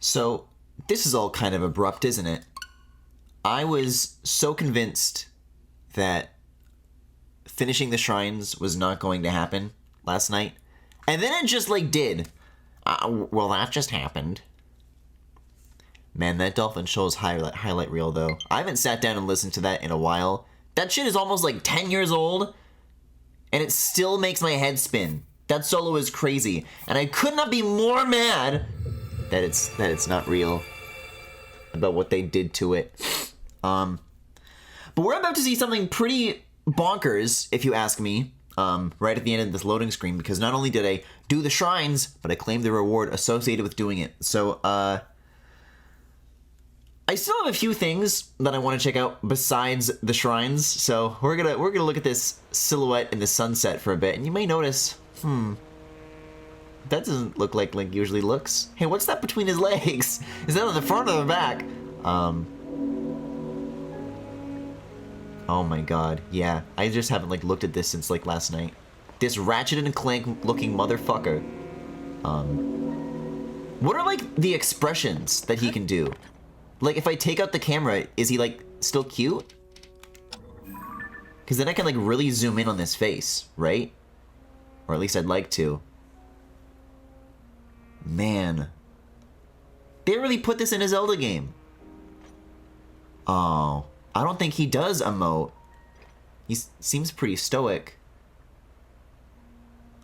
So, this is all kind of abrupt, isn't it? I was so convinced that finishing the shrines was not going to happen last night. And then it just, like, did. Well, that just happened. Man, that Dolphin Shoals highlight reel, though. I haven't sat down and listened to that in a while. That shit is almost, like, 10 years old. And it still makes my head spin. That solo is crazy. And I could not be more mad that it's not real. About what they did to it. But we're about to see something pretty bonkers, if you ask me, right at the end of this loading screen, because not only did I do the shrines, but I claimed the reward associated with doing it. So, I still have a few things that I want to check out besides the shrines, so we're gonna look at this silhouette in the sunset for a bit, and you may notice, that doesn't look like Link usually looks. Hey, what's that between his legs? Is that on the front or the back? Oh my god, yeah. I just haven't, like, looked at this since, like, last night. This Ratchet and Clank looking motherfucker. What are, like, the expressions that he can do? Like, if I take out the camera, is he, like, still cute? Because then I can, like, really zoom in on this face, right? Or at least I'd like to. Man. They really put this in a Zelda game. Oh. I don't think he does emote. He seems pretty stoic.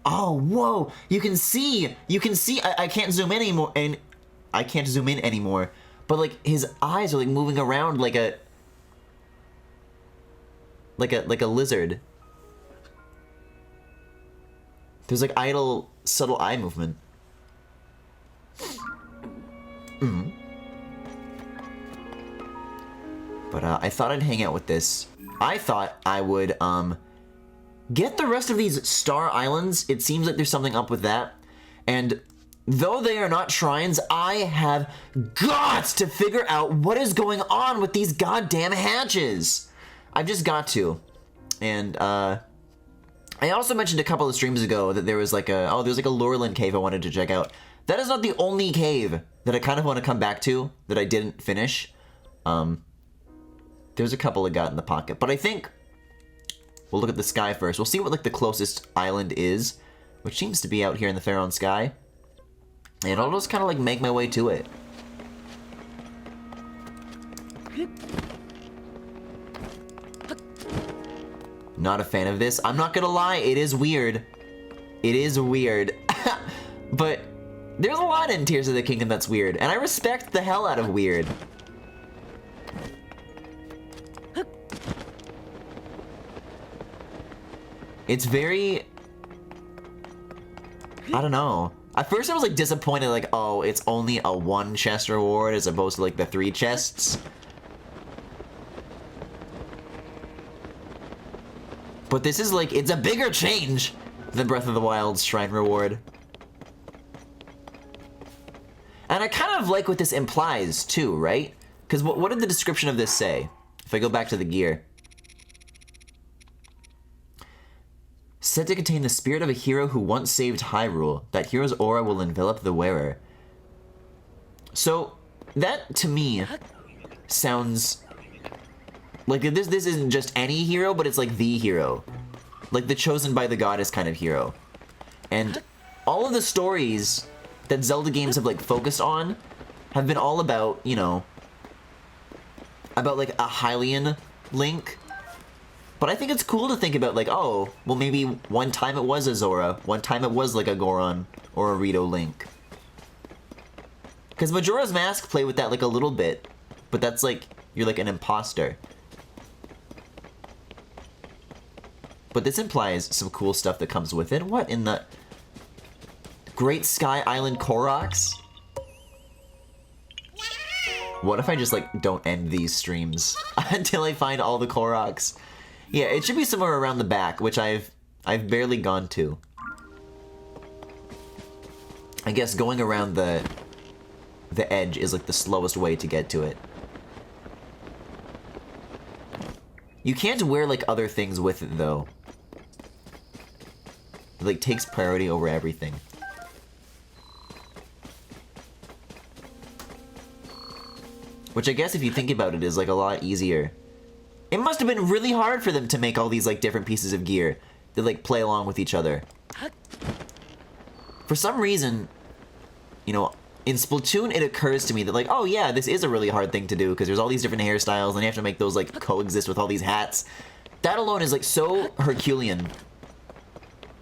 Oh, whoa! You can see! I can't zoom in anymore, and I can't zoom in anymore. But, like, his eyes are, like, moving around like a lizard. There's, like, idle, subtle eye movement. But, I thought I'd hang out with this. I thought I would, get the rest of these Star Islands. It seems like there's something up with that. And though they are not shrines, I have got to figure out what is going on with these goddamn hatches. I've just got to. And, I also mentioned a couple of streams ago that there was like a, there's like a Lurelin cave I wanted to check out. That is not the only cave that I kind of want to come back to that I didn't finish. There's a couple I got in the pocket, but I think we'll look at the sky first. We'll see what, like, the closest island is, which seems to be out here in the Faron sky. And I'll just kind of, like, make my way to it. Not a fan of this. I'm not gonna lie, it is weird. It is weird. But there's a lot in Tears of the Kingdom that's weird, and I respect the hell out of weird. It's very, I don't know. At first I was, like, disappointed, like, oh, it's only a 1 chest reward as opposed to, like, the 3 chests. But this is, like, it's a bigger change than Breath of the Wild's shrine reward. And I kind of like what this implies, too, right? Because what did the description of this say? If I go back to the gear. Said to contain the spirit of a hero who once saved Hyrule. That hero's aura will envelop the wearer. So, that, to me, sounds like this isn't just any hero, but it's like the hero. Like the chosen by the goddess kind of hero. And all of the stories that Zelda games have, like, focused on have been all about, you know, about, like, a Hylian Link. But I think it's cool to think about, like, oh, well, maybe one time it was a Zora, one time it was, like, a Goron or a Rito Link. Because Majora's Mask played with that, like, a little bit, but that's, like, you're, like, an imposter. But this implies some cool stuff that comes with it. What in the... Great Sky Island Koroks? What if I just, like, don't end these streams until I find all the Koroks? Yeah, it should be somewhere around the back, which I've barely gone to. I guess going around the edge is, like, the slowest way to get to it. You can't wear, like, other things with it, though. It, like, takes priority over everything. Which I guess if you think about it is like a lot easier. It must have been really hard for them to make all these like different pieces of gear that like play along with each other. For some reason, you know, in Splatoon it occurs to me that like, oh yeah, this is a really hard thing to do because there's all these different hairstyles and you have to make those like coexist with all these hats. That alone is like so Herculean.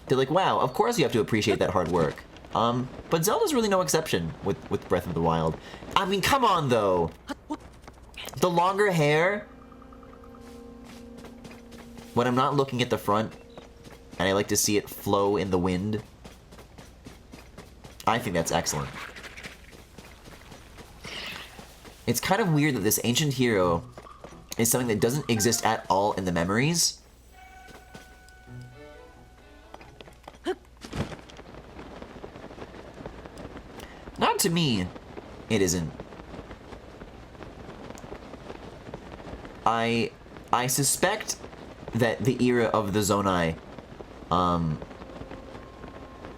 They're like, wow, of course you have to appreciate that hard work. But Zelda's really no exception with Breath of the Wild. I mean, come on though. The longer hair, when I'm not looking at the front, and I like to see it flow in the wind, I think that's excellent. It's kind of weird that this ancient hero is something that doesn't exist at all in the memories. Not to me, it isn't. I suspect that the era of the Zonai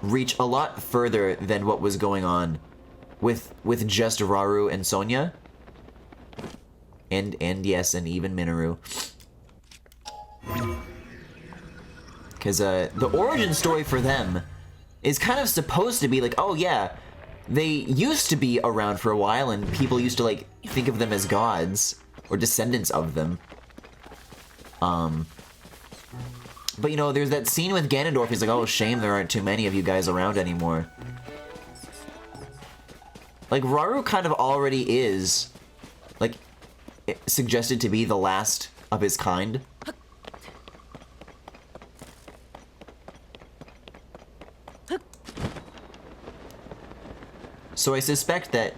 reach a lot further than what was going on with just Rauru and Sonia. And yes, and even Minoru. Because the origin story for them is kind of supposed to be like, oh yeah, they used to be around for a while and people used to like think of them as gods or descendants of them. But you know, there's that scene with Ganondorf, he's like, oh shame there aren't too many of you guys around anymore. Like, Rauru kind of already is, like, suggested to be the last of his kind. So I suspect that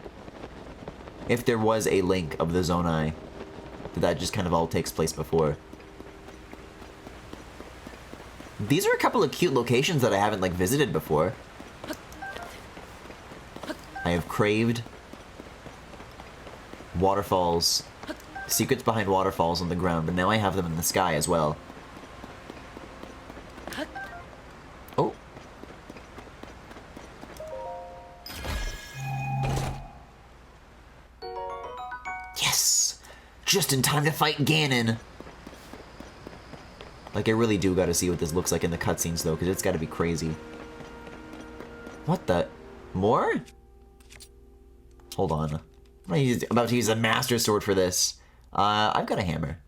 if there was a link of the Zonai, that just kind of all takes place before. These are a couple of cute locations that I haven't, like, visited before. I have craved waterfalls, secrets behind waterfalls on the ground, but now I have them in the sky as well. Oh. Yes! Just in time to fight Ganon! Like, I really do gotta see what this looks like in the cutscenes, though, because it's gotta be crazy. What the? More? Hold on. I'm about to use a Master Sword for this. I've got a hammer.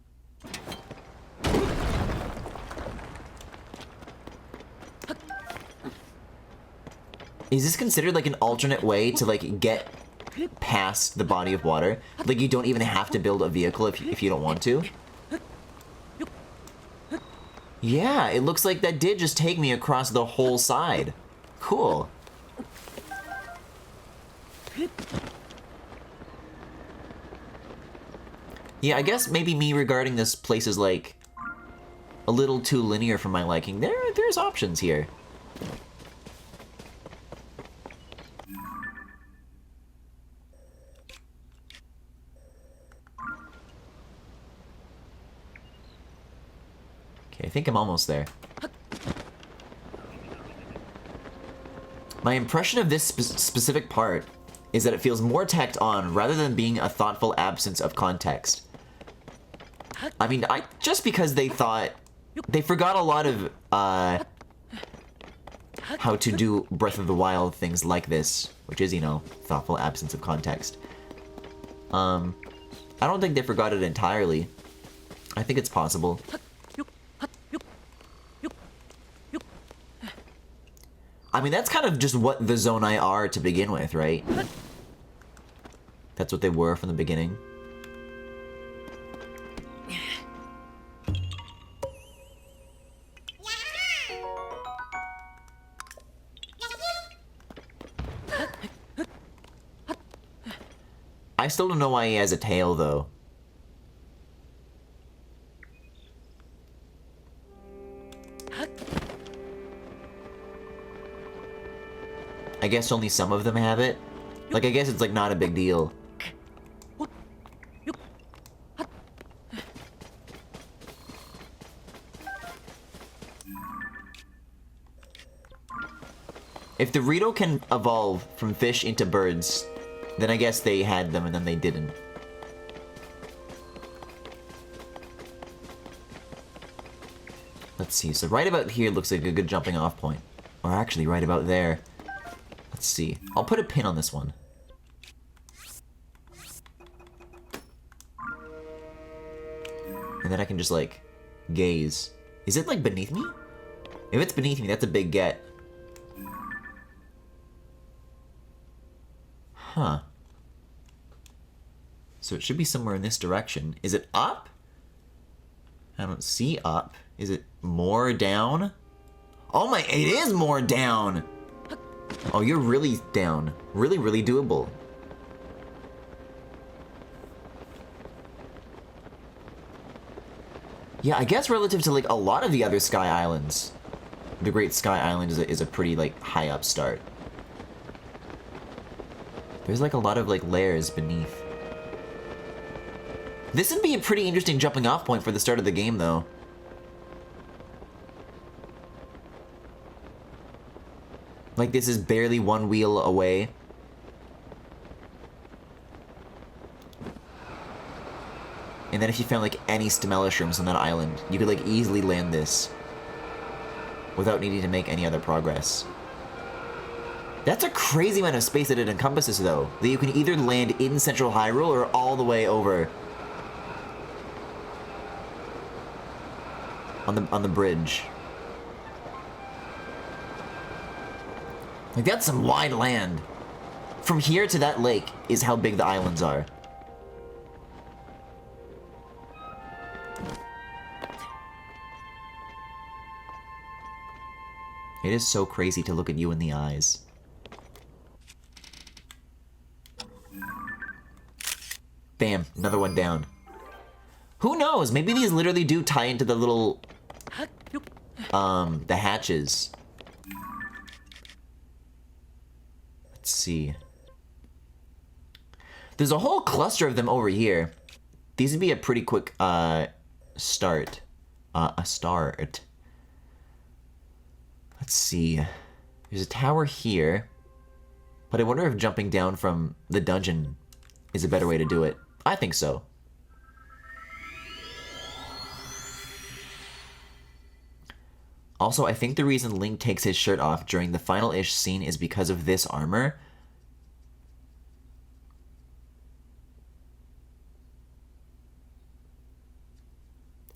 Is this considered, like, an alternate way to, like, get past the body of water? Like, you don't even have to build a vehicle if you don't want to? Yeah, it looks like that did just take me across the whole side. Cool. Yeah, I guess maybe me regarding this place as, like, a little too linear for my liking. There's options here. Okay, I think I'm almost there. My impression of this specific part is that it feels more tacked on rather than being a thoughtful absence of context. I mean, just because they thought... They forgot a lot of, how to do Breath of the Wild things like this, which is, you know, thoughtful absence of context. I don't think they forgot it entirely. I think it's possible. I mean, that's kind of just what the Zonai are to begin with, right? That's what they were from the beginning. I still don't know why he has a tail, though. I guess only some of them have it. Like, I guess it's, like, not a big deal. If the Rito can evolve from fish into birds, then I guess they had them and then they didn't. Let's see. So right about here looks like a good jumping off point. Or actually right about there. Let's see. I'll put a pin on this one. And then I can just, like, gaze. Is it, like, beneath me? If it's beneath me, that's a big get. Huh. So it should be somewhere in this direction. Is it up? I don't see up. Is it more down? Oh my, it is more down! Oh, you're really down. Really, really doable. Yeah, I guess relative to, like, a lot of the other Sky Islands, the Great Sky Island is a pretty, like, high up start. There's, like, a lot of, like, layers beneath. This would be a pretty interesting jumping off point for the start of the game, though. Like, this is barely one wheel away. And then if you found, like, any stemella shrooms on that island, you could, like, easily land this without needing to make any other progress. That's a crazy amount of space that it encompasses, though. That you can either land in Central Hyrule or all the way over on the bridge. Like, that's some wide land. From here to that lake is how big the islands are. It is so crazy to look at you in the eyes. Bam, another one down. Who knows? Maybe these literally do tie into the little, the hatches. Let's see. There's a whole cluster of them over here. These would be a pretty quick, start. A start. Let's see. There's a tower here. But I wonder if jumping down from the dungeon is a better way to do it. I think so. Also, I think the reason Link takes his shirt off during the final-ish scene is because of this armor.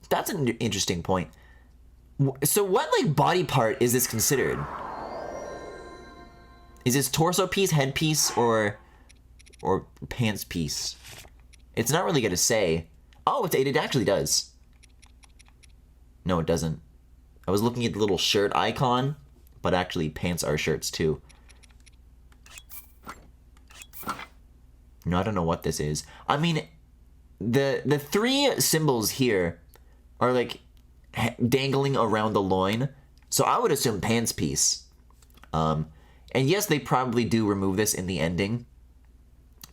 That's an interesting point. So what, like, body part is this considered? Is this torso piece, head piece, or pants piece? It's not really gonna say. Oh, it actually does. No, it doesn't. I was looking at the little shirt icon, but actually pants are shirts too. No, I don't know what this is. I mean, the three symbols here are, like, dangling around the loin, so I would assume pants piece. And yes, they probably do remove this in the ending,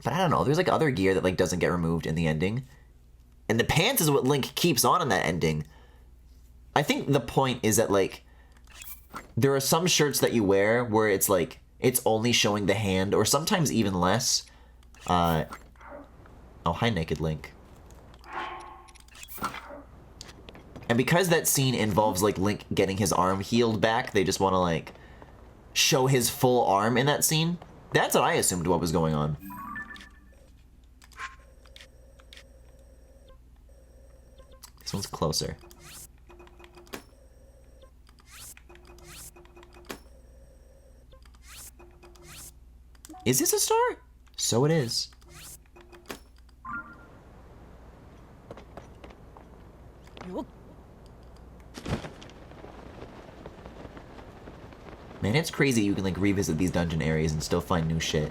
but I don't know, there's, like, other gear that, like, doesn't get removed in the ending, and the pants is what Link keeps on in that ending. I think the point is that, like, there are some shirts that you wear where it's, like, it's only showing the hand, or sometimes even less. Oh, hi, Naked Link. And because that scene involves, like, Link getting his arm healed back, they just want to, like, show his full arm in that scene. That's what I assumed what was going on. This one's closer. Is this a star? So it is. Man, it's crazy you can, like, revisit these dungeon areas and still find new shit.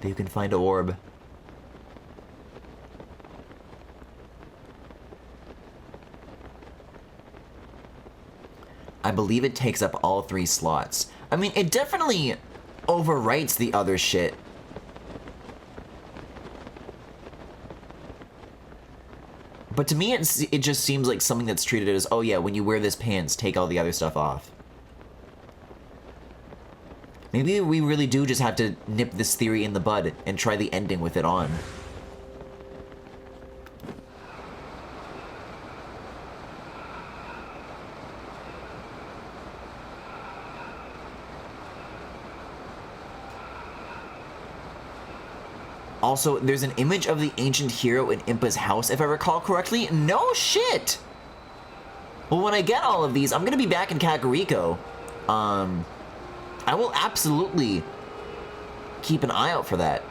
That you can find an orb. I believe it takes up all 3 slots. I mean, it definitely overwrites the other shit. But to me, it just seems like something that's treated as, oh yeah, when you wear this pants, take all the other stuff off. Maybe we really do just have to nip this theory in the bud and try the ending with it on. Also, there's an image of the ancient hero in Impa's house, if I recall correctly. No shit! Well, when I get all of these, I'm gonna be back in Kakariko. I will absolutely keep an eye out for that.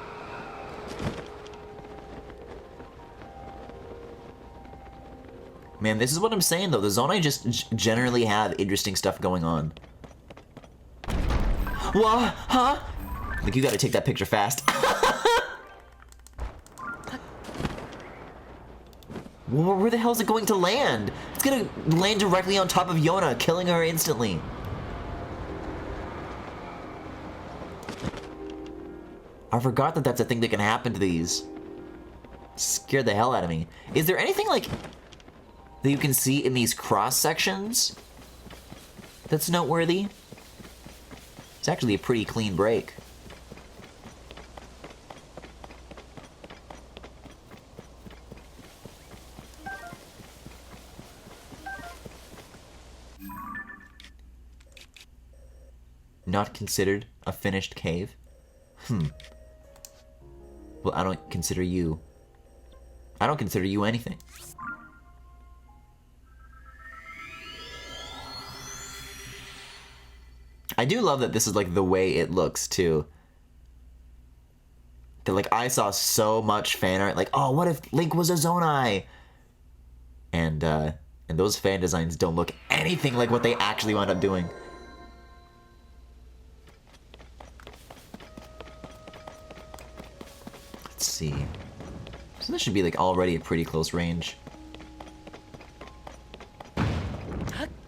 Man, this is what I'm saying, though. The Zonai just generally have interesting stuff going on. What? Huh? Like, you gotta take that picture fast. Where the hell is it going to land? It's gonna land directly on top of Yona, killing her instantly. I forgot that that's a thing that can happen to these. Scared the hell out of me. Is there anything, like, that you can see in these cross sections that's noteworthy? It's actually a pretty clean break. Not considered a finished cave? Well, I don't consider you anything. I do love that this is, like, the way it looks, too. That, like, I saw so much fan art, like, oh, what if Link was a Zonai? And those fan designs don't look anything like what they actually wound up doing. Let's see. So this should be, like, already a pretty close range.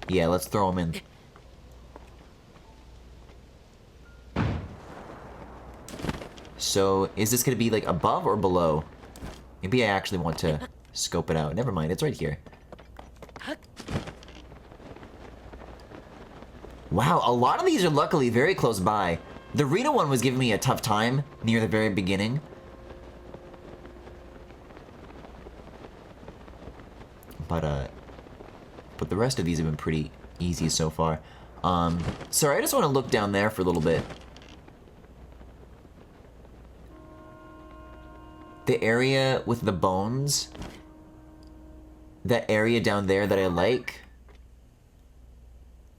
Yeah, let's throw them in. So, is this gonna be, like, above or below? Maybe I actually want to scope it out. Never mind, it's right here. Wow, a lot of these are luckily very close by. The Rita one was giving me a tough time near the very beginning. But the rest of these have been pretty easy so far. Sorry, I just want to look down there for a little bit. The area with the bones, that area down there that I like,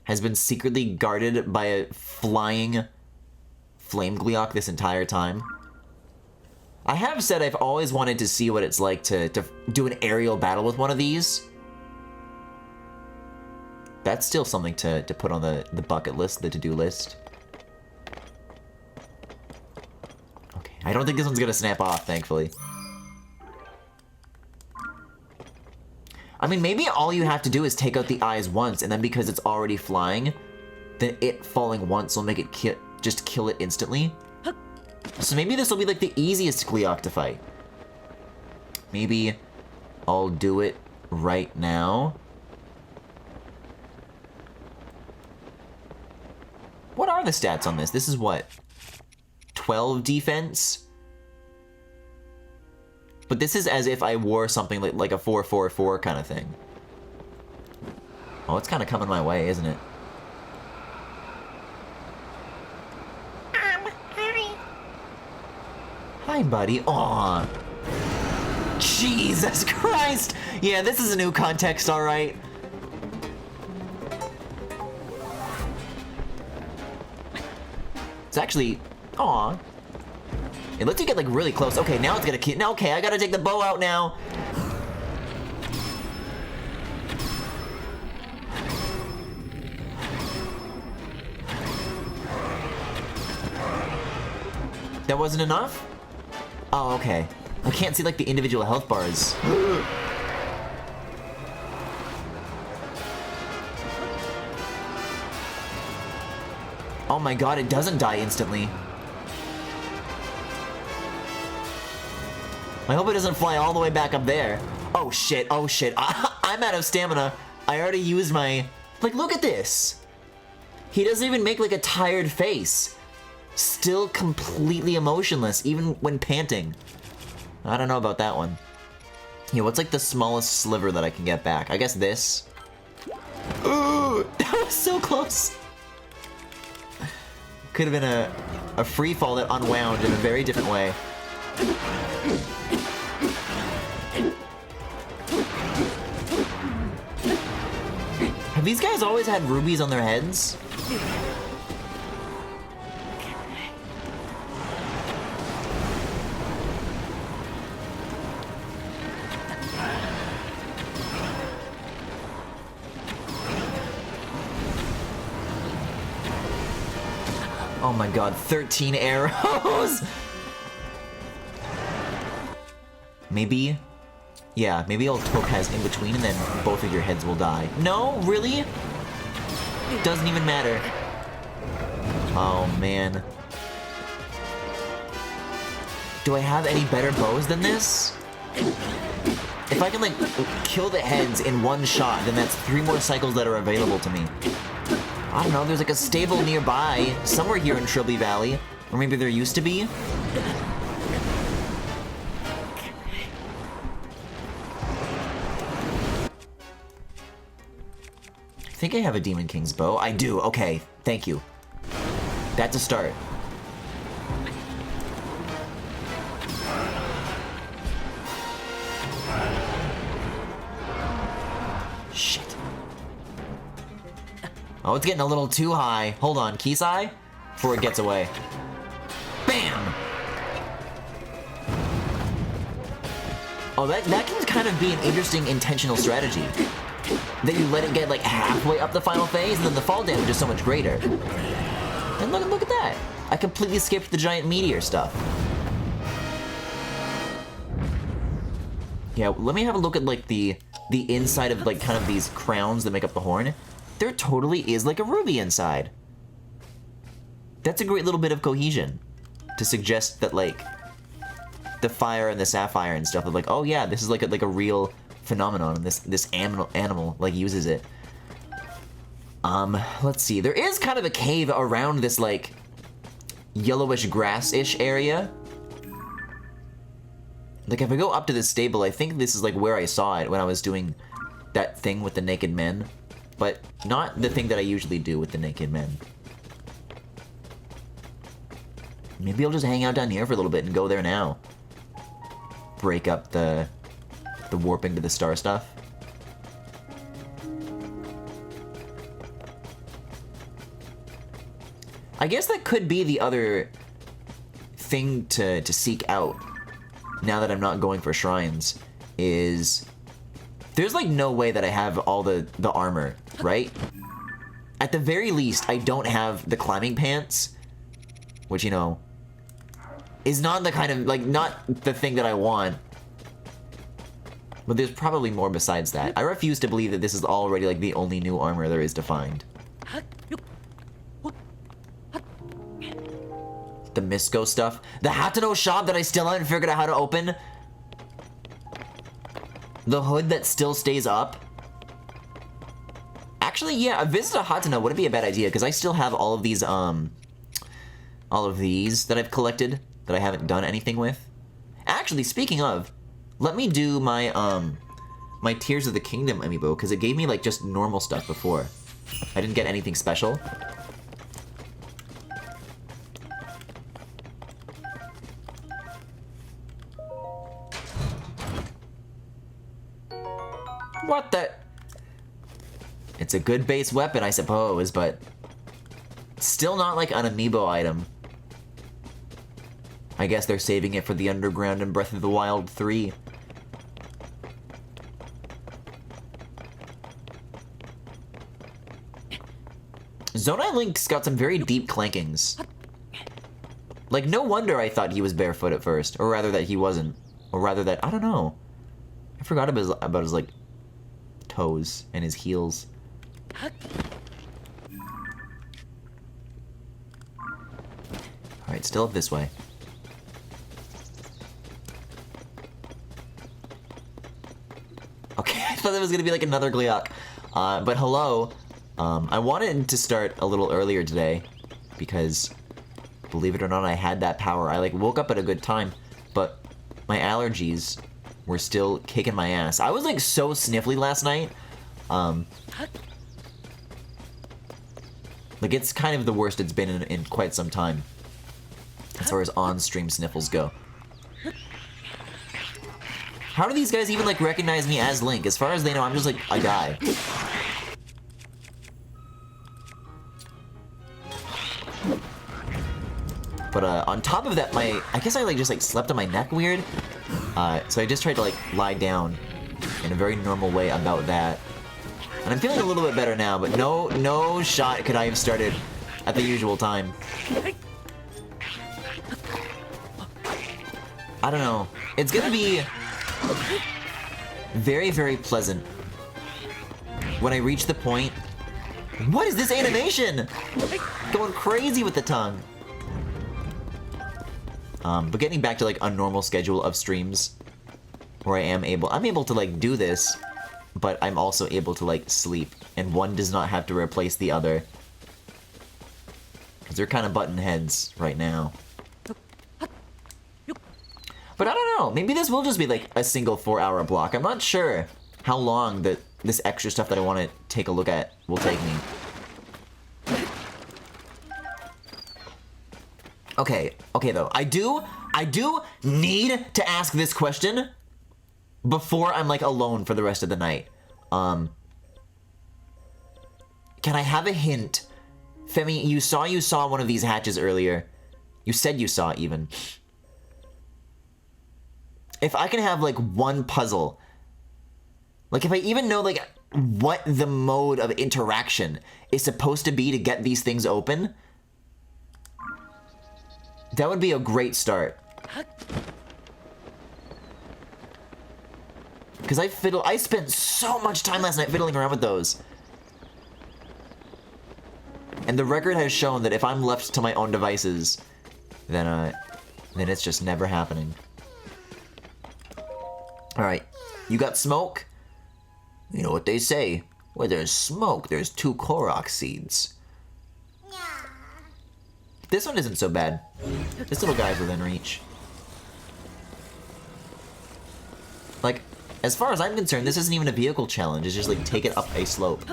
has been secretly guarded by a flying flame Gleeok this entire time. I have said I've always wanted to see what it's like to do an aerial battle with one of these. That's still something to put on the bucket list, the to-do list. Okay, I don't think this one's gonna snap off, thankfully. I mean, maybe all you have to do is take out the eyes once, and then because it's already flying, then it falling once will make it just kill it instantly. So maybe this will be like the easiest Gleeok to fight. Maybe I'll do it right now. What are the stats on this? This is what? 12 defense? But this is as if I wore something like a 4-4-4 kind of thing. Oh, it's kind of coming my way, isn't it? Hi. Hi, buddy. Aw. Jesus Christ! Yeah, this is a new context, alright. It's actually... Aw. It lets you get, like, really close. Okay, now it's gonna keep... Now, okay, I gotta take the bow out now. That wasn't enough? Oh, okay. I can't see, like, the individual health bars. Oh my god, it doesn't die instantly. I hope it doesn't fly all the way back up there. Oh shit, oh shit. I'm out of stamina. I already used my... Like, look at this. He doesn't even make, like, a tired face. Still completely emotionless, even when panting. I don't know about that one. Yeah, what's, like, the smallest sliver that I can get back? I guess this. Ooh, that was so close. Could have been a free fall that unwound in a very different way. Have these guys always had rubies on their heads? Oh my god, 13 arrows! Maybe? Yeah, maybe I'll topaz in between and then both of your heads will die. No? Really? Doesn't even matter. Oh man. Do I have any better bows than this? If I can like kill the heads in one shot, then that's 3 more cycles that are available to me. I don't know, there's like a stable nearby, somewhere here in Trilby Valley. Or maybe there used to be. I think I have a Demon King's bow. I do, okay, thank you. That's a start. Shit. Oh, it's getting a little too high. Hold on, Kisai? Before it gets away. Bam! Oh, that can kind of be an interesting intentional strategy. That you let it get like halfway up the final phase, and then the fall damage is so much greater. And look at that! I completely skipped the giant meteor stuff. Yeah, let me have a look at like the inside of like kind of these crowns that make up the horn. There totally is like a ruby inside. That's a great little bit of cohesion to suggest that like the fire and the sapphire and stuff are like, oh yeah, this is like a real phenomenon, and this animal like uses it. Let's see. There is kind of a cave around this like yellowish grass-ish area. Like if I go up to this stable, I think this is like where I saw it when I was doing that thing with the naked men. But not the thing that I usually do with the naked men. Maybe I'll just hang out down here for a little bit and go there now. Break up the warping to the star stuff. I guess that could be the other thing to seek out, now that I'm not going for shrines, is there's like no way that I have all the armor, right? At the very least, I don't have the climbing pants, which, you know, is not the kind of, like, not the thing that I want. But there's probably more besides that. I refuse to believe that this is already, like, the only new armor there is to find. The Misco stuff. The Hatano shop that I still haven't figured out how to open. The hood that still stays up. Actually, yeah, a visit to Hatano wouldn't be a bad idea, because I still have all of these that I've collected that I haven't done anything with. Actually, speaking of, let me do my my Tears of the Kingdom amiibo, because it gave me like just normal stuff before. I didn't get anything special. What the? It's a good base weapon, I suppose, but still not like an amiibo item. I guess they're saving it for the Underground and Breath of the Wild 3. Zonai Link's got some very deep clankings. Like, no wonder I thought he was barefoot at first. Or rather that he wasn't. Or rather that, I don't know. I forgot about his like, toes and his heels. Alright, still up this way. Okay, I thought that was gonna be like another Gleok. But hello. I wanted to start a little earlier today because, believe it or not, I had that power. I like woke up at a good time, but my allergies were still kicking my ass. I was like so sniffly last night. Like it's kind of the worst it's been in quite some time as far as on-stream sniffles go. How do these guys even, like, recognize me as Link? As far as they know, I'm just, like, a guy. But, on top of that, I guess I, like, just, like, slept on my neck weird. So I just tried to, like, lie down in a very normal way about that. And I'm feeling a little bit better now, but no shot could I have started at the usual time. I don't know. It's gonna be very, very pleasant when I reach the point. What is this animation? Going crazy with the tongue. But getting back to like a normal schedule of streams where I'm able to like do this, but I'm also able to like sleep, and one does not have to replace the other. Because they're kind of button heads right now. But I don't know, maybe this will just be like a single 4-hour block. I'm not sure how long this extra stuff that I want to take a look at will take me. Okay though, I do need to ask this question before I'm like alone for the rest of the night. Can I have a hint? Femi, you saw one of these hatches earlier. You said you saw it even. If I can have like one puzzle, like if I even know like what the mode of interaction is supposed to be to get these things open, that would be a great start. Because I spent so much time last night fiddling around with those. And the record has shown that if I'm left to my own devices, then it's just never happening. Alright, you got smoke? You know what they say, where there's smoke, there's 2 Korok seeds. This one isn't so bad. This little guy's within reach. Like, as far as I'm concerned, this isn't even a vehicle challenge, it's just like take it up a slope.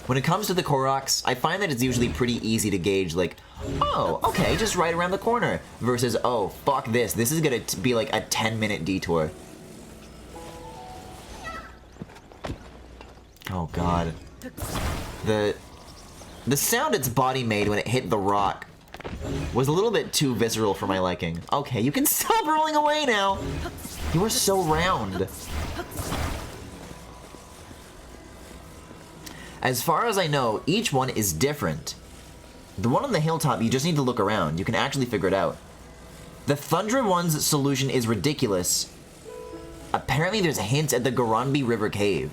When it comes to the Koroks, I find that it's usually pretty easy to gauge, like, oh, okay, just right around the corner, versus, oh, fuck this is gonna be like a 10-minute detour. Oh god. The sound its body made when it hit the rock was a little bit too visceral for my liking. Okay, you can stop rolling away now! You are so round. As far as I know, each one is different. The one on the hilltop, you just need to look around. You can actually figure it out. The Thundra one's solution is ridiculous. Apparently there's hints at the Goronbi River Cave.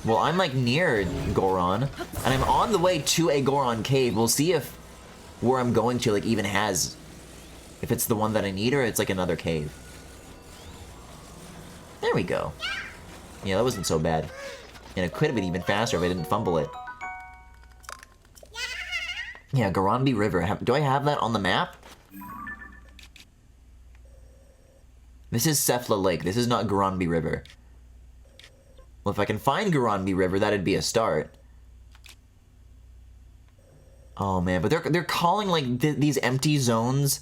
Well, I'm like near Goron, and I'm on the way to a Goron cave. We'll see if where I'm going to like even has, if it's the one that I need or it's like another cave. There we go. Yeah, that wasn't so bad. And it could have been even faster if I didn't fumble it. Yeah, Goronbi River. Do I have that on the map? This is Cephla Lake. This is not Goronbi River. Well, if I can find Goronbi River, that'd be a start. Oh man, but they're calling like these empty zones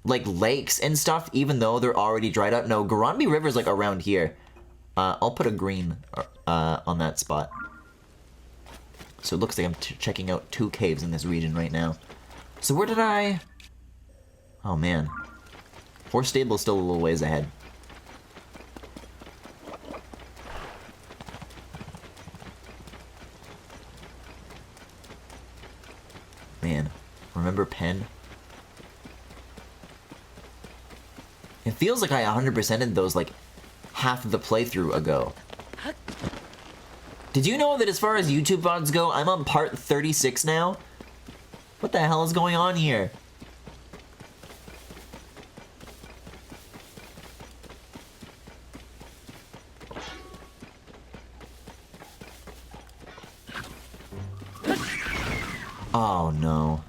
like lakes and stuff, even though they're already dried up. No, Goronbi River's like around here. I'll put a green on that spot. So it looks like I'm checking out 2 caves in this region right now. So where did I... Oh man. Horse Stable's still a little ways ahead. Man, remember Pen? It feels like I 100%ed those like half of the playthrough ago. Did you know that as far as YouTube VODs go, I'm on part 36 now? What the hell is going on here? Oh no.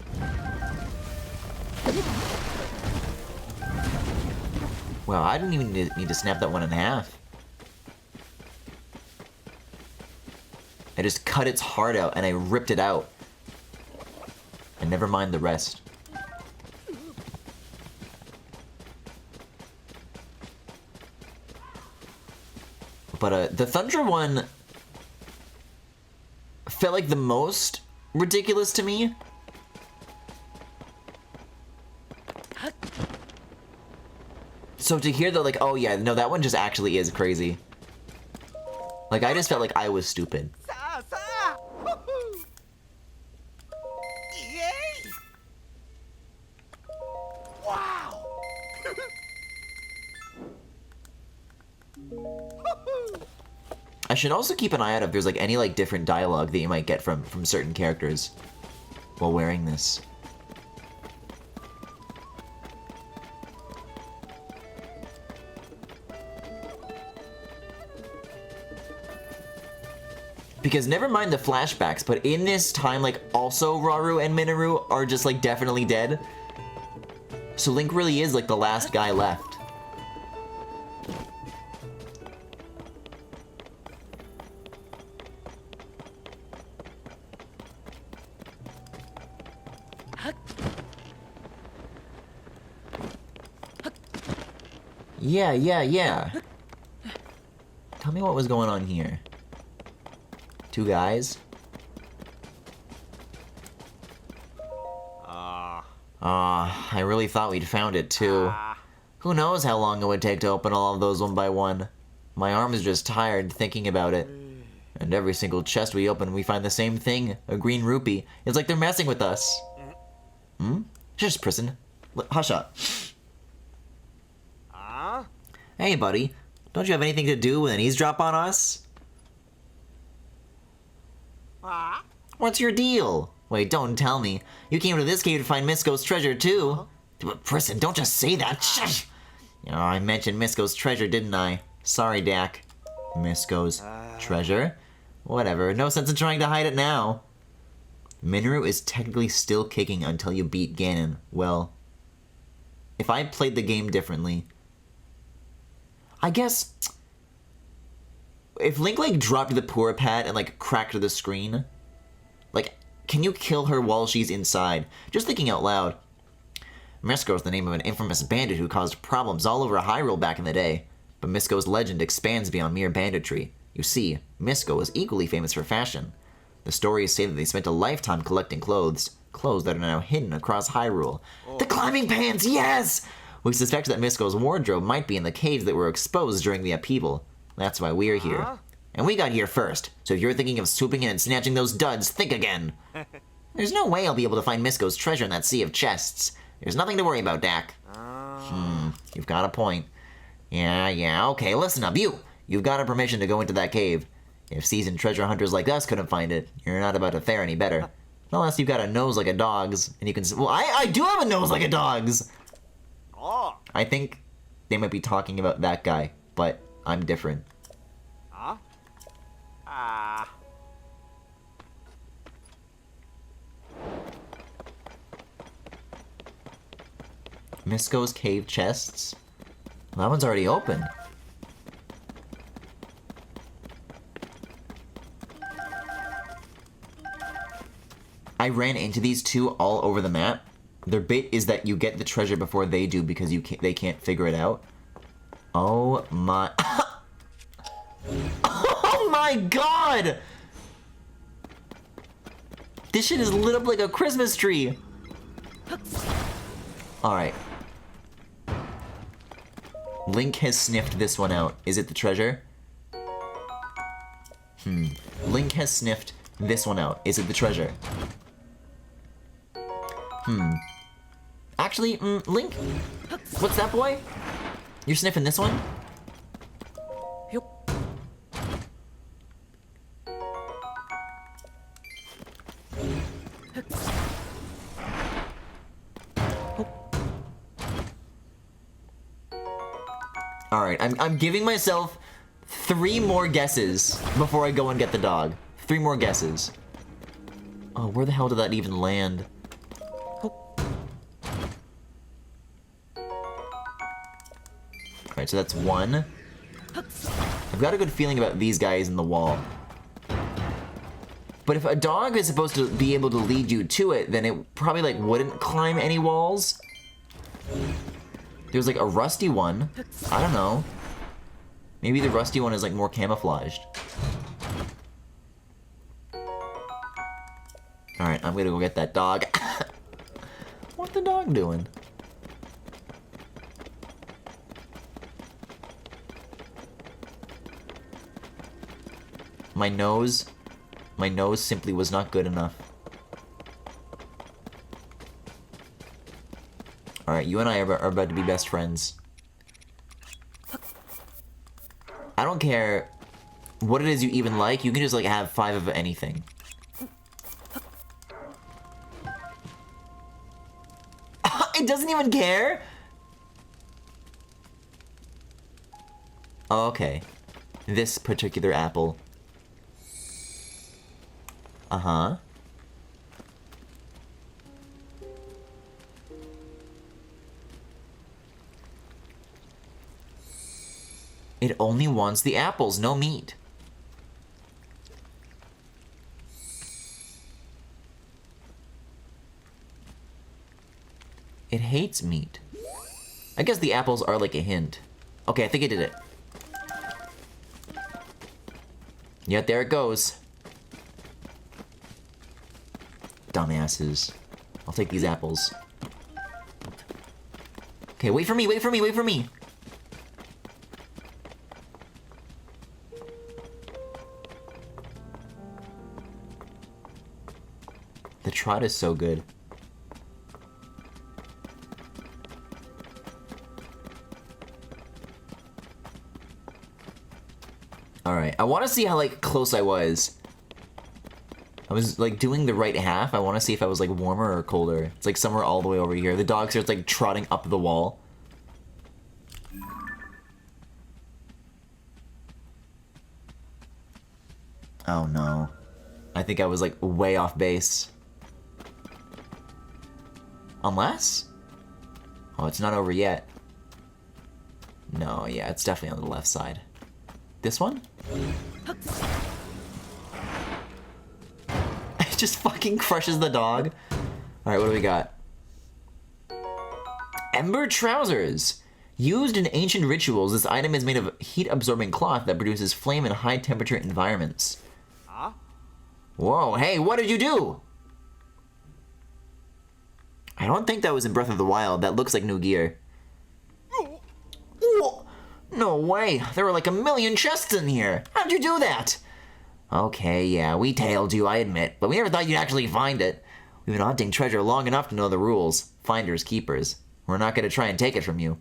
Well, I didn't even need to snap that one in half. I just cut its heart out and I ripped it out. And never mind the rest. But the Thunder one felt like the most ridiculous to me. So to hear that, like, oh yeah, no, that one just actually is crazy. Like, I just felt like I was stupid. Yay! Wow! I should also keep an eye out if there's like any like different dialogue that you might get from certain characters while wearing this. Because never mind the flashbacks, but in this time, like, also Rauru and Minoru are just, like, definitely dead. So Link really is, like, the last guy left. Yeah. Tell me what was going on here. Two guys? I really thought we'd found it too. Who knows how long it would take to open all of those one by one. My arm's just tired thinking about it. And every single chest we open, we find the same thing, a green rupee. It's like they're messing with us. Just prison. Hush up. Hey, buddy. Don't you have anything to do with an eavesdrop on us? What's your deal? Wait, don't tell me. You came to this cave to find Misko's treasure, too. But Prison, don't just say that. Shush! Oh, I mentioned Misko's treasure, didn't I? Sorry, Dak. Misko's treasure? Whatever, no sense in trying to hide it now. Minoru is technically still kicking until you beat Ganon. Well, if I played the game differently, I guess if Link, like, dropped the Pura Pad and, like, cracked the screen, like, can you kill her while she's inside? Just thinking out loud. Misko is the name of an infamous bandit who caused problems all over Hyrule back in the day. But Misko's legend expands beyond mere banditry. You see, Misko was equally famous for fashion. The stories say that they spent a lifetime collecting clothes that are now hidden across Hyrule. The climbing pants, yes! We suspect that Misko's wardrobe might be in the caves that were exposed during the upheaval. That's why we're here. And we got here first, so if you're thinking of swooping in and snatching those duds, think again. There's no way I'll be able to find Misko's treasure in that sea of chests. There's nothing to worry about, Dak. You've got a point. Yeah, okay, listen up, You've got a permission to go into that cave. If seasoned treasure hunters like us couldn't find it, you're not about to fare any better. Unless you've got a nose like a dog's, and you can... Well, I do have a nose like a dog's! I think they might be talking about that guy, but I'm different. Misko's cave chests? Well, that one's already open. I ran into these two all over the map. Their bit is that you get the treasure before they do because they can't figure it out. Oh my... Oh my god! This shit is lit up like a Christmas tree! Alright. Link has sniffed this one out. Is it the treasure? Link has sniffed this one out. Is it the treasure? Actually, Link? What's that, boy? You're sniffing this one? Alright, I'm giving myself 3 more guesses before I go and get the dog. 3 more guesses. Oh, where the hell did that even land? Alright, so that's 1. I've got a good feeling about these guys in the wall. But if a dog is supposed to be able to lead you to it, then it probably, like, wouldn't climb any walls. There's, like, a rusty one. I don't know. Maybe the rusty one is like more camouflaged. Alright, I'm gonna go get that dog. What's the dog doing? My nose simply was not good enough. Alright, you and I are about to be best friends. I don't care what it is you even like, you can just like have 5 of anything. It doesn't even care? Oh, okay. This particular apple. Uh-huh. It only wants the apples, no meat. It hates meat. I guess the apples are like a hint. Okay, I think I did it. Yep, there it goes. Dumbasses. I'll take these apples. Okay, wait for me, wait for me, wait for me! The trot is so good. Alright, I want to see how, like, close I was. I was, like, doing the right half. I want to see if I was, like, warmer or colder. It's, like, somewhere all the way over here. The dog starts, like, trotting up the wall. Oh, no. I think I was, like, way off base. Unless? Oh, it's not over yet. No, yeah, it's definitely on the left side. This one? It just fucking crushes the dog. Alright, what do we got? Ember trousers! Used in ancient rituals, this item is made of heat-absorbing cloth that produces flame in high-temperature environments. Huh? Whoa, hey, what did you do? I don't think that was in Breath of the Wild. That looks like new gear. No way! There were like a million chests in here! How'd you do that? Okay, yeah, we tailed you, I admit, but we never thought you'd actually find it. We've been hunting treasure long enough to know the rules. Finders, keepers. We're not gonna try and take it from you.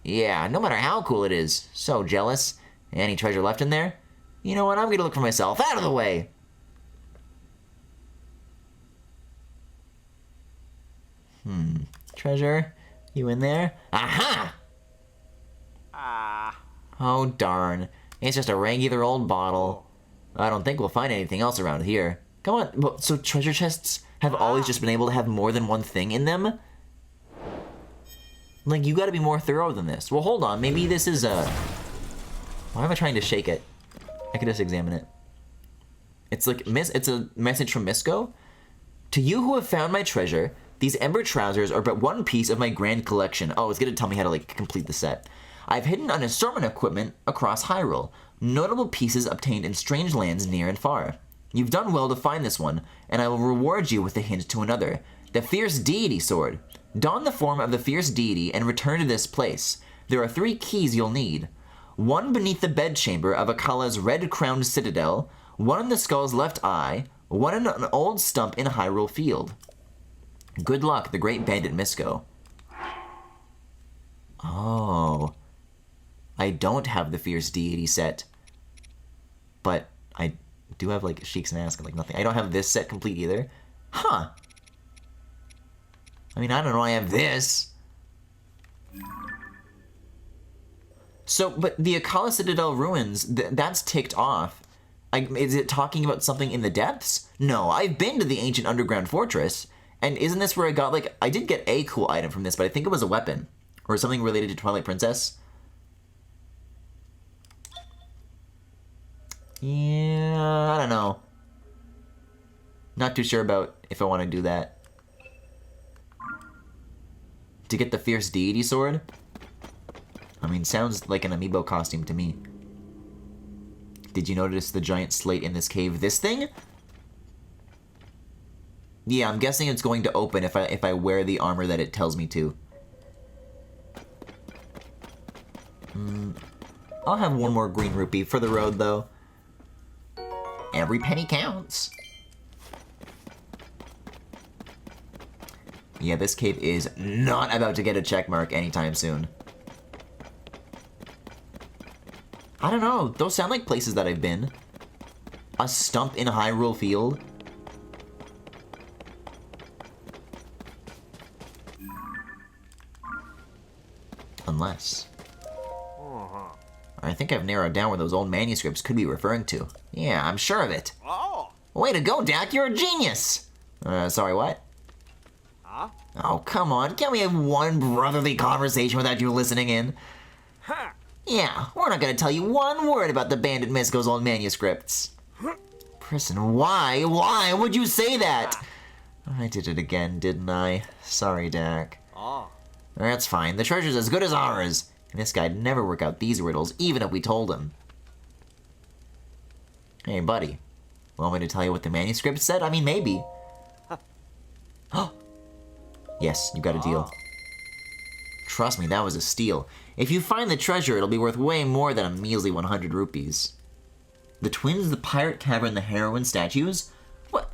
Yeah, no matter how cool it is. So jealous. Any treasure left in there? You know what, I'm gonna look for myself. Out of the way! Treasure? You in there? Aha! Oh, darn. It's just a regular old bottle. I don't think we'll find anything else around here. Come on, so treasure chests have always just been able to have more than one thing in them? Like, you gotta be more thorough than this. Well, hold on, maybe this is a... Why am I trying to shake it? I could just examine it. It's like, it's a message from Misco. To you who have found my treasure, these ember trousers are but one piece of my grand collection. Oh, it's gonna tell me how to, like, complete the set. I've hidden an assortment of equipment across Hyrule, notable pieces obtained in strange lands near and far. You've done well to find this one, and I will reward you with a hint to another. The Fierce Deity Sword. Don the form of the Fierce Deity and return to this place. There are 3 keys you'll need. One beneath the bedchamber of Akala's red-crowned citadel, one in the skull's left eye, one in an old stump in Hyrule Field. Good luck, the great bandit Misco. Oh... I don't have the Fierce Deity set, but I do have, like, Sheik's Mask and, like, nothing. I don't have this set complete either. Huh. I mean, I don't know, I have this. So, but the Akala Citadel ruins, that's ticked off. Is it talking about something in the depths? No, I've been to the ancient underground fortress, and isn't this where I got, like, I did get a cool item from this, but I think it was a weapon, or something related to Twilight Princess. Yeah, I don't know. Not too sure about if I want to do that. To get the Fierce Deity Sword? I mean, sounds like an amiibo costume to me. Did you notice the giant slate in this cave? This thing? Yeah, I'm guessing it's going to open if I wear the armor that it tells me to. I'll have one more green rupee for the road, though. Every penny counts. Yeah, this cave is not about to get a check mark anytime soon. I don't know, those sound like places that I've been. A stump in Hyrule Field. Unless. I think I've narrowed down where those old manuscripts could be referring to. Yeah, I'm sure of it. Way to go, Dak, you're a genius! Sorry, what? Oh, come on, can't we have one brotherly conversation without you listening in? Yeah, we're not gonna tell you one word about the Bandit Misko's old manuscripts. Prison, why? Why would you say that? I did it again, didn't I? Sorry, Dak. That's fine, the treasure's as good as ours. And this guy'd never work out these riddles, even if we told him. Hey, buddy. Want me to tell you what the manuscript said? I mean, maybe. Yes, you got a deal. Trust me, that was a steal. If you find the treasure, it'll be worth way more than a measly 100 rupees. The twins, the pirate cavern, the heroine statues? What?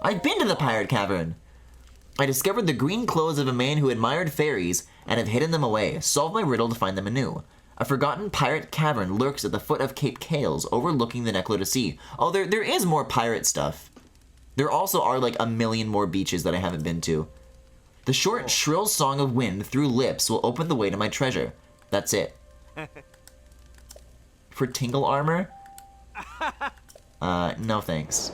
I've been to the pirate cavern! I discovered the green clothes of a man who admired fairies and have hidden them away. Solved my riddle to find them anew. A forgotten pirate cavern lurks at the foot of Cape Kales, overlooking the Neclo to Sea. Oh, there is more pirate stuff. There also are like a million more beaches that I haven't been to. The short, shrill song of wind through lips will open the way to my treasure. That's it. For tingle armor? No thanks.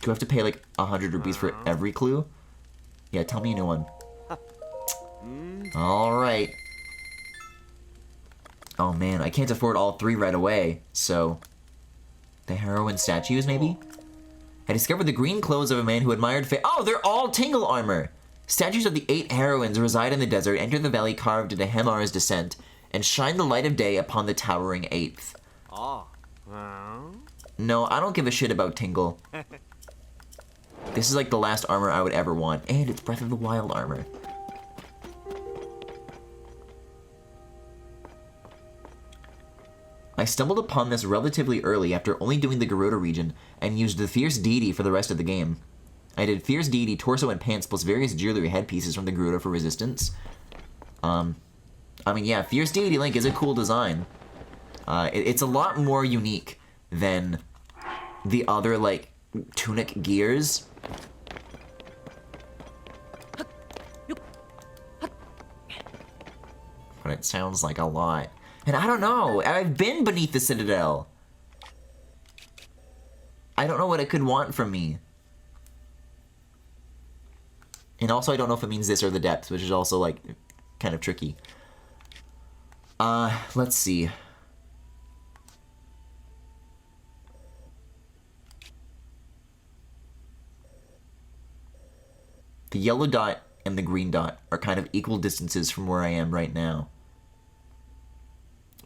Do I have to pay like 100 rupees for every clue? Yeah, tell me a new one. Alright. Oh man, I can't afford all three right away, so... The heroine statues, maybe? I discovered the green clothes of a man who admired oh, they're all tingle armor! Statues of the 8 heroines reside in the desert, enter the valley carved into Hemar's descent, and shine the light of day upon the towering 8th. No, I don't give a shit about tingle. This is like the last armor I would ever want, and it's Breath of the Wild armor. I stumbled upon this relatively early after only doing the Gerudo region, and used the Fierce Deity for the rest of the game. I did Fierce Deity, torso, and pants, plus various jewelry headpieces from the Gerudo for resistance. I mean, yeah, Fierce Deity Link is a cool design. It's a lot more unique than the other, like, tunic gears. But it sounds like a lot. And I don't know, I've been beneath the Citadel. I don't know what it could want from me. And also I don't know if it means this or the depths, which is also like, kind of tricky. Let's see. The yellow dot and the green dot are kind of equal distances from where I am right now.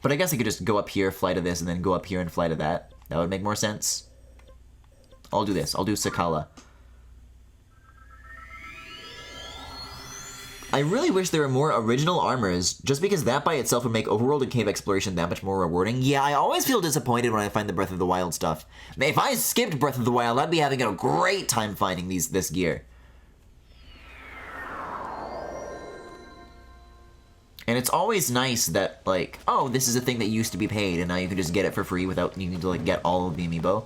But I guess I could just go up here, fly to this, and then go up here and fly to that. That would make more sense. I'll do this. I'll do Sakala. I really wish there were more original armors, just because that by itself would make overworld and cave exploration that much more rewarding. Yeah, I always feel disappointed when I find the Breath of the Wild stuff. If I skipped Breath of the Wild, I'd be having a great time finding this gear. And it's always nice that, like, oh, this is a thing that used to be paid, and now you can just get it for free without needing to, like, get all of the amiibo.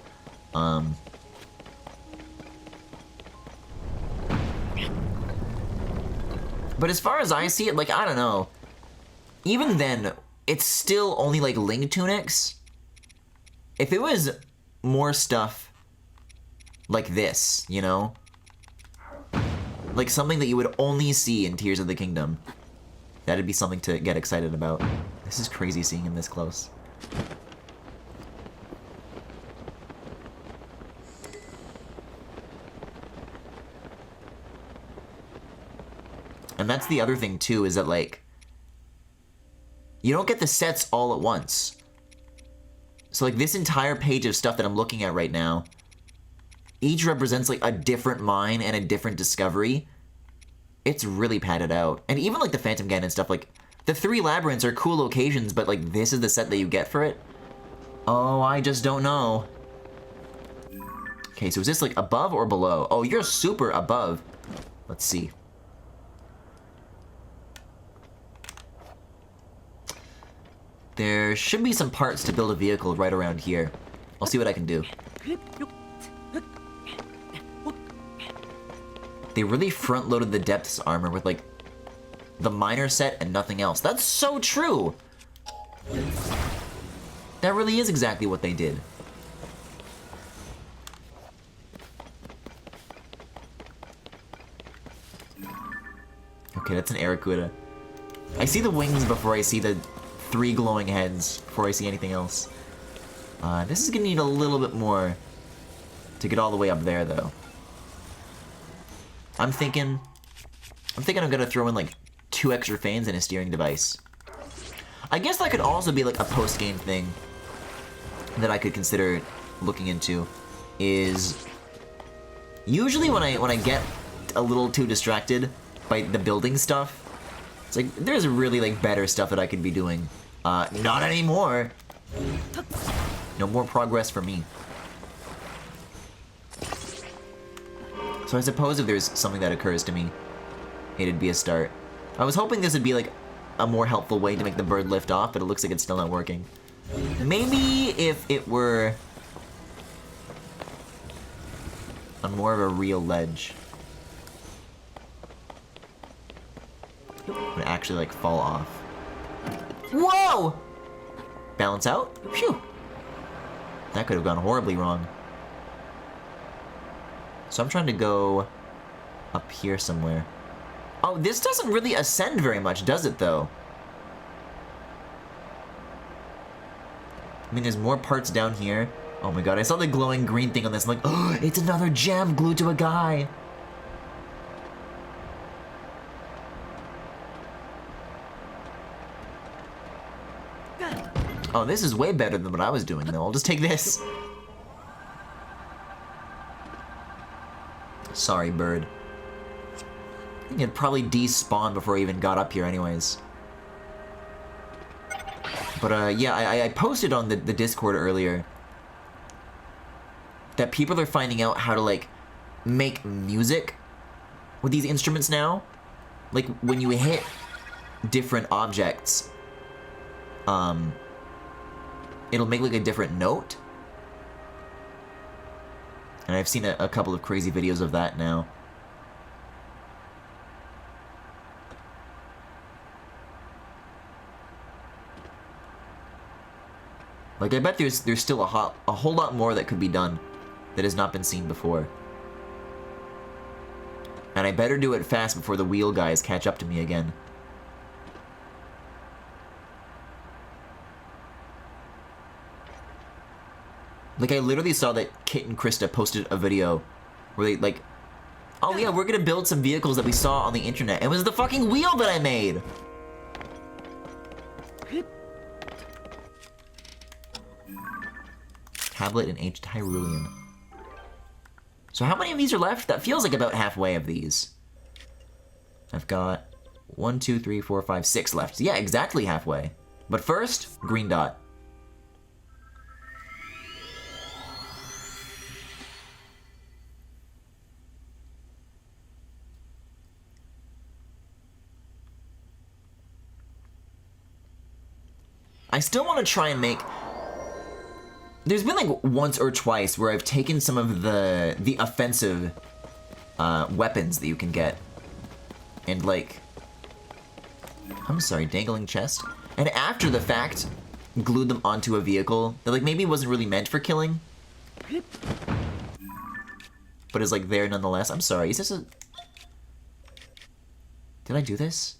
But as far as I see it, like, I don't know. Even then, it's still only, like, Link tunics. If it was more stuff like this, you know? Like, something that you would only see in Tears of the Kingdom. That'd be something to get excited about. This is crazy seeing him this close. And that's the other thing, too, is that, like, you don't get the sets all at once. So, like, this entire page of stuff that I'm looking at right now, each represents, like, a different mine and a different discovery. It's really padded out. And even, like, the Phantom Ganon and stuff, like, the 3 labyrinths are cool locations, but, like, this is the set that you get for it? Oh, I just don't know. Okay, so is this, like, above or below? Oh, you're super above. Let's see. There should be some parts to build a vehicle right around here. I'll see what I can do. They really front-loaded the depths armor with, like, the miner set and nothing else. That's so true! That really is exactly what they did. Okay, that's an Aracuda. I see the wings before I see the 3 glowing heads, before I see anything else. This is gonna need a little bit more to get all the way up there, though. I'm thinking I'm gonna throw in, like, 2 extra fans and a steering device. I guess that could also be, like, a post-game thing that I could consider looking into, is usually when I get a little too distracted by the building stuff, it's like, there's really, like, better stuff that I could be doing. Not anymore. No more progress for me. So I suppose if there's something that occurs to me, it'd be a start. I was hoping this would be, like, a more helpful way to make the bird lift off, but it looks like it's still not working. Maybe if it were on more of a real ledge, it would actually, like, fall off. Whoa! Balance out? Phew! That could have gone horribly wrong. So I'm trying to go up here somewhere. Oh, this doesn't really ascend very much, does it, though? I mean, there's more parts down here. Oh my god, I saw the glowing green thing on this. I'm like, oh, it's another gem glued to a guy. Oh, this is way better than what I was doing, though. I'll just take this. Sorry, bird. I think it'd probably despawn before I even got up here anyways. But, yeah, I posted on the Discord earlier that people are finding out how to, like, make music with these instruments now. Like, when you hit different objects, it'll make, like, a different note. And I've seen a couple of crazy videos of that now. Like, I bet there's still a whole lot more that could be done that has not been seen before. And I better do it fast before the wheel guys catch up to me again. Like, I literally saw that Kit and Krista posted a video where they, like, oh yeah, we're gonna build some vehicles that we saw on the internet. It was the fucking wheel that I made! Tablet and H Tyrulean. So how many of these are left? That feels like about halfway of these. I've got 1, 2, 3, 4, 5, 6 left. Yeah, exactly halfway. But first, green dot. I still want to try and make... There's been, like, once or twice where I've taken some of the offensive weapons that you can get and, like... I'm sorry, dangling chest? And after the fact, glued them onto a vehicle that, like, maybe wasn't really meant for killing, but is, like, there nonetheless. I'm sorry, is this a... Did I do this?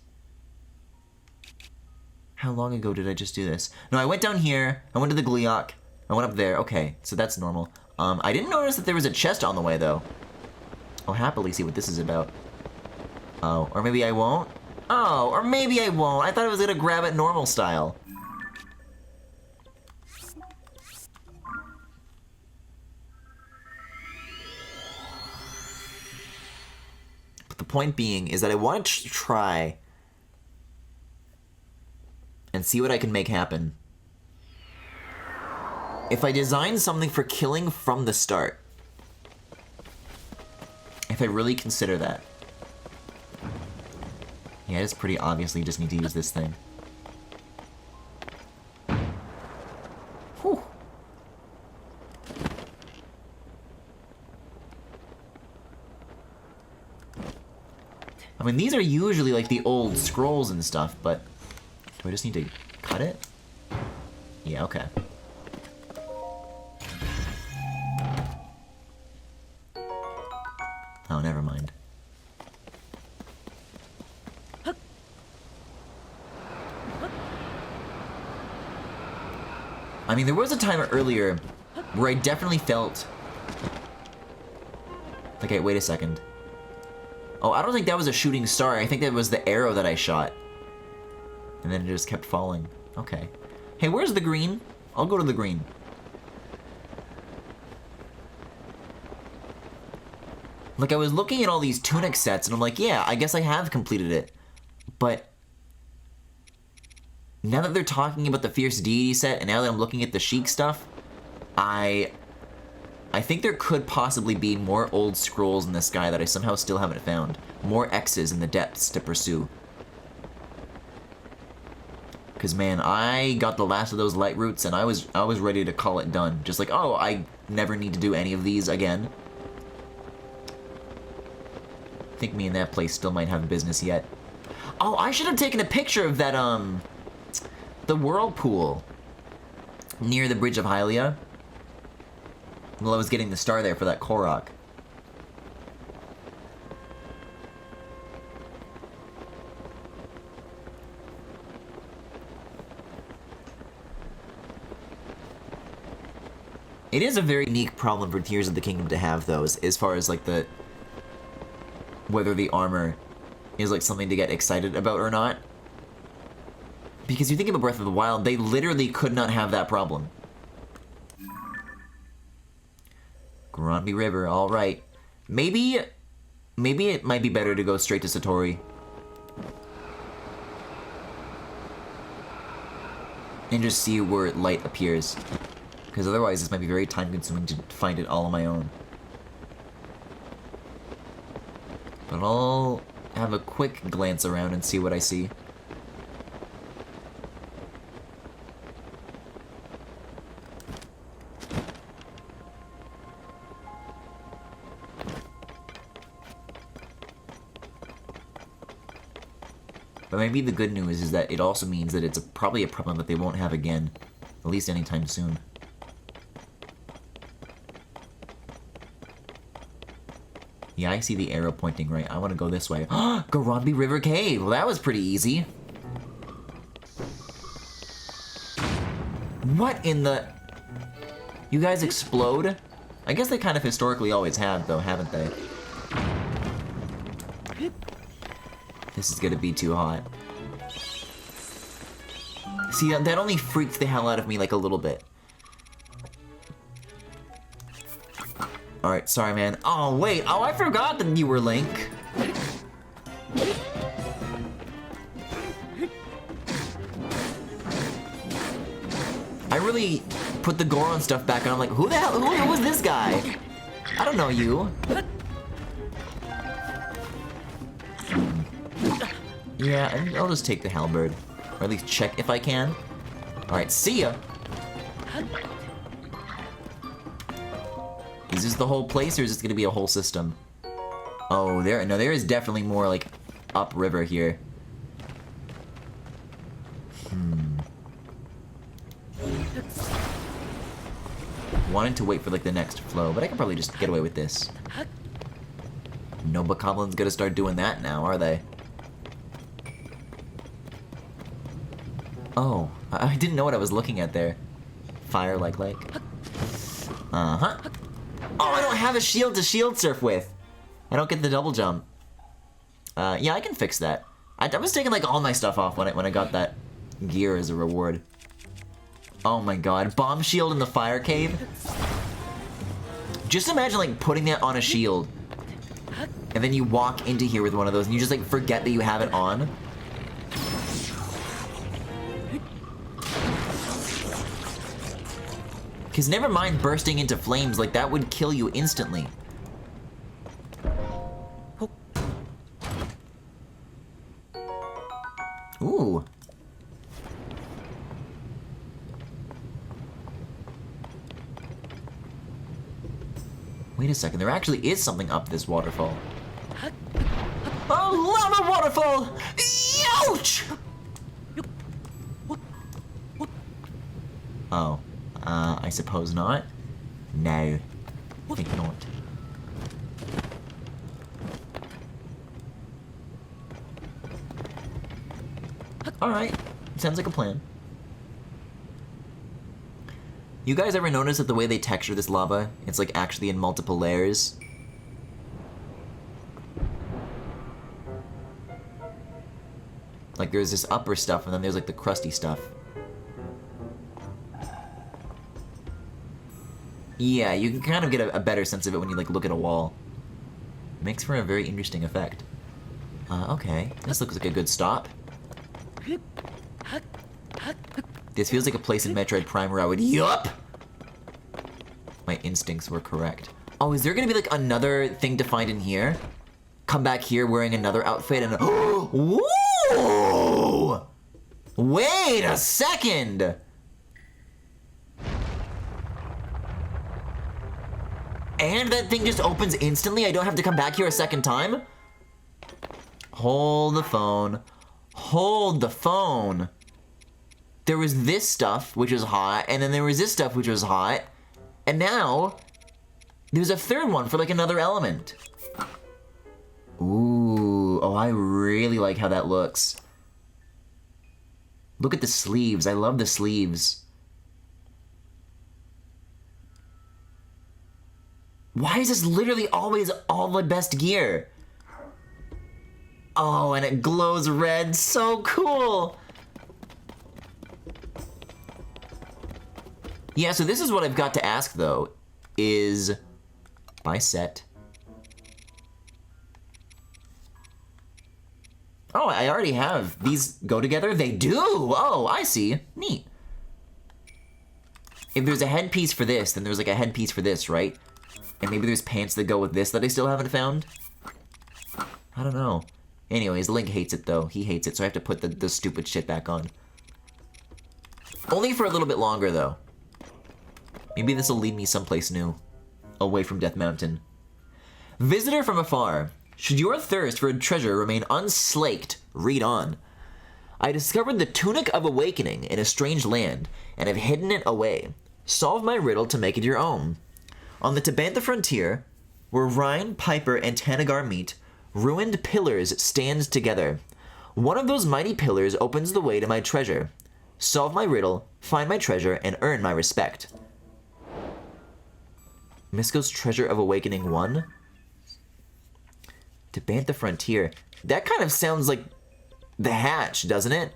How long ago did I just do this? No, I went down here, I went to the Gleeok, I went up there. Okay, so that's normal. I didn't notice that there was a chest on the way, though. I'll happily see what this is about. Oh, or maybe I won't? Oh, or maybe I won't. I thought I was gonna grab it normal style. But the point being is that I want to try and see what I can make happen. If I design something for killing from the start, if I really consider that. Yeah, it's pretty obviously you just need to use this thing. Whew. I mean, these are usually like the old scrolls and stuff, but do I just need to cut it? Yeah, okay. Oh, never mind. I mean, there was a time earlier where I definitely felt... Okay, wait a second. Oh, I don't think that was a shooting star. I think that was the arrow that I shot. And then it just kept falling. Okay. Hey, where's the green? I'll go to the green. Like, I was looking at all these tunic sets, and I'm like, yeah, I guess I have completed it. But now that they're talking about the Fierce Deity set, and now that I'm looking at the Sheik stuff, I think there could possibly be more old scrolls in the sky that I somehow still haven't found. More X's in the depths to pursue. Because, man, I got the last of those light roots, and I was ready to call it done. Just like, oh, I never need to do any of these again. I think me and that place still might have business yet. Oh, I should have taken a picture of that, the whirlpool near the Bridge of Hylia. While I was getting the star there for that Korok. It is a very unique problem for Tears of the Kingdom to have those, as far as like the... whether the armor is like something to get excited about or not. Because you think about Breath of the Wild, they literally could not have that problem. Granby River, alright. Maybe it might be better to go straight to Satori. And just see where light appears. Because otherwise this might be very time consuming to find it all on my own. But I'll have a quick glance around and see what I see. But maybe the good news is that it also means that it's probably a problem that they won't have again. At least anytime soon. Yeah, I see the arrow pointing right. I want to go this way. Granby River Cave! Well, that was pretty easy. What in the... You guys explode? I guess they kind of historically always have, though, haven't they? This is gonna be too hot. See, that only freaked the hell out of me, like, a little bit. Alright, sorry, man. Oh, wait. Oh, I forgot that you were Link. I really put the Goron stuff back on. I'm like, who the hell? Who was this guy? I don't know you. Yeah, I'll just take the halberd. Or at least check if I can. Alright, see ya! Is this the whole place, or is this gonna be a whole system? Oh, there is definitely more, like, upriver here. Wanted to wait for, like, the next flow, but I can probably just get away with this. No Bokoblin's gonna start doing that now, are they? Oh, I didn't know what I was looking at there. Fire like lake. Uh-huh. Oh, I don't have a shield to shield surf with. I don't get the double jump. Yeah, I can fix that. I was taking like all my stuff off when I got that gear as a reward. Oh my god, bomb shield in the fire cave? Just imagine like putting that on a shield, and then you walk into here with one of those and you just like forget that you have it on. Cause never mind bursting into flames, like that would kill you instantly. Ooh. Wait a second, there actually is something up this waterfall. Oh, lava waterfall! Ouch! Oh, I suppose not. No, I think not. Alright, sounds like a plan. You guys ever notice that the way they texture this lava, it's like actually in multiple layers? Like there's this upper stuff and then there's like the crusty stuff. Yeah, you can kind of get a better sense of it when you like look at a wall. Makes for a very interesting effect. Okay, this looks like a good stop. This feels like a place in Metroid Prime where I would yup! My instincts were correct. Oh, is there gonna be like another thing to find in here? Come back here wearing another outfit and whoa! Wait a second! And that thing just opens instantly? I don't have to come back here a second time? Hold the phone. Hold the phone. There was this stuff, which was hot, and then there was this stuff, which was hot, and now there's a third one for like another element. Ooh, oh, I really like how that looks. Look at the sleeves. I love the sleeves. Why is this literally always all the best gear? Oh, and it glows red. So cool. Yeah, so this is what I've got to ask, though, is my set. Oh, I already have. These go together? They do! Oh, I see. Neat. If there's a headpiece for this, then there's like a headpiece for this, right? And maybe there's pants that go with this that I still haven't found? I don't know. Anyways, Link hates it, though. He hates it, so I have to put the stupid shit back on. Only for a little bit longer, though. Maybe this will lead me someplace new. Away from Death Mountain. Visitor from afar. Should your thirst for treasure remain unslaked, read on. I discovered the Tunic of Awakening in a strange land, and have hidden it away. Solve my riddle to make it your own. On the Tabantha frontier, where Rhine, Piper, and Tanagar meet, ruined pillars stand together. One of those mighty pillars opens the way to my treasure. Solve my riddle, find my treasure, and earn my respect. Misko's Treasure of Awakening 1? Tabantha Frontier. That kind of sounds like the hatch, doesn't it?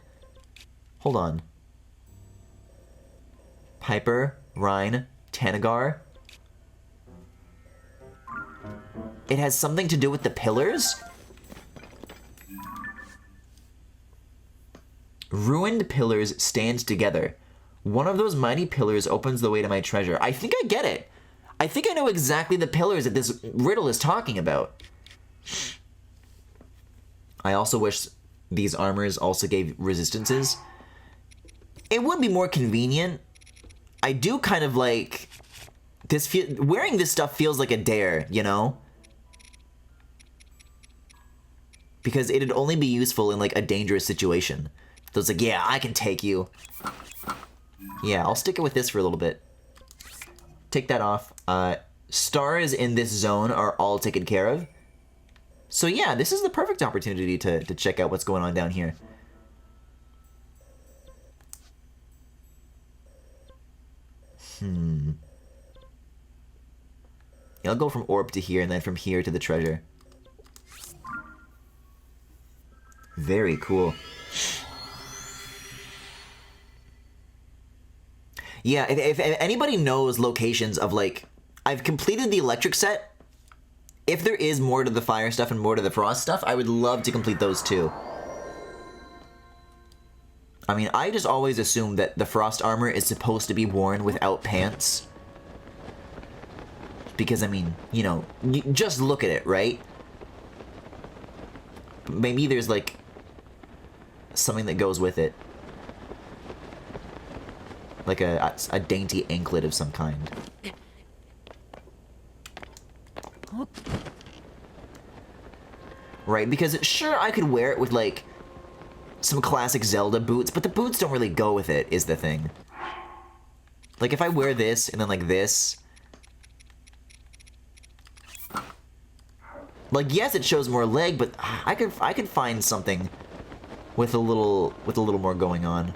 Hold on. Piper, Rhine, Tanagar. It has something to do with the pillars? Ruined pillars stand together. One of those mighty pillars opens the way to my treasure. I think I get it. I think I know exactly the pillars that this riddle is talking about. I also wish these armors also gave resistances. It would be more convenient. I do kind of like this. Wearing this stuff feels like a dare, you know? Because it'd only be useful in like a dangerous situation. So it's like, yeah, I can take you. Yeah, I'll stick it with this for a little bit. Take that off. Stars in this zone are all taken care of. So yeah, this is the perfect opportunity to check out what's going on down here. Yeah, I'll go from orb to here and then from here to the treasure. Very cool. Yeah, if anybody knows locations of, like... I've completed the electric set. If there is more to the fire stuff and more to the frost stuff, I would love to complete those too. I mean, I just always assumed that the frost armor is supposed to be worn without pants. Because, I mean, you know, just look at it, right? Maybe there's, like, something that goes with it. Like a dainty anklet of some kind. Right, because sure, I could wear it with, like, some classic Zelda boots, but the boots don't really go with it, is the thing. Like, if I wear this, and then, like, this... Like, yes, it shows more leg, but I could find something with a little more going on.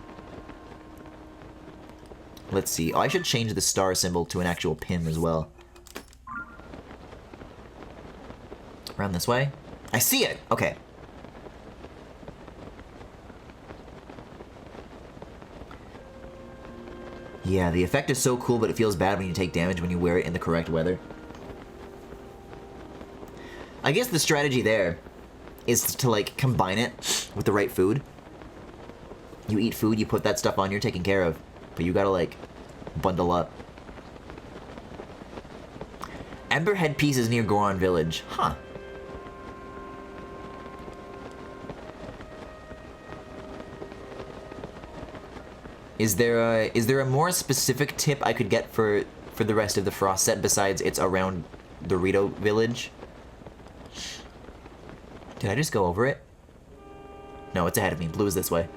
Let's see. Oh, I should change the star symbol to an actual pin as well. Around this way? I see it! Okay. Yeah, the effect is so cool, but it feels bad when you take damage when you wear it in the correct weather. I guess the strategy there is to, like, combine it with the right food. You eat food, you put that stuff on, you're taken care of. But you gotta, like, bundle up. Ember headpiece is near Goron Village. Huh. Is there a more specific tip I could get for the rest of the Frost set besides it's around Dorito Village? Did I just go over it? No, it's ahead of me. Blue is this way.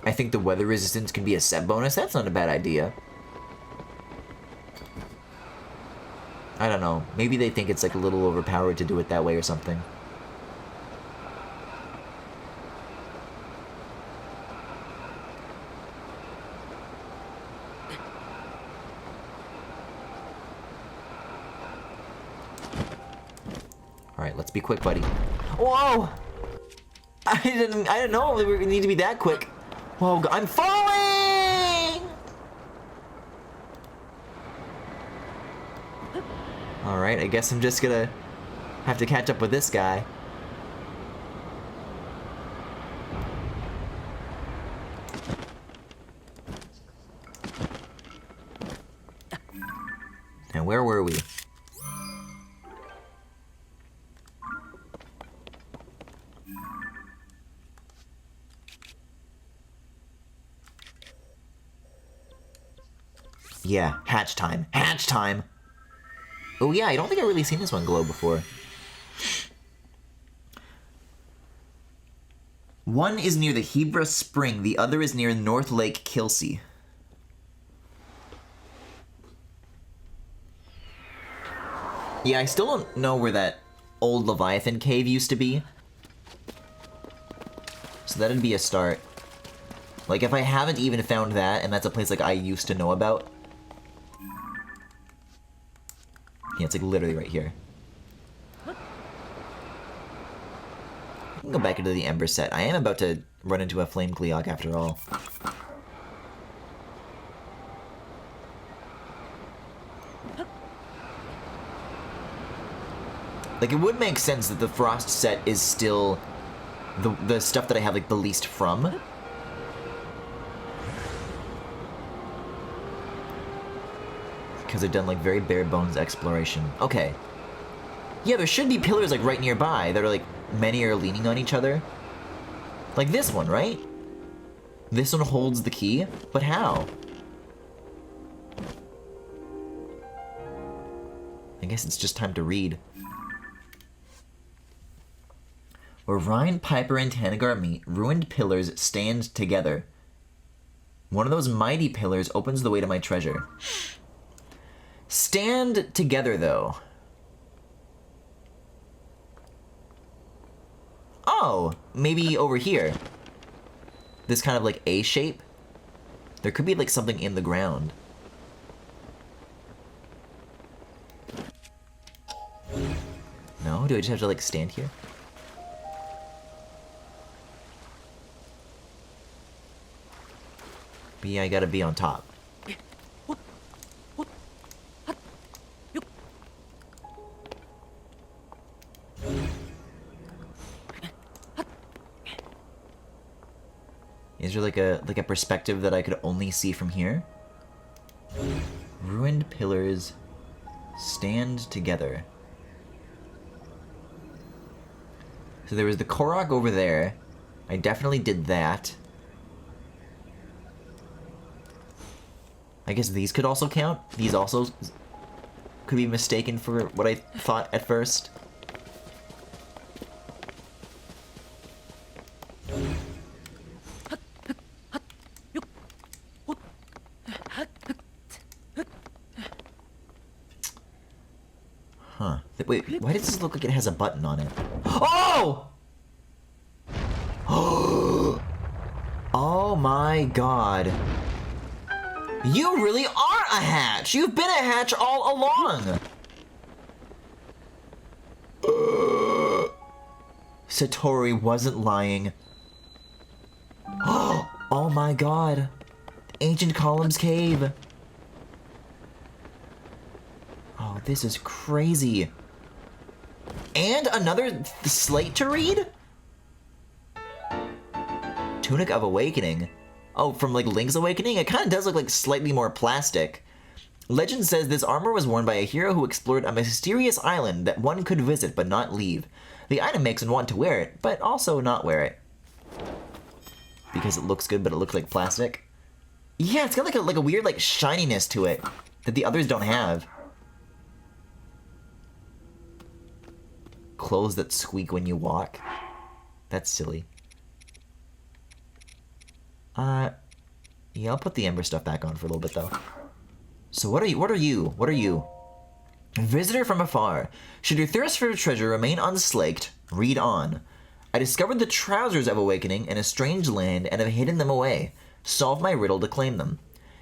I think the weather resistance can be a set bonus. That's not a bad idea. I don't know. Maybe they think it's like a little overpowered to do it that way or something. Alright, let's be quick, buddy. Whoa! I didn't know we were gonna need to be that quick. Whoa, I'm falling! Alright, I guess I'm just gonna have to catch up with this guy. And where were we? Yeah, hatch time. Hatch time! Oh yeah, I don't think I've really seen this one glow before. One is near the Hebra Spring, the other is near North Lake Kilsey. Yeah, I still don't know where that old Leviathan cave used to be. So that'd be a start. Like, if I haven't even found that, and that's a place, like, I used to know about. Yeah, it's, like, literally right here. I can go back into the Ember set. I am about to run into a Flame Gleeok after all. Like, it would make sense that the Frost set is still the stuff that I have, like, the least from. Because I've done, like, very bare bones exploration. Okay. Yeah, there should be pillars, like, right nearby that are, like, many are leaning on each other. Like this one, right? This one holds the key? But how? I guess it's just time to read. Where Rhine, Piper, and Tanagar meet, ruined pillars stand together. One of those mighty pillars opens the way to my treasure. Stand together, though. Oh, maybe over here. This kind of like A shape. There could be like something in the ground. Oh, do I just have to, like, stand here? But yeah, I gotta be on top. Is there like a perspective that I could only see from here? Ruined pillars stand together. So there was the Korok over there. I definitely did that. I guess these could also count. These also could be mistaken for what I thought at first. Huh. Wait, why does this look like it has a button on it? Oh! Oh my god. You really are a hatch! You've been a hatch all along! Satori wasn't lying. Oh my god. Ancient Columns Cave. Oh, this is crazy. And another slate to read? Tunic of Awakening. Oh, from like Link's Awakening? It kind of does look like slightly more plastic. Legend says this armor was worn by a hero who explored a mysterious island that one could visit but not leave. The item makes one want to wear it, but also not wear it. Because it looks good, but it looks like plastic. Yeah, it's got like a weird like shininess to it that the others don't have. Clothes that squeak when you walk. That's silly. Yeah, I'll put the Ember stuff back on for a little bit though. So what are you? Visitor from afar. Should your thirst for treasure remain unslaked, read on. I discovered the trousers of Awakening in a strange land and have hidden them away. Solve my riddle to claim them.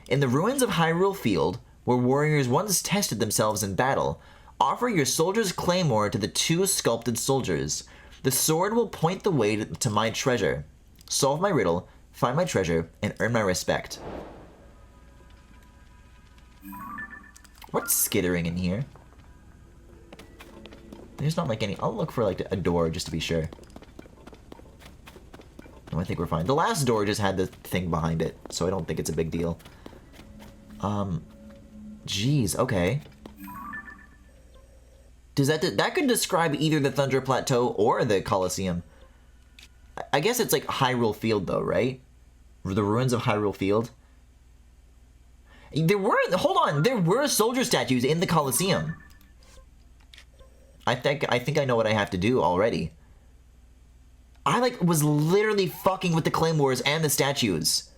In the ruins of Hyrule Field, where warriors once tested themselves in battle, offer your soldier's claymore to the two sculpted soldiers. The sword will point the way to my treasure. Solve my riddle, find my treasure, and earn my respect. What's skittering in here? There's not like any... I'll look for like a door just to be sure. No, I think we're fine. The last door just had the thing behind it, so I don't think it's a big deal. Jeez, okay. Does that could describe either the Thunder Plateau or the Colosseum. I guess it's like Hyrule Field though, right? The ruins of Hyrule Field. Hold on, there were soldier statues in the Colosseum. I think I know what I have to do already. I was literally fucking with the claymores and the statues.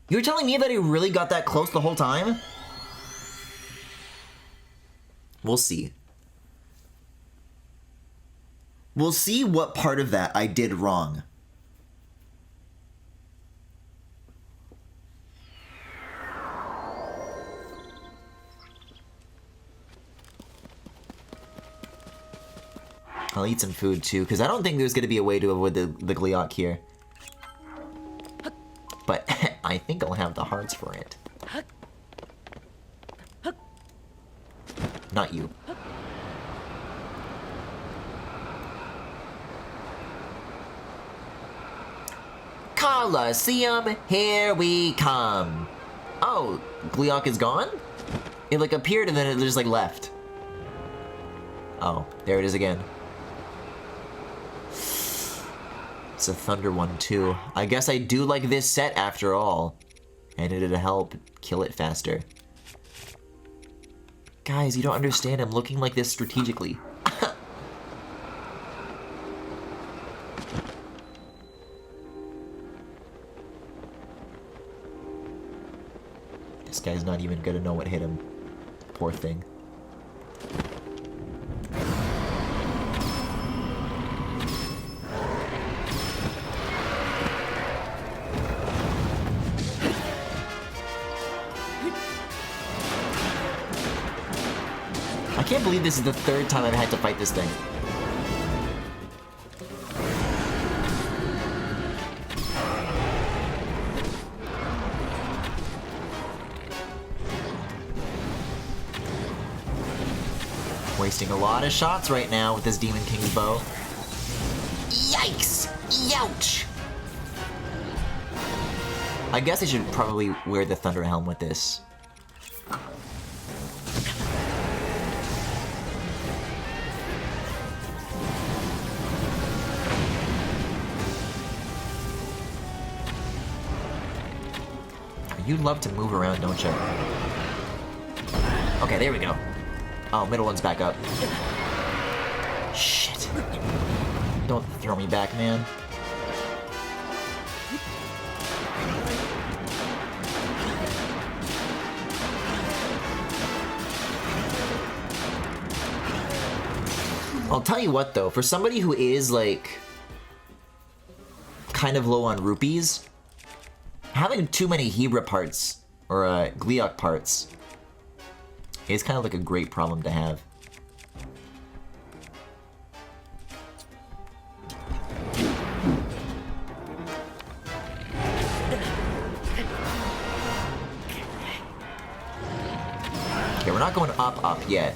You're telling me that he really got that close the whole time? We'll see. We'll see what part of that I did wrong. I'll eat some food too, because I don't think there's going to be a way to avoid the Gleeok here. But I think I'll have the hearts for it. Not you. Colosseum, here we come. Oh, Gleeok is gone? It appeared and then it just left. Oh, there it is again. It's a Thunder one too. I guess I do like this set after all. And it'd help kill it faster. Guys, you don't understand. I'm looking like this strategically. This guy's not even gonna know what hit him. Poor thing. I can't believe this is the third time I've had to fight this thing. Wasting a lot of shots right now with this Demon King's bow. Yikes! Youch! I guess I should probably wear the Thunder Helm with this. You love to move around, don't you? Okay, there we go. Oh, middle one's back up. Shit. Don't throw me back, man. I'll tell you what, though. For somebody who is, like, kind of low on rupees, having too many Hebra parts, or Gliok parts, is kind of like a great problem to have. Okay, we're not going up yet.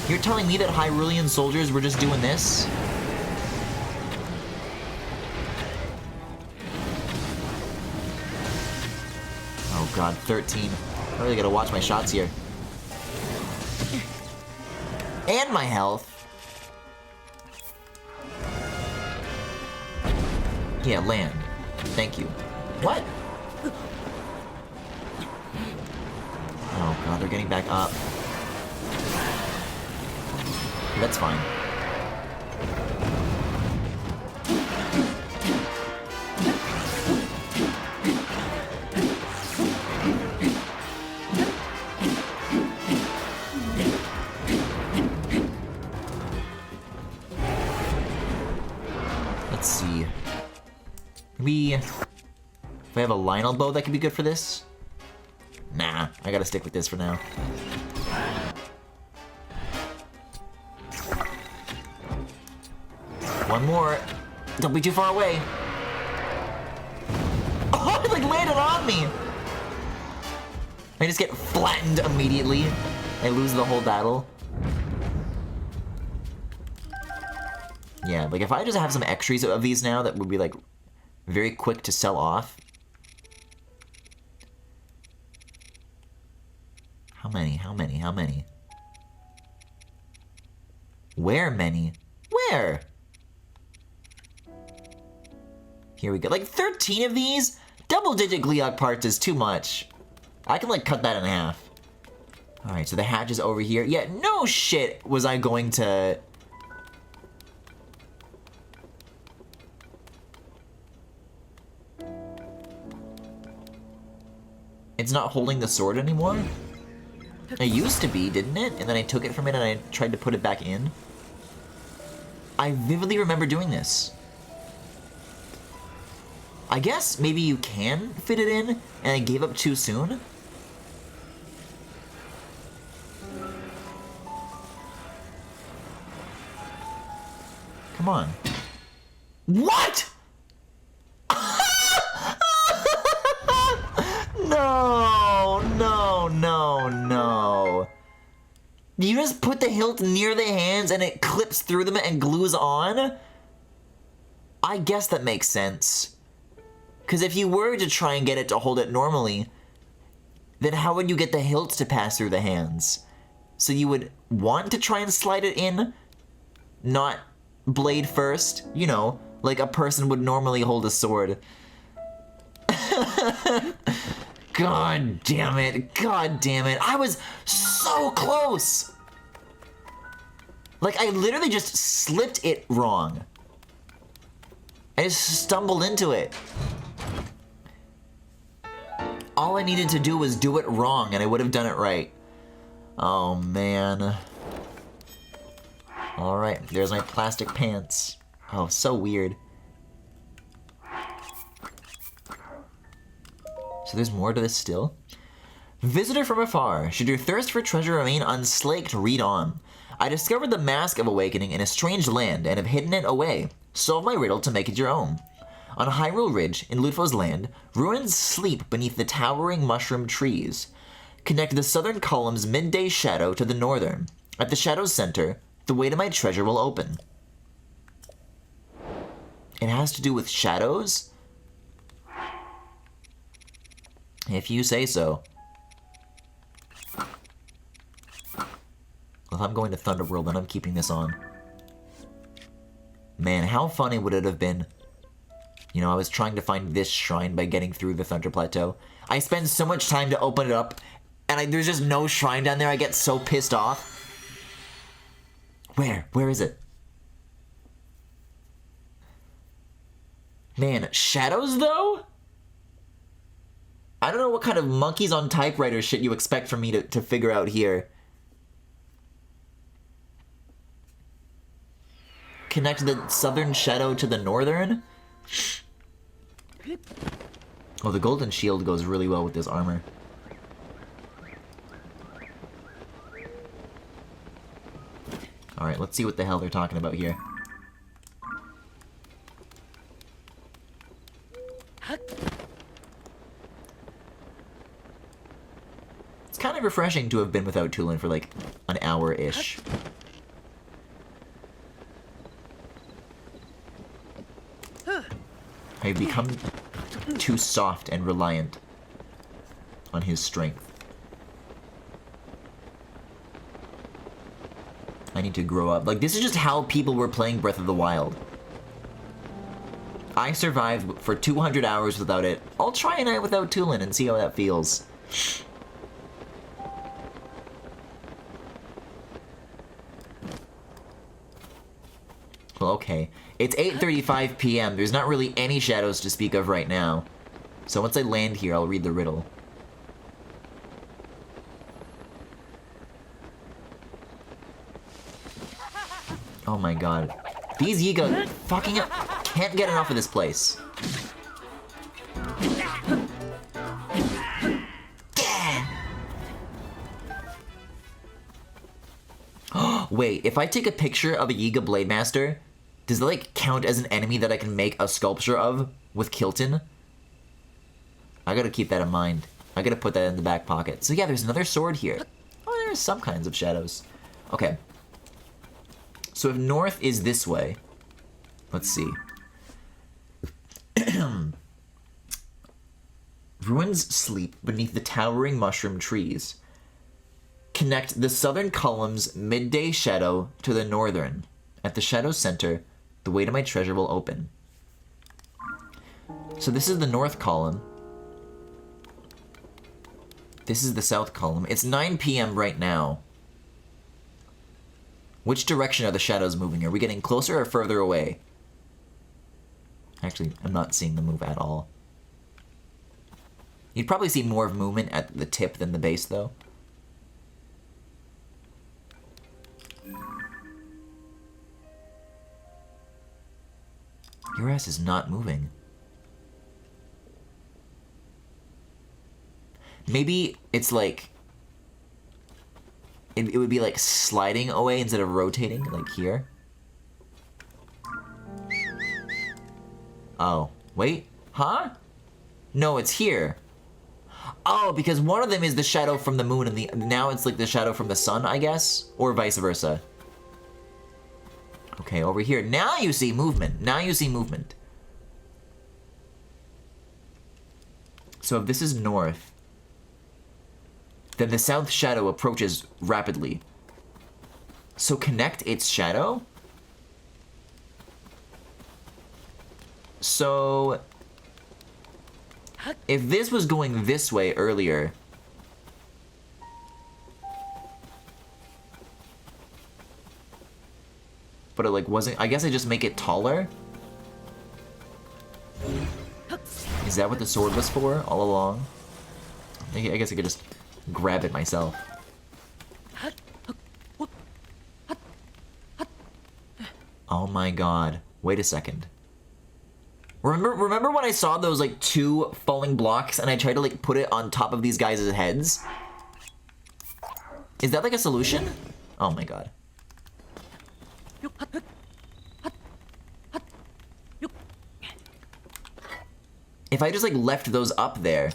You're telling me that Hyrulean soldiers were just doing this? Oh god, 13. I really gotta watch my shots here. And my health. Yeah, land. Thank you. What? Oh god, they're getting back up. That's fine. Let's see. Maybe if I have a Lionel bow that could be good for this? Nah, I gotta stick with this for now. One more. Don't be too far away. Oh, it like landed on me. I just get flattened immediately. I lose the whole battle. Yeah, like if I just have some extras of these now that would be like very quick to sell off. How many? How many? How many? Where many? Where? Here we go. Like 13 of these? Double-digit Gliok parts is too much. I can like cut that in half. Alright, so the hatch is over here. Yeah, no shit was I going to... It's not holding the sword anymore? It used to be, didn't it? And then I took it from it and I tried to put it back in. I vividly remember doing this. I guess maybe you can fit it in, and I gave up too soon? Come on. What?! No, no, no, no. You just put the hilt near the hands and it clips through them and glues on? I guess that makes sense. Because if you were to try and get it to hold it normally, then how would you get the hilt to pass through the hands? So you would want to try and slide it in, not blade first, you know, like a person would normally hold a sword. God damn it, God damn it. I was so close! Like, I literally just slipped it wrong. I just stumbled into it. All I needed to do was do it wrong and I would have done it right. Oh man. Alright, there's my plastic pants. Oh, so weird. So there's more to this still. Visitor from afar, should your thirst for treasure remain unslaked, read on. I discovered the Mask of Awakening in a strange land and have hidden it away. Solve my riddle to make it your own. On Hyrule Ridge, in Ludfo's land, ruins sleep beneath the towering mushroom trees. Connect the southern column's midday shadow to the northern. At the shadow's center, the way to my treasure will open. It has to do with shadows? If you say so. If I'm going to Thunderworld, then I'm keeping this on. Man, how funny would it have been? You know, I was trying to find this shrine by getting through the Thunder Plateau. I spend so much time to open it up, and there's just no shrine down there. I get so pissed off. Where? Where is it? Man, shadows though? I don't know what kind of monkeys on typewriter shit you expect from me to figure out here. Connect the southern shadow to the northern? Oh, the golden shield goes really well with this armor. Alright, let's see what the hell they're talking about here. It's kind of refreshing to have been without Tulin for like an hour-ish. I've become too soft and reliant on his strength. I need to grow up. Like, this is just how people were playing Breath of the Wild. I survived for 200 hours without it. I'll try a night without Tulin and see how that feels. Well, okay. It's 8:35 p.m. There's not really any shadows to speak of right now. So once I land here, I'll read the riddle. Oh my god. These Yiga fucking can't get enough of this place. Wait, if I take a picture of a Yiga Blade Master, does it like count as an enemy that I can make a sculpture of with Kilton? I gotta keep that in mind. I gotta put that in the back pocket. So yeah, there's another sword here. Oh, there's some kinds of shadows. Okay. So if north is this way, let's see. Ruins sleep beneath the towering mushroom trees. Connect the southern column's midday shadow to the northern. At the shadow's center, the way to my treasure will open. So this is the north column. This is the south column. It's 9 p.m. right now. Which direction are the shadows moving? Are we getting closer or further away? Actually, I'm not seeing them move at all. You'd probably see more of movement at the tip than the base, though. Your ass is not moving. Maybe it's like... It would be like sliding away instead of rotating, like here. Oh, wait, huh? No, it's here. Oh, because one of them is the shadow from the moon and now it's like the shadow from the sun, I guess? Or vice versa. Okay, over here. Now you see movement. Now you see movement. So if this is north, then the south shadow approaches rapidly. So connect its shadow? So if this was going this way earlier, but it like wasn't, I guess I just make it taller? Is that what the sword was for all along? I guess I could just grab it myself. Oh my god. Wait a second. Remember when I saw those like 2 falling blocks and I tried to like put it on top of these guys' heads? Is that like a solution? Oh my god. If I just like left those up there,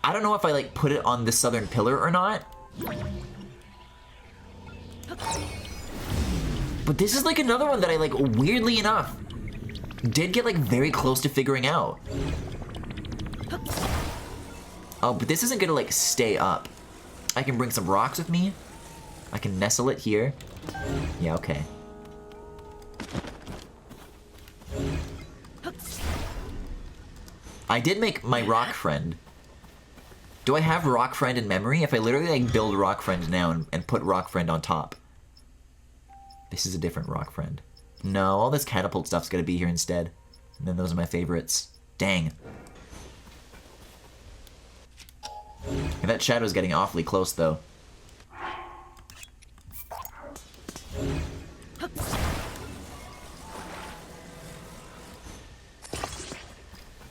I don't know if I like put it on the southern pillar or not. But this is like another one that I like, weirdly enough, did get like very close to figuring out. Oh, but this isn't gonna like stay up. I can bring some rocks with me. I can nestle it here. Yeah, okay. I did make my rock friend. Do I have rock friend in memory? If I literally like build rock friend now and put rock friend on top. This is a different rock friend. No, all this catapult stuff's gonna be here instead. And then those are my favorites. Dang. And that shadow's getting awfully close though.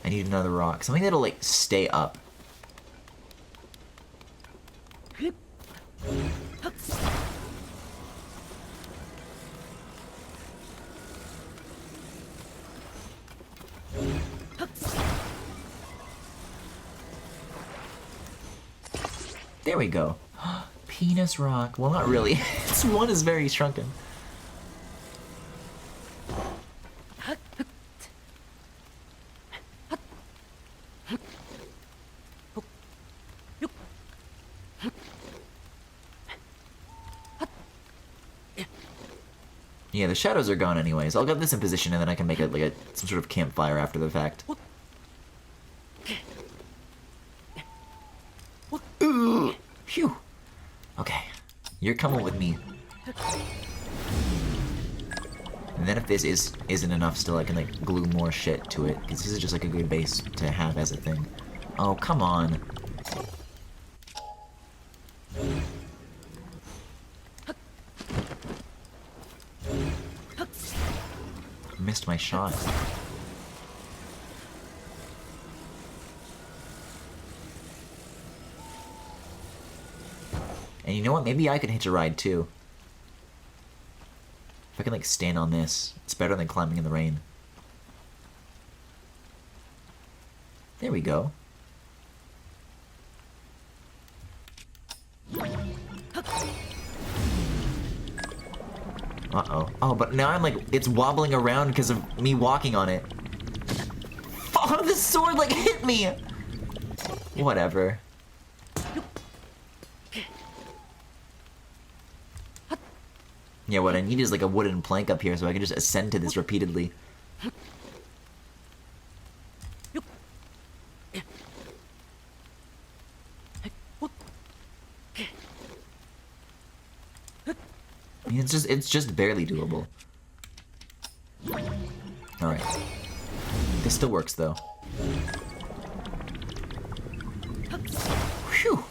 I need another rock. Something that'll like stay up. There we go. Penis rock. Well, not really. This one is very shrunken. Yeah, the shadows are gone anyways. I'll get this in position and then I can make it like some sort of campfire after the fact. Ooh, phew. Okay, you're coming with me. And then if this isn't enough still, I can like glue more shit to it, because this is just like a good base to have as a thing. Oh, come on. Missed my shot. And you know what? Maybe I could hitch a ride too. If I can like stand on this, it's better than climbing in the rain. There we go. Uh-oh. Oh, but now I'm like, it's wobbling around because of me walking on it. Oh, the sword like hit me! Whatever. Yeah, what I need is like a wooden plank up here so I can just ascend to this repeatedly. I mean, it's just barely doable. Alright. This still works though. Whew.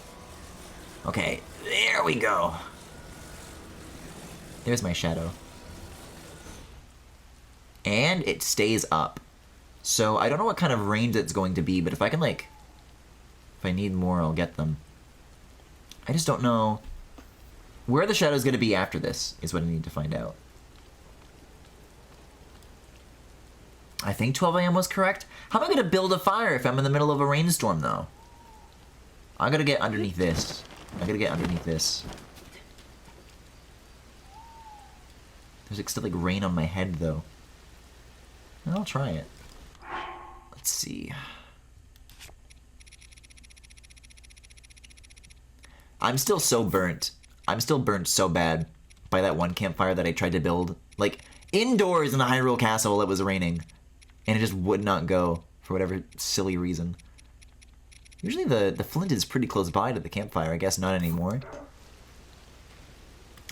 Okay, there we go. There's my shadow. And it stays up. So I don't know what kind of range it's going to be, but if I can like... If I need more, I'll get them. I just don't know... Where the shadow's going to be after this is what I need to find out. I think 12 AM was correct. How am I going to build a fire if I'm in the middle of a rainstorm, though? I'm going to get underneath this. I'm going to get underneath this. There's like still like rain on my head, though. I'll try it. Let's see. I'm still so burnt. I'm still burnt so bad by that one campfire that I tried to build. Like, indoors in the Hyrule Castle while it was raining. And it just would not go for whatever silly reason. Usually the flint is pretty close by to the campfire. I guess not anymore.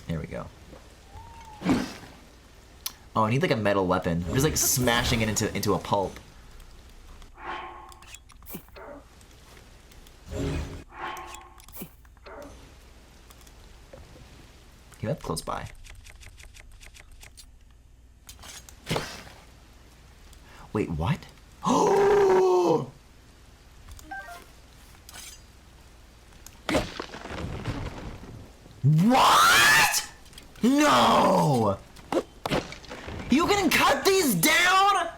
There we go. Oh, I need like a metal weapon. I'm just like smashing it into a pulp. Okay, that's close by. Wait, what? Oh! What? No! You can cut these down?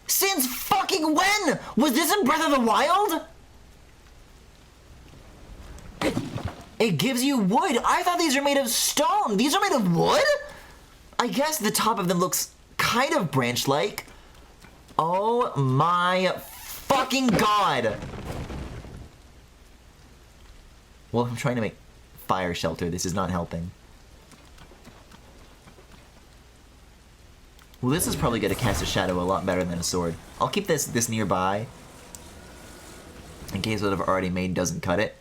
Since fucking when? Was this in Breath of the Wild? It gives you wood. I thought these are made of stone. These are made of wood? I guess the top of them looks kind of branch-like. Oh my fucking god. Well, I'm trying to make fire shelter. This is not helping. Well, this is probably going to cast a shadow a lot better than a sword. I'll keep this nearby in case what I've already made doesn't cut it.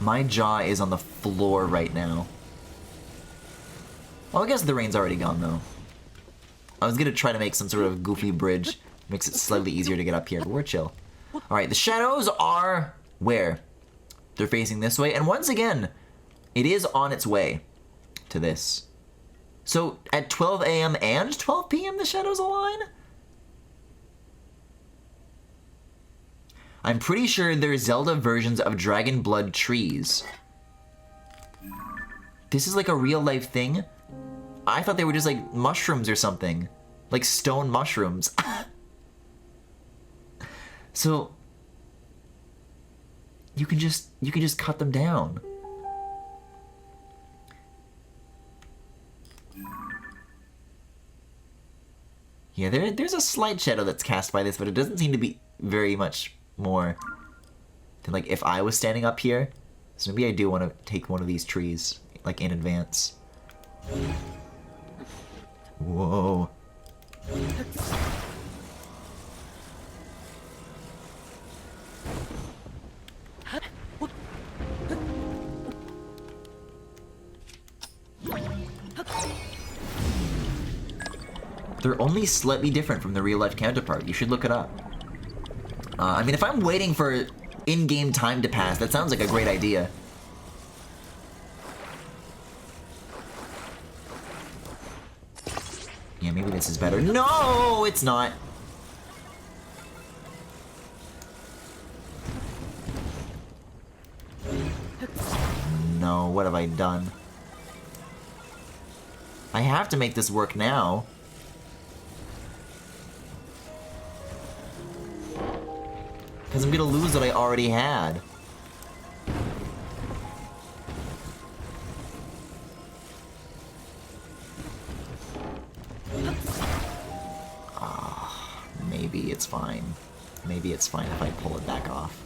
My jaw is on the floor right now. Well, I guess the rain's already gone, though. I was going to try to make some sort of goofy bridge. Makes it slightly easier to get up here, but we're chill. Alright, the shadows are where? They're facing this way, and once again, it is on its way to this. So, at 12 a.m. and 12 p.m. the shadows align? I'm pretty sure there's Zelda versions of Dragon Blood trees. This is like a real-life thing? I thought they were just like mushrooms or something. Like stone mushrooms. So you can just cut them down. Yeah, there's a slight shadow that's cast by this, but it doesn't seem to be very much more than like if I was standing up here. So maybe I do want to take one of these trees like in advance. Whoa. They're only slightly different from the real-life counterpart. You should look it up. I mean, if I'm waiting for in-game time to pass, that sounds like a great idea. Yeah, maybe this is better. No, it's not. No, what have I done? I have to make this work now. Because I'm gonna lose what I already had. Maybe it's fine. Maybe it's fine if I pull it back off.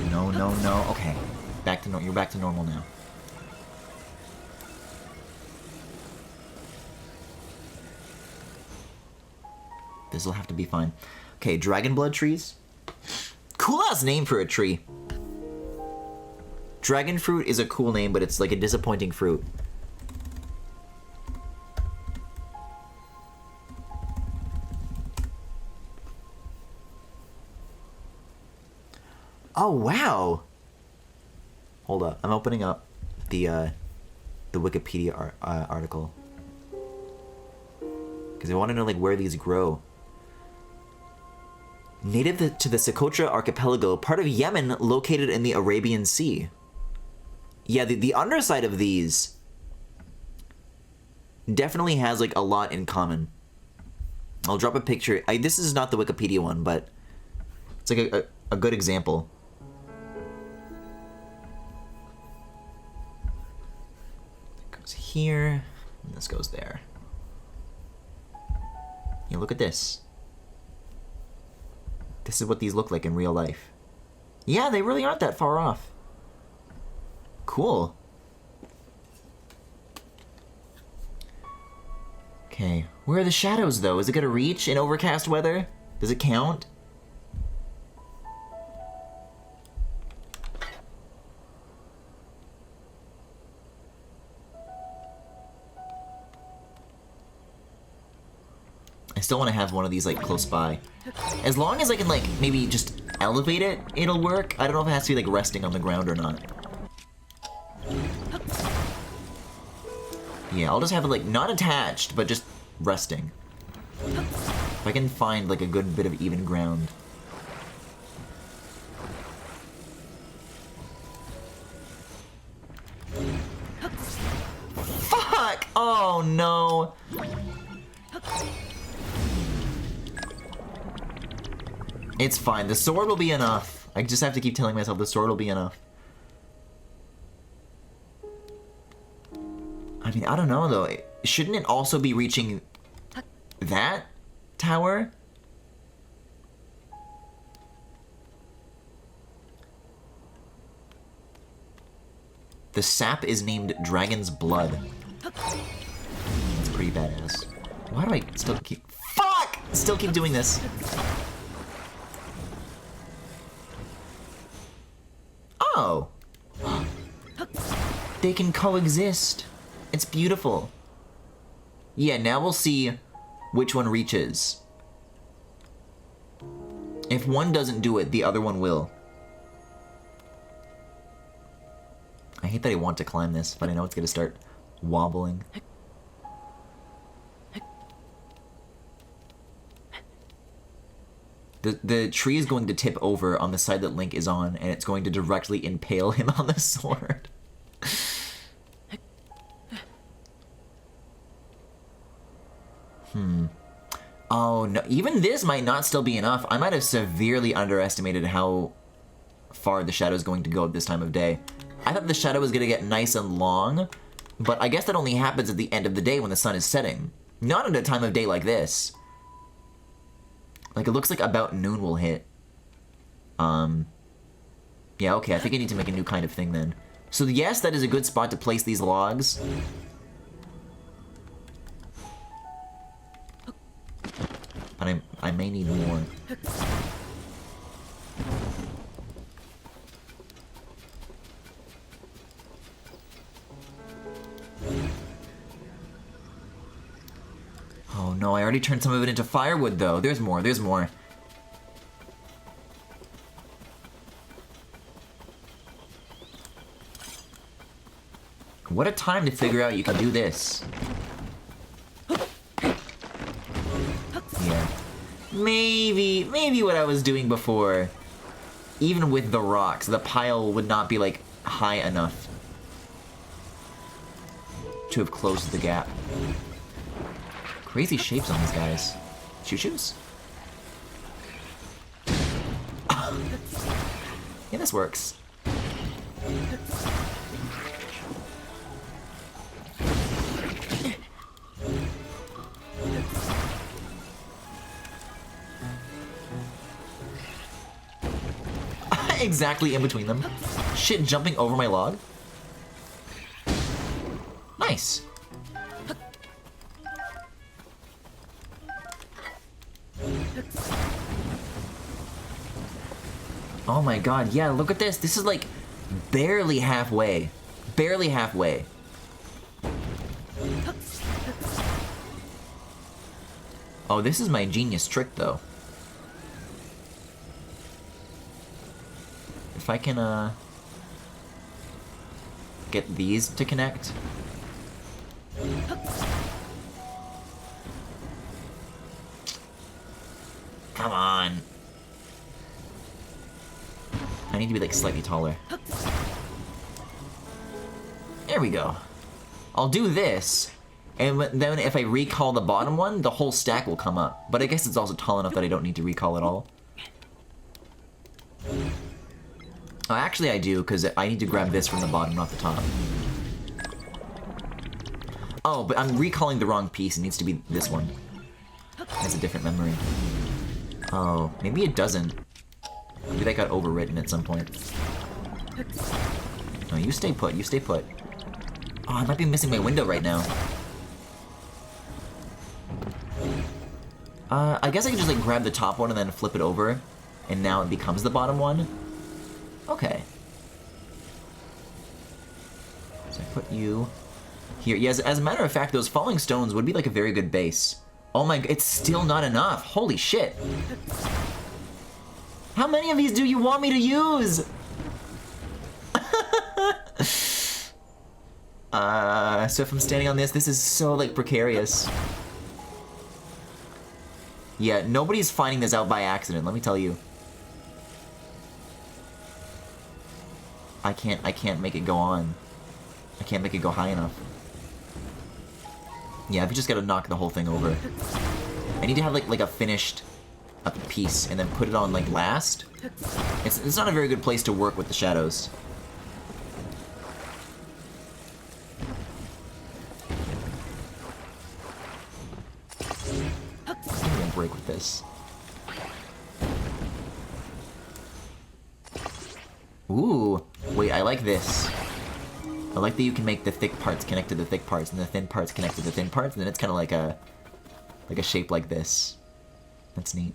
No, no, no. Okay. Back to you're back to normal now. This will have to be fine. Okay, Dragon Blood trees. Cool ass name for a tree. Dragon fruit is a cool name, but it's like a disappointing fruit. Oh wow! Hold up, I'm opening up the Wikipedia article because I want to know like where these grow. Native to the Socotra archipelago, part of Yemen, located in the Arabian Sea. Yeah, the underside of these definitely has like a lot in common. I'll drop a picture. This is not the Wikipedia one, but it's like a good example. It goes here, and this goes there. Yeah, look at this. This is what these look like in real life. Yeah, they really aren't that far off. Cool. Okay, where are the shadows though? Is it gonna reach in overcast weather? Does it count? I still want to have one of these like close by. As long as I can like maybe just elevate it, it'll work. I don't know if it has to be, like, resting on the ground or not. Yeah, I'll just have it, like, not attached, but just resting. If I can find, like, a good bit of even ground. Fuck! Oh, no! It's fine. The sword will be enough. I just have to keep telling myself the sword will be enough. I mean, I don't know, though. Shouldn't it also be reaching that tower? The sap is named Dragon's Blood. That's pretty badass. Why do I still keep... Fuck! Still keep doing this. Oh! They can coexist. It's beautiful. Yeah, now we'll see which one reaches. If one doesn't do it, the other one will. I hate that I want to climb this, but I know it's gonna start wobbling. The tree is going to tip over on the side that Link is on, and it's going to directly impale him on the sword. Oh, no. Even this might not still be enough. I might have severely underestimated how far the shadow is going to go at this time of day. I thought the shadow was going to get nice and long, but I guess that only happens at the end of the day when the sun is setting. Not at a time of day like this. Like, it looks like about noon will hit. Yeah, okay, I think I need to make a new kind of thing then. So yes, that is a good spot to place these logs. But I may need more. Oh no, I already turned some of it into firewood though. There's more, there's more. What a time to figure out you can do this. Yeah. Maybe what I was doing before, even with the rocks, the pile would not be, like, high enough to have closed the gap. Crazy shapes on these guys. Choo-choos? Yeah, this works. Exactly in between them. Shit, jumping over my log. Nice. Oh my god, yeah, look at this. This is like barely halfway. Barely halfway. Oh, this is my genius trick though. If I can, get these to connect. Come on. I need to be, like, slightly taller. There we go. I'll do this, and then if I recall the bottom one, the whole stack will come up. But I guess it's also tall enough that I don't need to recall it all. Oh, actually I do, because I need to grab this from the bottom, not the top. Oh, but I'm recalling the wrong piece. It needs to be this one. It has a different memory. Oh, maybe it doesn't. Maybe that got overwritten at some point. No, you stay put, you stay put. Oh, I might be missing my window right now. I guess I can just, like, grab the top one and then flip it over, and now it becomes the bottom one. Okay. So I put you here. Yes, as a matter of fact, those falling stones would be like a very good base. Oh my, it's still not enough. Holy shit. How many of these do you want me to use? So if I'm standing on this is so, like, precarious. Yeah, nobody's finding this out by accident, let me tell you. I can't make it go on. I can't make it go high enough. Yeah, we just gotta knock the whole thing over. I need to have, like a finished piece and then put it on, like, last. It's not a very good place to work with the shadows. I'm gonna break with this. Ooh, wait, I like this. I like that you can make the thick parts connect to the thick parts and the thin parts connect to the thin parts, and then it's kind of like a shape like this. That's neat.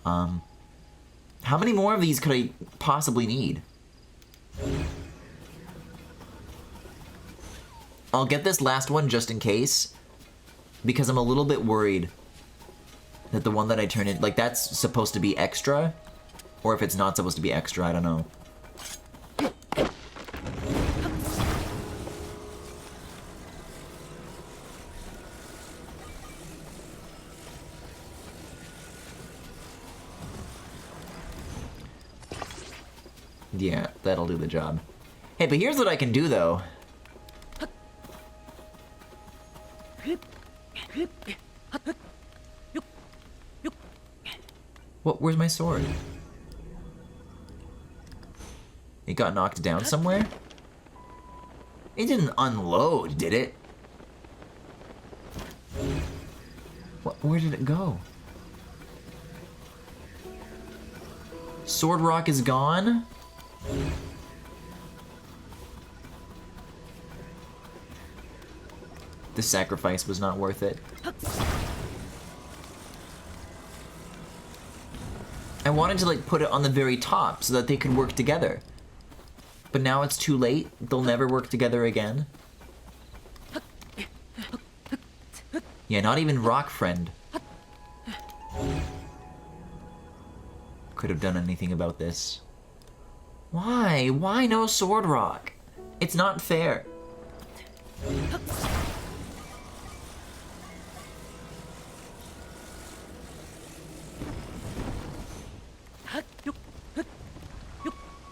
How many more of these could I possibly need? I'll get this last one just in case, because I'm a little bit worried that the one that I turn in, like, that's supposed to be extra, or if it's not supposed to be extra, I don't know. Yeah, that'll do the job. Hey, but here's what I can do, though. What? Where's my sword? It got knocked down somewhere? It didn't unload, did it? What? Where did it go? Sword rock is gone? The sacrifice was not worth it. I wanted to, like, put it on the very top so that they could work together. But now it's too late. They'll never work together again. Yeah, not even Rock Friend could have done anything about this. Why? Why no Sword Rock? It's not fair.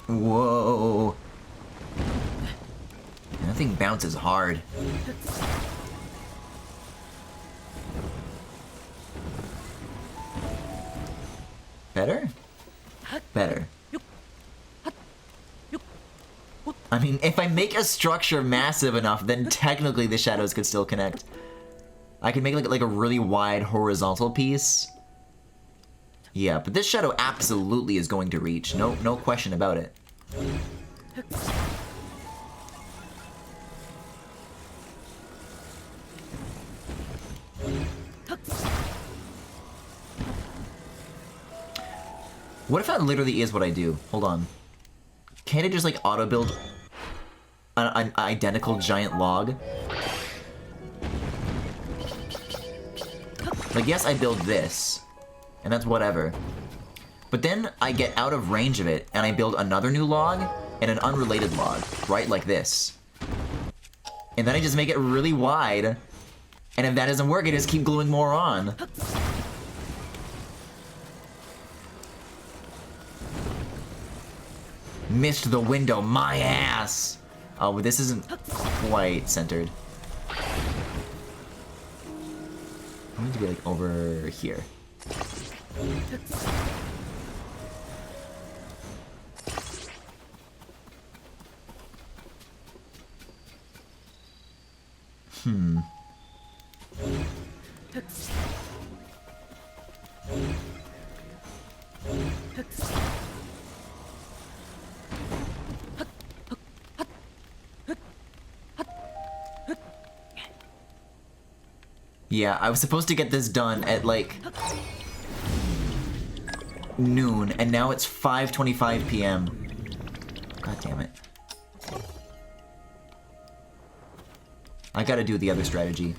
Whoa. That thing bounces hard. Better? Better. I mean, if I make a structure massive enough, then technically the shadows could still connect. I can make like a really wide horizontal piece. Yeah, but this shadow absolutely is going to reach. No question about it. What if that literally is what I do? Hold on. Can't I just, like, auto-build an identical giant log? Like, yes, I build this, and that's whatever. But then I get out of range of it, and I build another new log and an unrelated log, right? Like this. And then I just make it really wide, and if that doesn't work, I just keep gluing more on. Missed the window, my ass! Oh, but this isn't quite centered. I need to be, like, over here. Yeah, I was supposed to get this done at, like, noon, and now it's 5:25 p.m. God damn it. I gotta do the other strategy.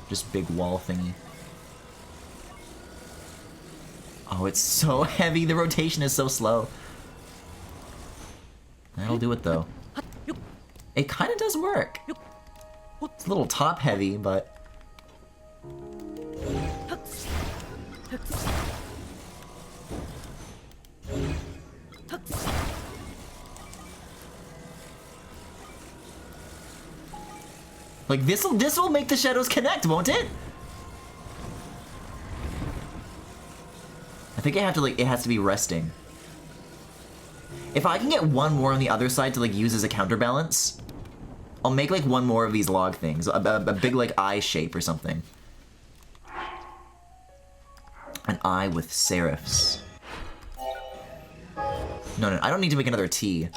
Just big wall thingy. Oh, it's so heavy. The rotation is so slow. That'll do it, though. It kind of does work. It's a little top heavy, but... Like, this'll make the shadows connect, won't it? I think it has to be resting. If I can get one more on the other side to like use as a counterbalance, I'll make like one more of these log things, a big like eye shape or something. An eye with serifs. No, I don't need to make another T.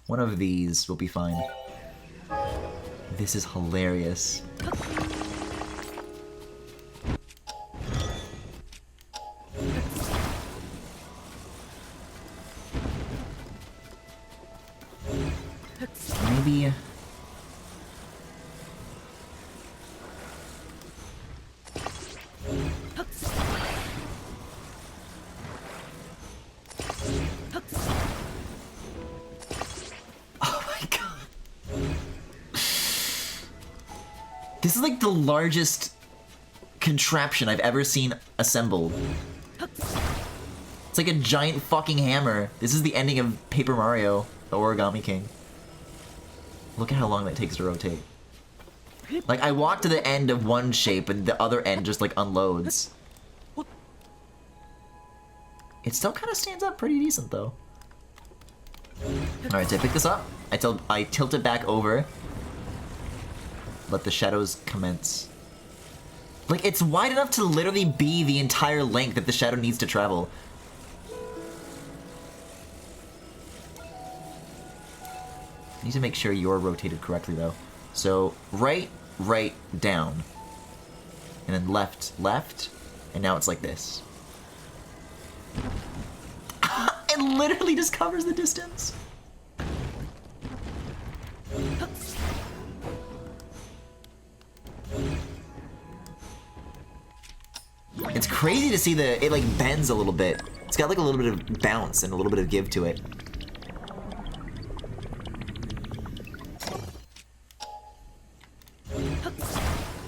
One of these will be fine. This is hilarious. Maybe... This is like the largest contraption I've ever seen assembled. It's like a giant fucking hammer. This is the ending of Paper Mario, the Origami King. Look at how long that takes to rotate. Like, I walk to the end of one shape and the other end just like unloads. It still kind of stands up pretty decent though. Alright, so I pick this up. I tilt it back over. Let the shadows commence. Like, it's wide enough to literally be the entire length that the shadow needs to travel. Need to make sure you're rotated correctly, though. So, right, down. And then left, and now it's like this. It literally just covers the distance. It's crazy to see it like bends a little bit. It's got like a little bit of bounce and a little bit of give to it.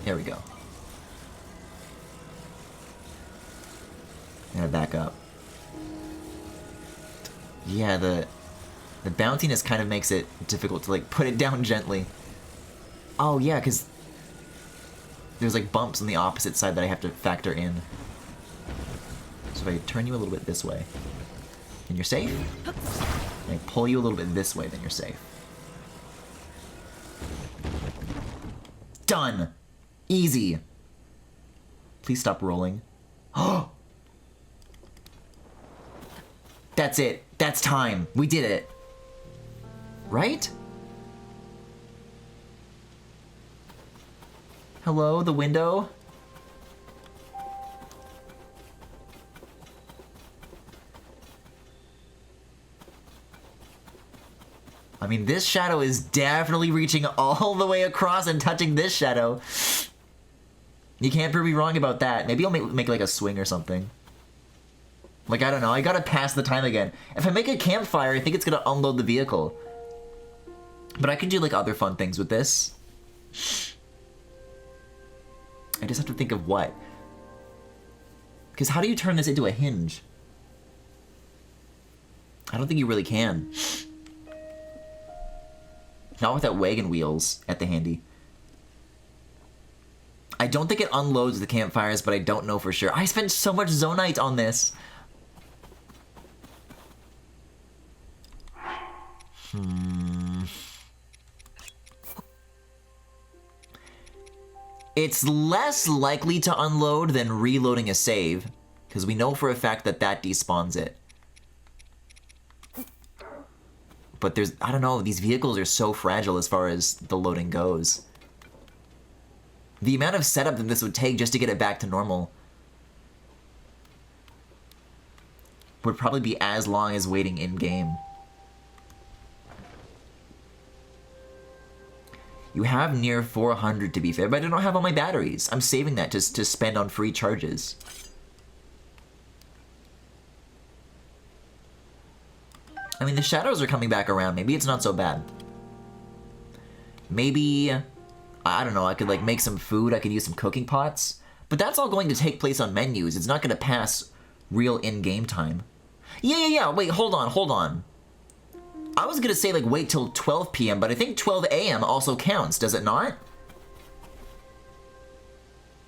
There we go. And back up. Yeah, the bounciness kind of makes it difficult to like put it down gently. Oh yeah, because there's like bumps on the opposite side that I have to factor in. So if I turn you a little bit this way, then you're safe. And I pull you a little bit this way, then you're safe. Done! Easy. Please stop rolling. Oh! That's it. That's time. We did it. Right? Hello, the window? I mean, this shadow is definitely reaching all the way across and touching this shadow. You can't prove me wrong about that. Maybe I'll make like a swing or something. Like, I don't know. I gotta pass the time again. If I make a campfire, I think it's gonna unload the vehicle. But I can do like other fun things with this. I just have to think of what. Because how do you turn this into a hinge? I don't think you really can. Not without wagon wheels at the handy. I don't think it unloads the campfires, but I don't know for sure. I spent so much Zonite on this. It's less likely to unload than reloading a save, because we know for a fact that despawns it. But I don't know, these vehicles are so fragile as far as the loading goes. The amount of setup that this would take just to get it back to normal would probably be as long as waiting in-game. You have near 400 to be fair, but I don't have all my batteries. I'm saving that just to spend on free charges. I mean, the shadows are coming back around. Maybe it's not so bad. Maybe, I don't know, I could like make some food. I could use some cooking pots. But that's all going to take place on menus. It's not going to pass real in-game time. Yeah. Wait, hold on. I was going to say like wait till 12 p.m., but I think 12 a.m. also counts, does it not?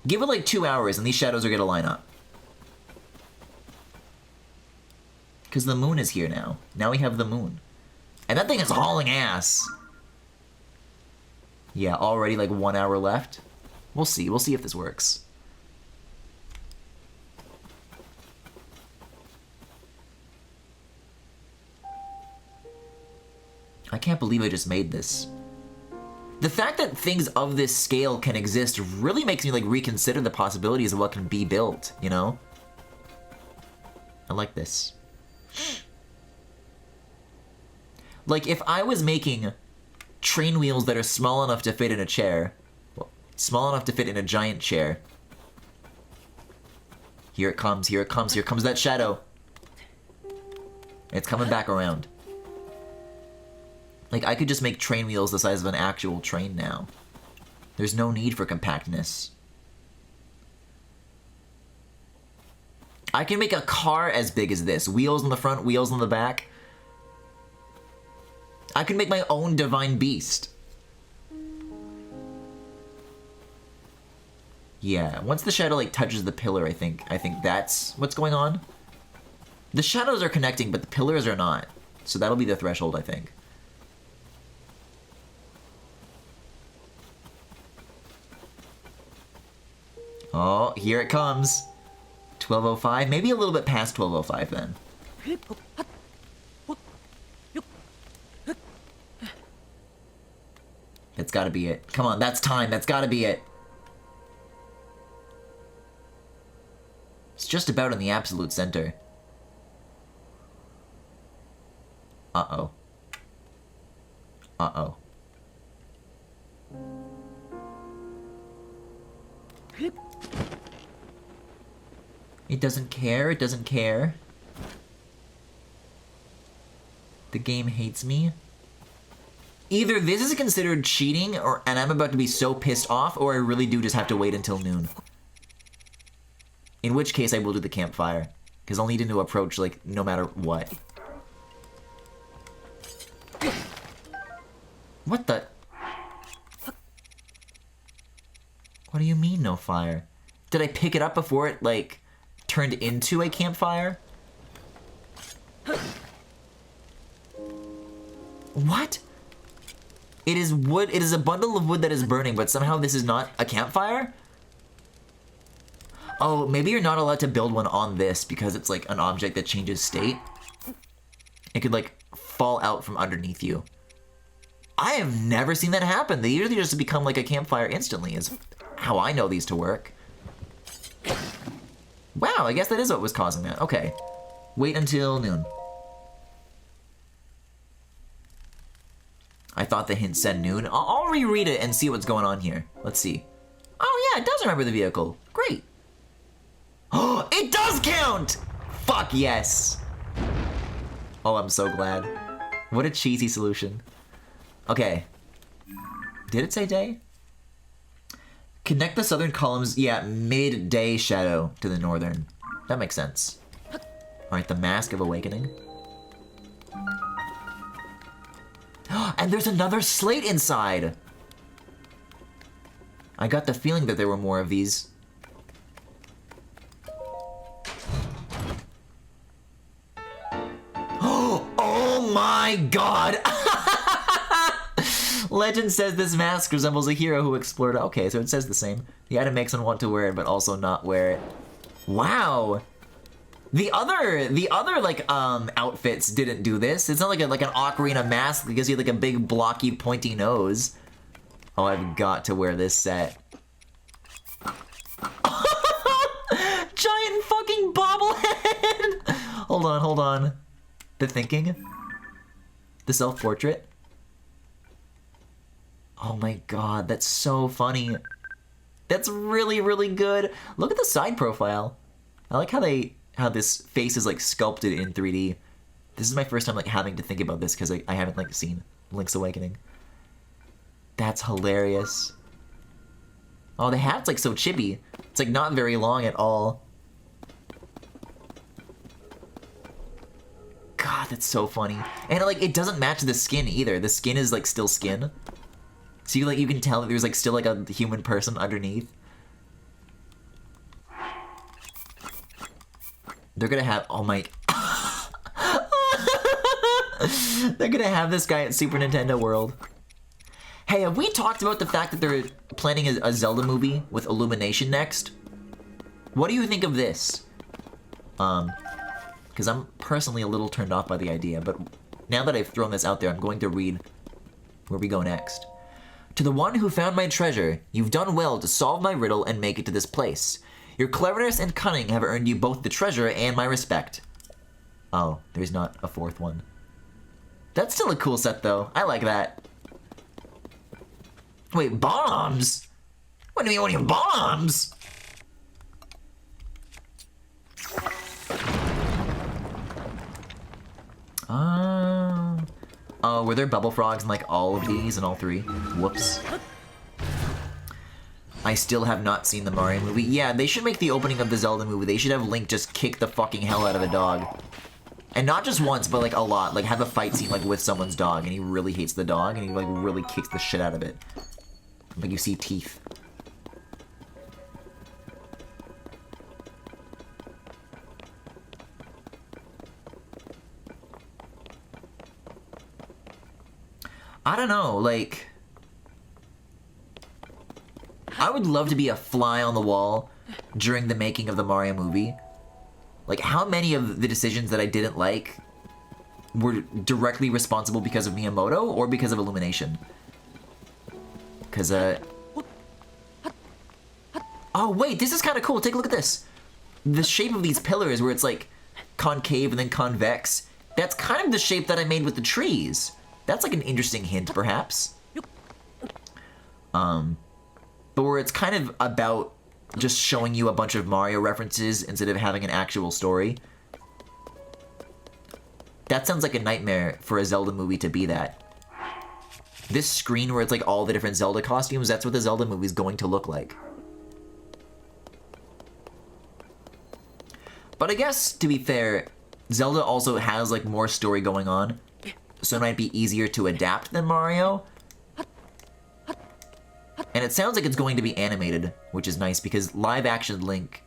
Give it like 2 hours and these shadows are going to line up. Because the moon is here now. Now we have the moon. And that thing is hauling ass. Yeah, already like 1 hour left. We'll see. We'll see if this works. I can't believe I just made this. The fact that things of this scale can exist really makes me like reconsider the possibilities of what can be built, you know? I like this. Like, if I was making train wheels that are small enough to fit in a chair, well, small enough to fit in a giant chair. Here it comes, here comes that shadow. It's coming back around. Like, I could just make train wheels the size of an actual train now. There's no need for compactness. I can make a car as big as this. Wheels on the front, wheels on the back. I can make my own divine beast. Yeah, once the shadow like touches the pillar, I think that's what's going on. The shadows are connecting, but the pillars are not. So that'll be the threshold, I think. Oh, here it comes. 12:05, maybe a little bit past 12:05 then. That's gotta be it. Come on, that's time, that's gotta be it. It's just about in the absolute center. Uh-oh. Uh-oh. It doesn't care, it doesn't care. The game hates me. Either this is considered cheating, and I'm about to be so pissed off, or I really do just have to wait until noon. In which case I will do the campfire, because I'll need to approach, like, no matter what. What the? What do you mean, no fire? Did I pick it up before it, like, turned into a campfire? What? It is wood. It is a bundle of wood that is burning, but somehow this is not a campfire? Oh, maybe you're not allowed to build one on this because it's like an object that changes state. It could like fall out from underneath you. I have never seen that happen. They usually just become like a campfire instantly is how I know these to work. Wow, I guess that is what was causing that. Okay. Wait until noon. I thought the hint said noon. I'll reread it and see what's going on here. Let's see. Oh yeah, it does remember the vehicle. Great. Oh, it does count! Fuck yes. Oh, I'm so glad. What a cheesy solution. Okay. Did it say day? Connect the southern columns, yeah, midday shadow to the northern. That makes sense. Alright, the Mask of Awakening. And there's another slate inside! I got the feeling that there were more of these. Oh my god! Legend says this mask resembles a hero who explored. Okay, so it says the same. The item makes one want to wear it, but also not wear it. Wow. The other like outfits didn't do this. It's not like an ocarina mask that gives you like a big blocky pointy nose. Oh, I've got to wear this set. Giant fucking bobblehead. Hold on. The thinking. The self-portrait. Oh my god, that's so funny. That's really, really good. Look at the side profile. I like how this face is like sculpted in 3D. This is my first time like having to think about this because I haven't like seen Link's Awakening. That's hilarious. Oh, the hat's like so chibi. It's like not very long at all. God, that's so funny. And like it doesn't match the skin either. The skin is like still skin. So you can tell that there's like still like a human person underneath. They're gonna have they're gonna have this guy at Super Nintendo World. Hey, have we talked about the fact that they're planning a Zelda movie with Illumination next? What do you think of this? Because I'm personally a little turned off by the idea, but now that I've thrown this out there, I'm going to read where we go next. To the one who found my treasure, you've done well to solve my riddle and make it to this place. Your cleverness and cunning have earned you both the treasure and my respect. Oh, there's not a fourth one. That's still a cool set, though. I like that. Wait, bombs? What do you mean, what are you, bombs? Oh, were there bubble frogs in like all of these and all three? Whoops. I still have not seen the Mario movie. Yeah, they should make the opening of the Zelda movie. They should have Link just kick the fucking hell out of a dog. And not just once, but like a lot. Like have a fight scene like with someone's dog and he really hates the dog and he like really kicks the shit out of it. Like you see teeth. I don't know, like... I would love to be a fly on the wall during the making of the Mario movie. Like, how many of the decisions that I didn't like were directly responsible because of Miyamoto or because of Illumination? Because, oh, wait, this is kind of cool. Take a look at this. The shape of these pillars where it's, like, concave and then convex, that's kind of the shape that I made with the trees. That's, like, an interesting hint, perhaps. But where it's kind of about just showing you a bunch of Mario references instead of having an actual story. That sounds like a nightmare for a Zelda movie to be that. This screen where it's like all the different Zelda costumes, that's what the Zelda movie is going to look like. But I guess, to be fair, Zelda also has like more story going on, so it might be easier to adapt than Mario. And it sounds like it's going to be animated, which is nice because live action Link,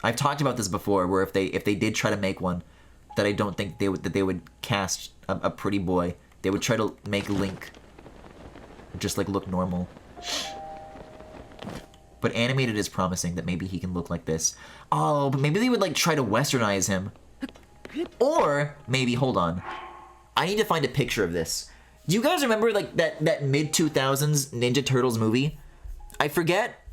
I've talked about this before, where if they did try to make one, that I don't think they would cast a pretty boy. They would try to make Link just like look normal. But animated is promising that maybe he can look like this. Oh, but maybe they would like try to westernize him. Or maybe, hold on. I need to find a picture of this. Do you guys remember like that mid-2000s Ninja Turtles movie? I forget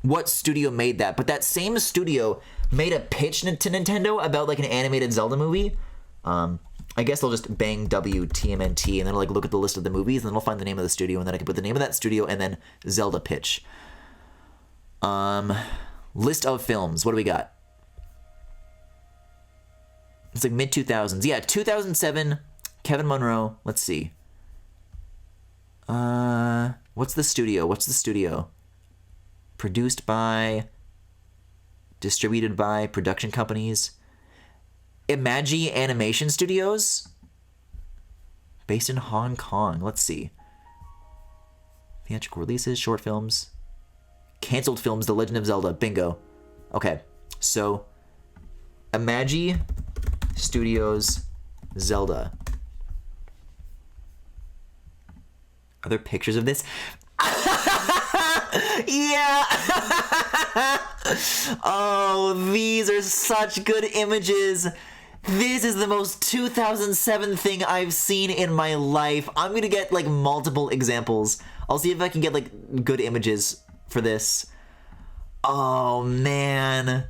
what studio made that, but that same studio made a pitch to Nintendo about like an animated Zelda movie. I guess they'll just bang WTMNT and then like look at the list of the movies and then they'll find the name of the studio and then I can put the name of that studio and then Zelda pitch. List of films. What do we got? It's like mid-2000s. Yeah, 2007, Kevin Munro. Let's see. What's the studio? Produced by, distributed by, production companies. Imagi Animation Studios? Based in Hong Kong. Let's see. Theatrical releases, short films. Cancelled films, The Legend of Zelda. Bingo. Okay, so Imagi Studios Zelda. Are there pictures of this? Yeah! Oh, these are such good images. This is the most 2007 thing I've seen in my life. I'm gonna get like multiple examples. I'll see if I can get like good images for this. Oh man.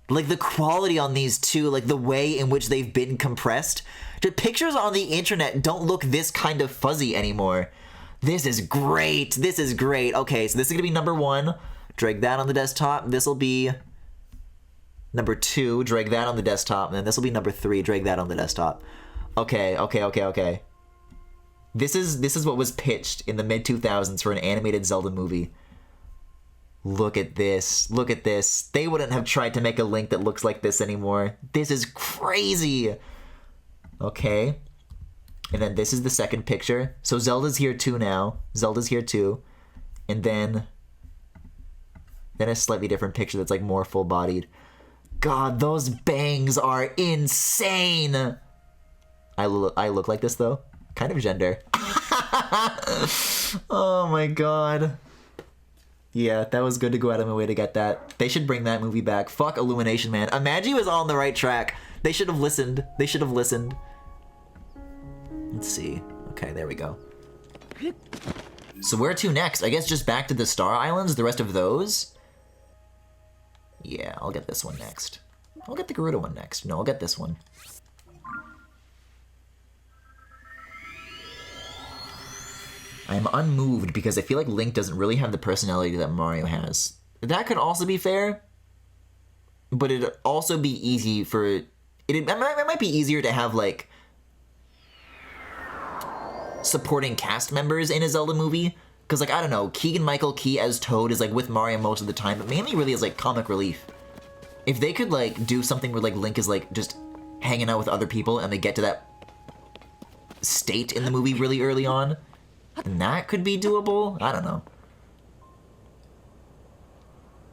Like the quality on these two, like the way in which they've been compressed. The pictures on the internet don't look this kind of fuzzy anymore. This is great. This is great. Okay, so this is gonna be number one. Drag that on the desktop. This will be Number 2, drag that on the desktop, and then this will be number 3, drag that on the desktop. Okay. This is what was pitched in the mid-2000s for an animated Zelda movie. Look at this. Look at this. They wouldn't have tried to make a Link that looks like this anymore. This is crazy. Okay. And then this is the second picture. So Zelda's here too now. Zelda's here too. And then a slightly different picture that's like more full-bodied. God, those bangs are insane. I look like this though. Kind of gender. Oh my god. Yeah, that was good to go out of my way to get that. They should bring that movie back. Fuck Illumination, man. Imagine he was on the right track. They should have listened. They should have listened. Let's see. Okay, there we go. So where to next? I guess just back to the Star Islands, the rest of those? Yeah, I'll get this one next. I'll get the Gerudo one next. No, I'll get this one. I'm unmoved because I feel like Link doesn't really have the personality that Mario has. That could also be fair, but it'd also be easy for... It might be easier to have, like, supporting cast members in a Zelda movie. Because, like, I don't know, Keegan-Michael Key as Toad is, like, with Mario most of the time, but mainly really as, like, comic relief. If they could, like, do something where, like, Link is, like, just hanging out with other people and they get to that state in the movie really early on, then that could be doable? I don't know.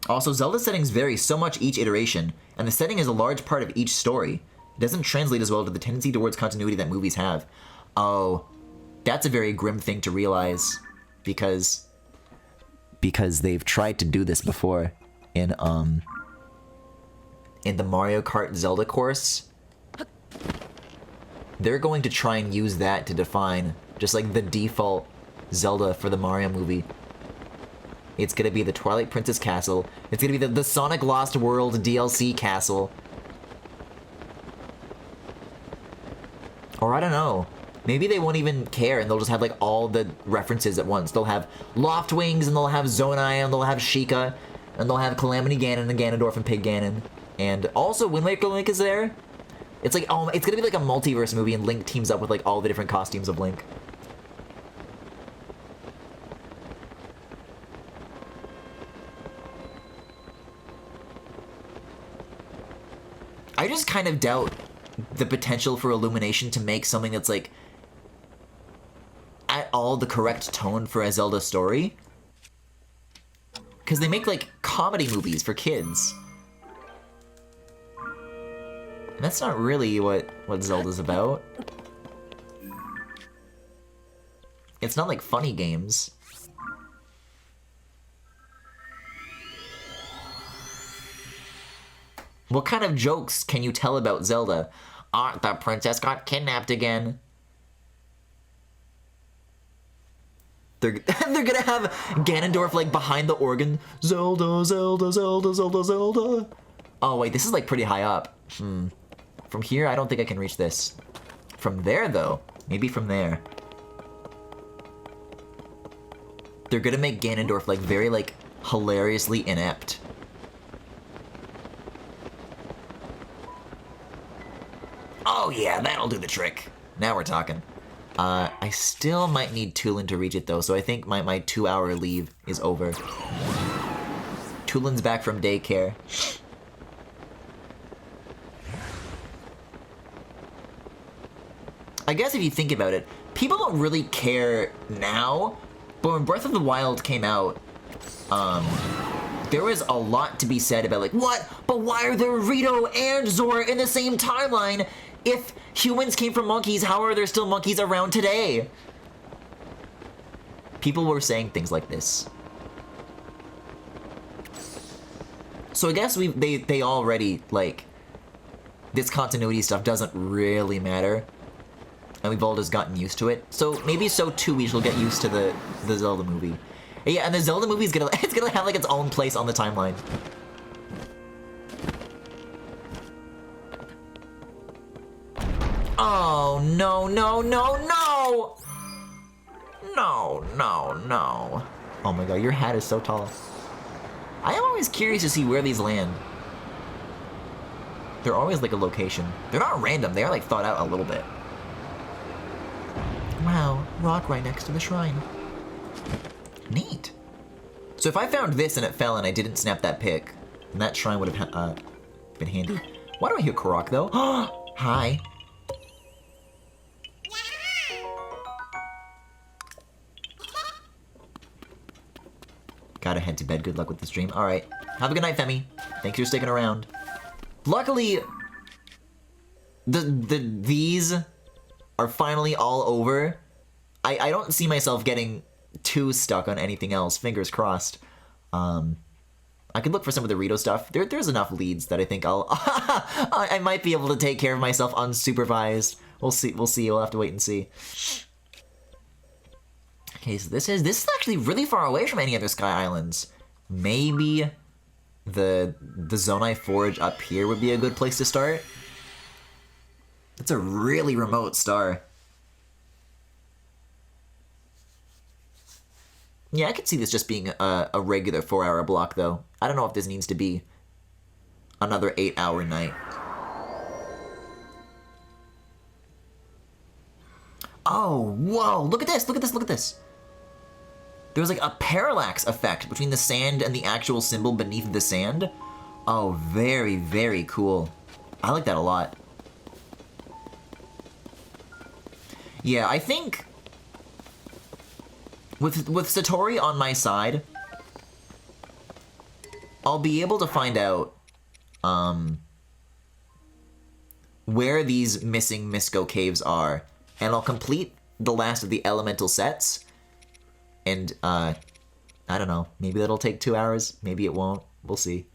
Also, Zelda's settings vary so much each iteration, and the setting is a large part of each story. It doesn't translate as well to the tendency towards continuity that movies have. Oh, that's a very grim thing to realize, because they've tried to do this before in the Mario Kart Zelda course. They're going to try and use that to define just like the default Zelda for the Mario movie. It's gonna be the Twilight Princess Castle. It's gonna be the Sonic Lost World DLC castle. Or I don't know. Maybe they won't even care and they'll just have like all the references at once. They'll have Loft Wings and they'll have Zonai and they'll have Sheikah and they'll have Calamity Ganon and Ganondorf and Pig Ganon. And also Wind Waker Link is there. It's like, oh, it's gonna be like a multiverse movie and Link teams up with like all the different costumes of Link. I just kind of doubt the potential for Illumination to make something that's like at all the correct tone for a Zelda story. Because they make like comedy movies for kids. And that's not really what Zelda's about. It's not like funny games. What kind of jokes can you tell about Zelda? The princess got kidnapped again. They're gonna have Ganondorf like behind the organ. Zelda, Zelda, Zelda, Zelda, Zelda. Oh wait, this is like pretty high up. From here, I don't think I can reach this. From there though, maybe from there. They're gonna make Ganondorf like very like hilariously inept. Oh yeah, that'll do the trick. Now we're talking. I still might need Tulin to reach it though, so I think my 2-hour leave is over. Tulin's back from daycare. I guess if you think about it, people don't really care now, but when Breath of the Wild came out, there was a lot to be said about like, what? But why are there Rito and Zora in the same timeline? If humans came from monkeys, how are there still monkeys around today? People were saying things like this. So I guess they already, like, this continuity stuff doesn't really matter. And we've all just gotten used to it. So maybe so too we shall get used to the Zelda movie. Yeah, and the Zelda movie is gonna have like its own place on the timeline. Oh no no no no! No no no! Oh my god, your hat is so tall. I am always curious to see where these land. They're always like a location. They're not random, they are like thought out a little bit. Wow, rock right next to the shrine. Neat. So if I found this and it fell and I didn't snap that pick, then that shrine would have been handy. Why do I hear Korok though? Hi. Gotta head to bed. Good luck with the stream. Alright. Have a good night, Femi. Thanks for sticking around. Luckily, these are finally all over. I don't see myself getting too stuck on anything else. Fingers crossed. I could look for some of the Rito stuff. There's enough leads that I think I might be able to take care of myself unsupervised. We'll see. We'll have to wait and see. Okay, so this is actually really far away from any other Sky Islands. Maybe the Zonai Forge up here would be a good place to start. It's a really remote star. Yeah, I could see this just being a regular 4-hour block, though. I don't know if this needs to be another 8-hour night. Oh, whoa, look at this, look at this, look at this. There's like a parallax effect between the sand and the actual symbol beneath the sand. Oh, very, very cool. I like that a lot. Yeah, I think with Satori on my side, I'll be able to find out where these missing Misco caves are, and I'll complete the last of the elemental sets. And, I don't know, maybe that'll take 2 hours, maybe it won't, we'll see.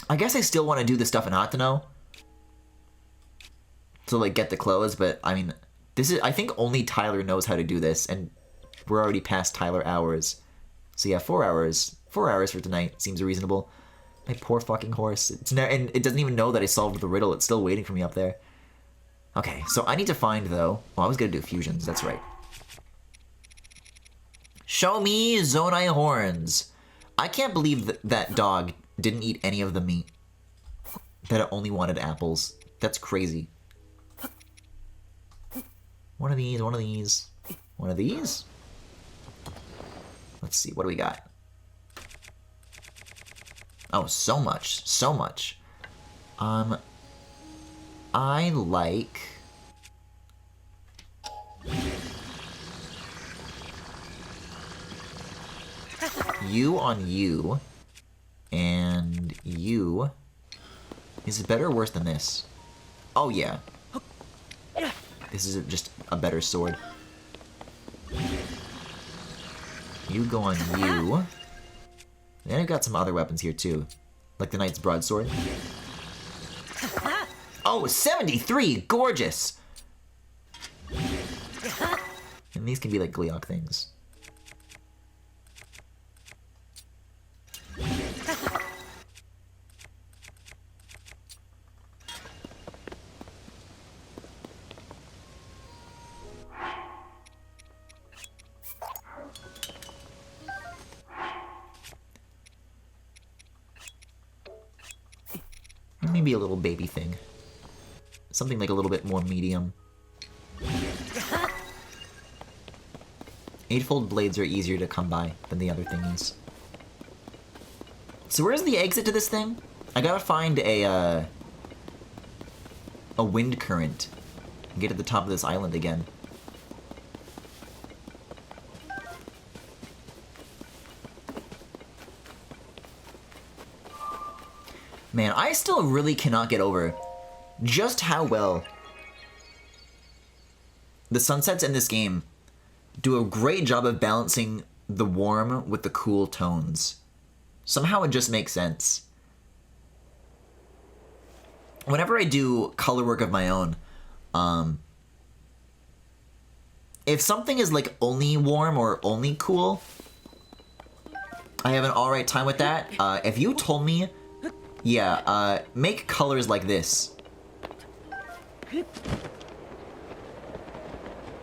I guess I still want to do the stuff in Hatano to, like, get the clothes, but, I mean, I think only Tyler knows how to do this, and we're already past Tyler hours. So yeah, 4 hours. 4 hours for tonight seems reasonable. My poor fucking horse. And it doesn't even know that I solved the riddle, it's still waiting for me up there. Okay, so I need to find, though... Oh, I was gonna do fusions, that's right. Show me Zonai horns. I can't believe that dog didn't eat any of the meat. That it only wanted apples. That's crazy. One of these, one of these, one of these. Let's see, what do we got? Oh, so much, so much. I like... you on you, and you... Is it better or worse than this? Oh, yeah. This is just a better sword. You go on you. And I've got some other weapons here, too. Like the Knight's Broadsword. Oh, 73! Gorgeous! And these can be like Gleeok things. Maybe a little baby thing. Something like a little bit more medium. Eightfold blades are easier to come by than the other thingies. So where's the exit to this thing? I gotta find a wind current and get to the top of this island again. Man, I still really cannot get over just how well the sunsets in this game do a great job of balancing the warm with the cool tones. Somehow it just makes sense. Whenever I do color work of my own, if something is like only warm or only cool, I have an alright time with that. If you told me, yeah, make colors like this.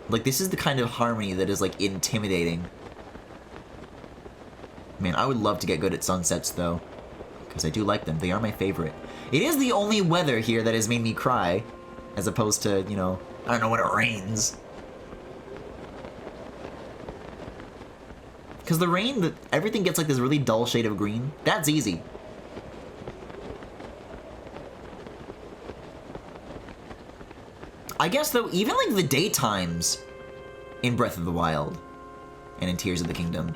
Like, this is the kind of harmony that is, like, intimidating. Man, I would love to get good at sunsets, though. because I do like them. They are my favorite. It is the only weather here that has made me cry, as opposed to, you know, I don't know, when it rains. Because the rain, everything gets like this really dull shade of green. That's easy. I guess, though, even like the daytimes in Breath of the Wild and in Tears of the Kingdom,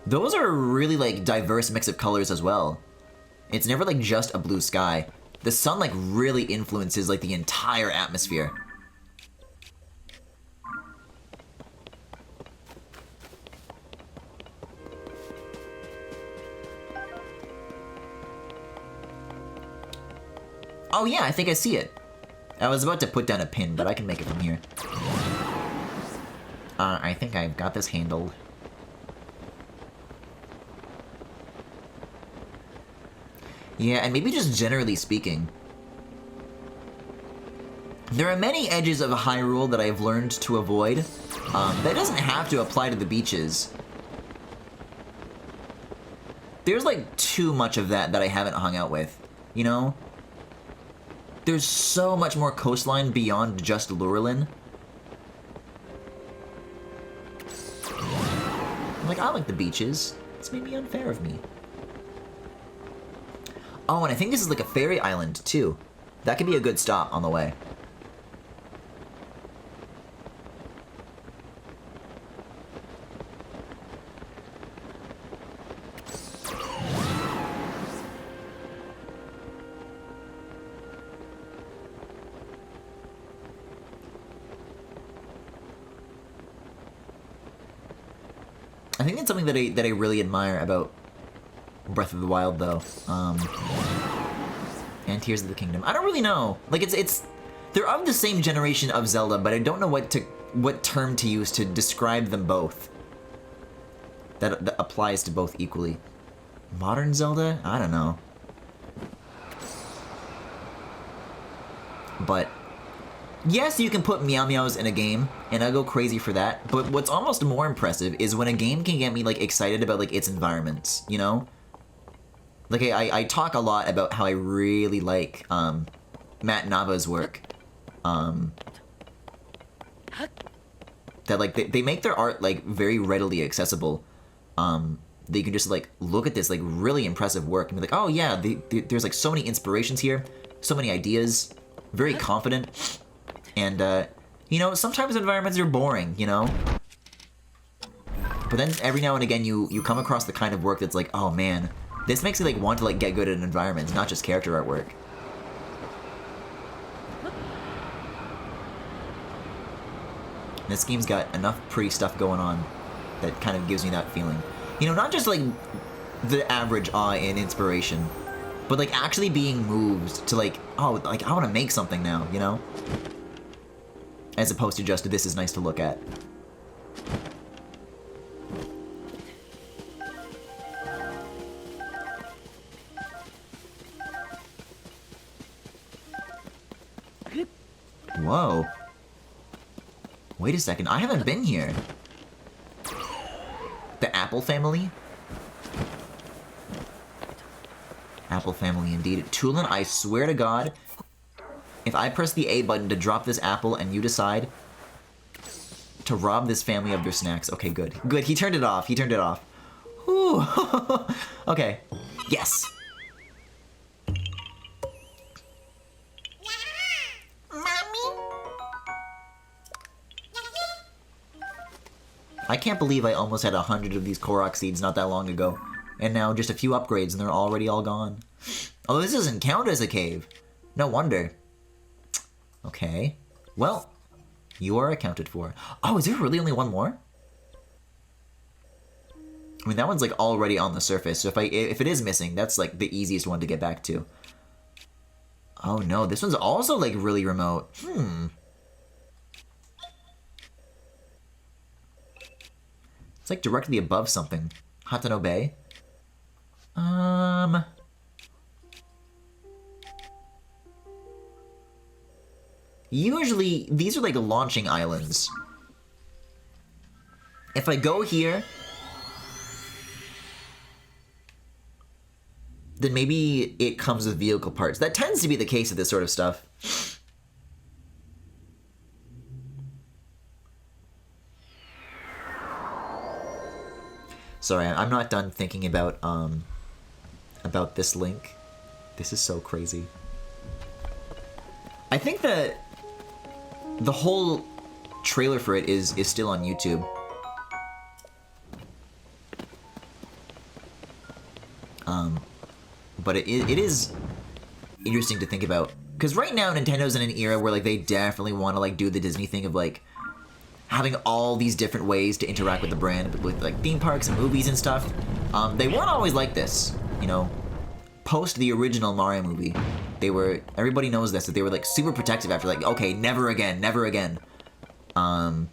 those are a really like diverse mix of colors as well. It's never like just a blue sky. The sun like really influences like the entire atmosphere. Oh yeah, I think I see it. I was about to put down a pin, but I can make it from here. I think I've got this handled. Yeah, and maybe just generally speaking, there are many edges of Hyrule that I've learned to avoid. That doesn't have to apply to the beaches. There's like too much of that I haven't hung out with, you know? There's so much more coastline beyond just Lurelin. Like, I like the beaches. It's maybe unfair of me. Oh, and I think this is like a fairy island, too. That could be a good stop on the way. I think that's something that I really admire about Breath of the Wild, though. And Tears of the Kingdom. I don't really know. Like, they're of the same generation of Zelda, but I don't know what term to use to describe them both. That applies to both equally. Modern Zelda? I don't know. But yes, you can put Meow Meows in a game, and I'll go crazy for that, but what's almost more impressive is when a game can get me, like, excited about, like, its environments, you know? Like, I talk a lot about how I really like, Matt Nava's work. That, like, they make their art, like, very readily accessible. They can just, like, look at this, like, really impressive work and be like, oh, yeah, there's, like, so many inspirations here, so many ideas, very confident. And, you know, sometimes environments are boring, you know? But then every now and again you come across the kind of work that's like, oh man, this makes me like want to like get good at environments, not just character artwork. This game's got enough pretty stuff going on that kind of gives me that feeling. You know, not just like the average awe and inspiration, but like actually being moved to like, oh, like I want to make something now, you know? As opposed to just, this is nice to look at. Whoa. Wait a second, I haven't been here. The Apple family? Apple family indeed. Tulin, I swear to God, if I press the A button to drop this apple and you decide to rob this family of their snacks. Okay, good. Good, he turned it off. He turned it off. Whew. Okay. Yes. I can't believe I almost had 100 of these Korok seeds not that long ago. And now just a few upgrades and they're already all gone. Although this doesn't count as a cave. No wonder. Okay. Well, you are accounted for. Oh, is there really only one more? I mean, that one's like already on the surface. So if it is missing, that's like the easiest one to get back to. Oh no, this one's also like really remote. It's like directly above something. Hatano Bay. Usually, these are like launching islands. If I go here... then maybe it comes with vehicle parts. That tends to be the case with this sort of stuff. Sorry, I'm not done thinking about this link. This is so crazy. I think that the whole trailer for it is still on YouTube. But it is interesting to think about, because right now Nintendo's in an era where like they definitely want to like do the Disney thing of like having all these different ways to interact with the brand, with like theme parks and movies and stuff. They weren't always like this, you know. Post the original Mario movie, they were, everybody knows this, that they were like super protective after, like, okay, never again, never again. But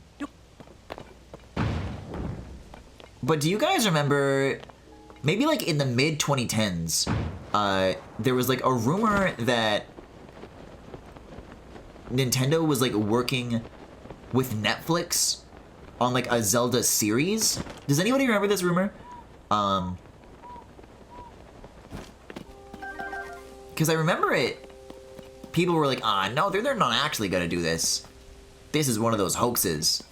do you guys remember, maybe like in the mid 2010s, there was like a rumor that Nintendo was like working with Netflix on like a Zelda series? Does anybody remember this rumor? Because I remember it, people were like, ah, no, they're not actually gonna do this. This is one of those hoaxes.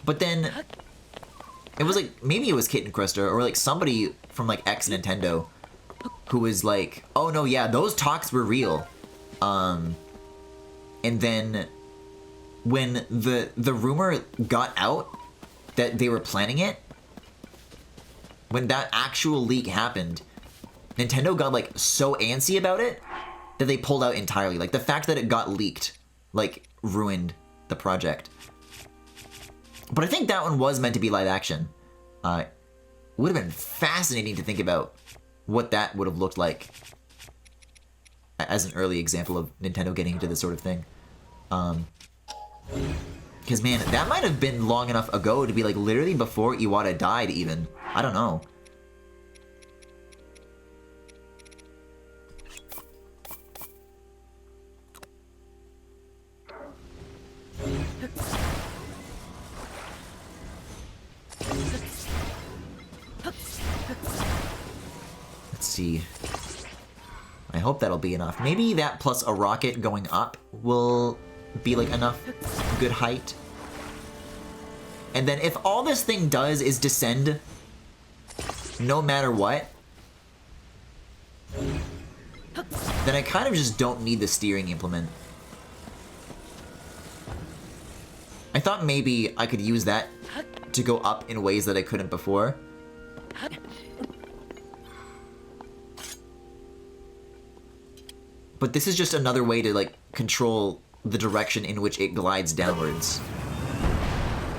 But then, it was like, maybe it was Kitten Cruster, or like somebody from like ex-Nintendo, who was like, oh no, yeah, those talks were real. And then, when the rumor got out that they were planning it, when that actual leak happened, Nintendo got like so antsy about it that they pulled out entirely. Like the fact that it got leaked, like ruined the project. But I think that one was meant to be live action. Would have been fascinating to think about what that would have looked like as an early example of Nintendo getting into this sort of thing. Because man, that might have been long enough ago to be like literally before Iwata died even. I don't know. Let's see. I hope that'll be enough. Maybe that plus a rocket going up will be like enough good height. And then if all this thing does is descend no matter what, then I kind of just don't need the steering implement. I thought maybe I could use that to go up in ways that I couldn't before. But this is just another way to like control the direction in which it glides downwards.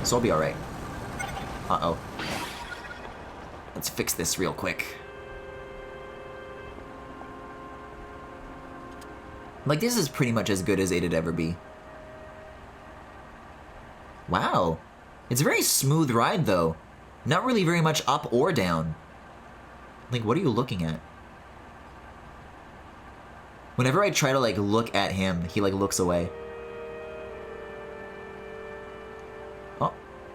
So I'll be alright. Uh-oh. Let's fix this real quick. Like, this is pretty much as good as it'd ever be. Wow. It's a very smooth ride, though. Not really very much up or down. Like, what are you looking at? Whenever I try to, like, look at him, he, like, looks away. Oh.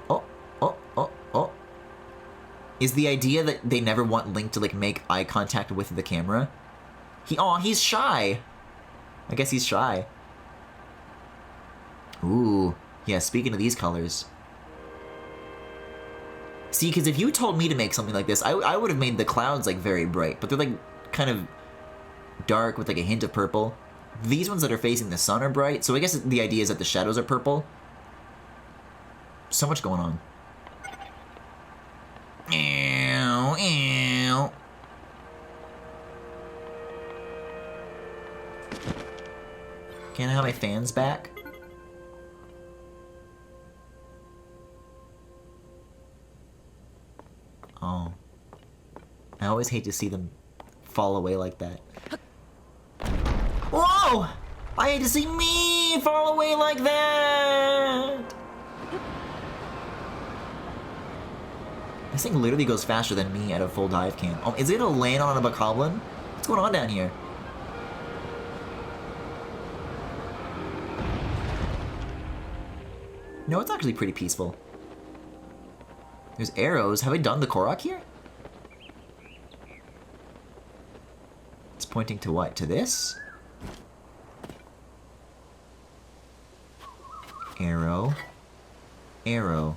Oh. Oh. Oh. Oh. Is the idea that they never want Link to, like, make eye contact with the camera? He's shy. I guess he's shy. Ooh. Yeah, speaking of these colors. See, because if you told me to make something like this, I would have made the clouds, like, very bright. But they're, like, kind of dark with, like, a hint of purple. These ones that are facing the sun are bright, so I guess the idea is that the shadows are purple. So much going on. Ew, ew. Can I have my fans back? Oh. I always hate to see them fall away like that. Whoa! I hate to see me fall away like that! This thing literally goes faster than me at a full dive can. Oh, is it a land on a bokoblin? What's going on down here? No, it's actually pretty peaceful. There's arrows. Have I done the Korok here? pointing to what? To this? Arrow. Arrow.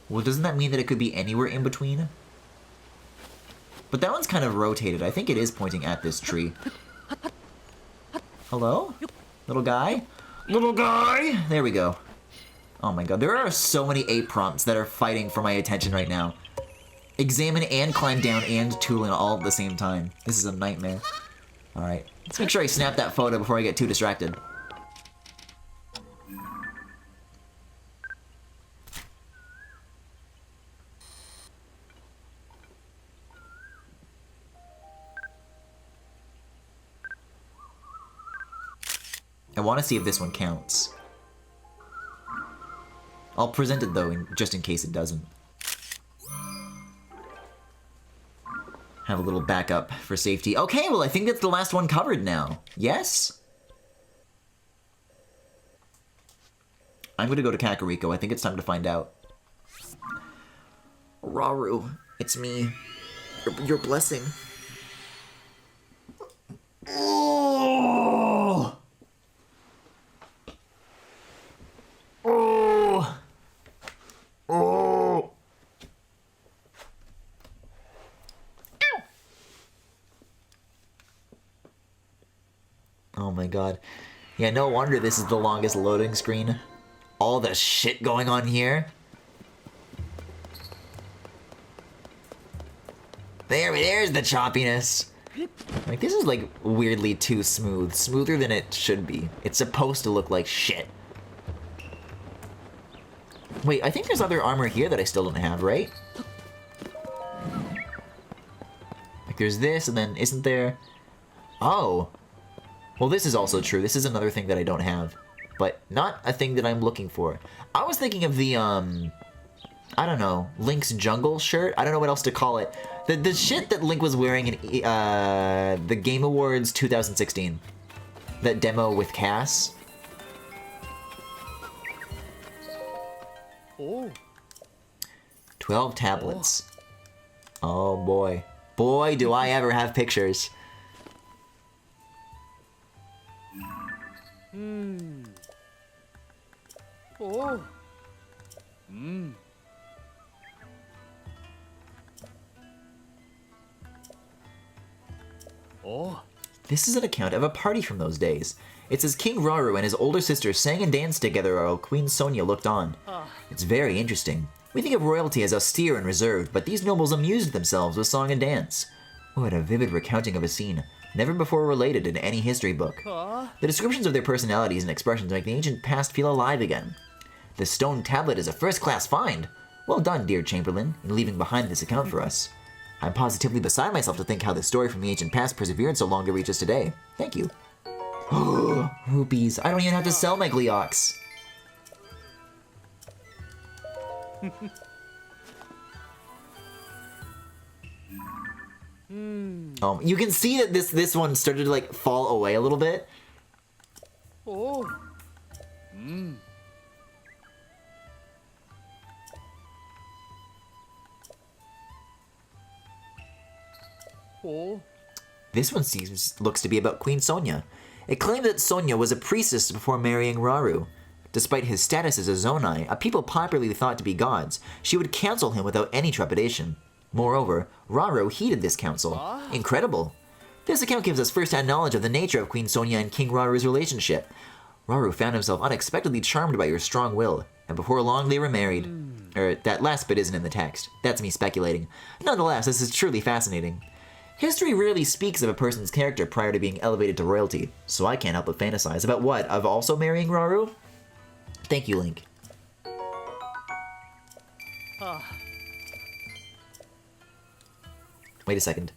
Well, doesn't that mean that it could be anywhere in between? But that one's kind of rotated. I think it is pointing at this tree. Hello? Little guy? Little guy! There we go. Oh my god, there are so many 8 prompts that are fighting for my attention right now. Examine and climb down and Tulin all at the same time. This is a nightmare. Alright, let's make sure I snap that photo before I get too distracted. I want to see if this one counts. I'll present it though, just in case it doesn't. Have a little backup for safety. Okay, well I think that's the last one covered now. Yes? I'm gonna go to Kakariko. I think it's time to find out. Rauru, it's me. Your blessing. Oh! Oh! Oh! Oh my god. Yeah, no wonder this is the longest loading screen. All the shit going on here. There's the choppiness. Like, this is like weirdly too smooth. Smoother than it should be. It's supposed to look like shit. Wait, I think there's other armor here that I still don't have, right? Like there's this, and then isn't there... Oh. Well, this is also true. This is another thing that I don't have. But not a thing that I'm looking for. I was thinking of the, I don't know, Link's jungle shirt? I don't know what else to call it. The shit that Link was wearing in the Game Awards 2016. That demo with Cass. Oh. 12 tablets. Oh boy. Boy, do I ever have pictures. Oh. Oh. This is an account of a party from those days. It says King Rauru and his older sister sang and danced together while Queen Sonia looked on. It's very interesting. We think of royalty as austere and reserved, but these nobles amused themselves with song and dance. What a vivid recounting of a scene, never before related in any history book. The descriptions of their personalities and expressions make the ancient past feel alive again. The stone tablet is a first-class find. Well done, dear Chamberlain, in leaving behind this account for us. I'm positively beside myself to think how the story from the ancient past persevered so long to reach us today. Thank you. Rupees. I don't even have to sell my Gleox. You can see that this one started to like fall away a little bit. Oh. Oh. This one looks to be about Queen Sonia. It claimed that Sonia was a priestess before marrying Rauru. Despite his status as a Zonai, a people popularly thought to be gods, she would counsel him without any trepidation. Moreover, Rauru heeded this counsel. Incredible. This account gives us first-hand knowledge of the nature of Queen Sonia and King Raru's relationship. Rauru found himself unexpectedly charmed by your strong will, and before long they were married. That last bit isn't in the text. That's me speculating. Nonetheless, this is truly fascinating. History rarely speaks of a person's character prior to being elevated to royalty, so I can't help but fantasize about what, of also marrying Rauru? Thank you, Link. Wait a second.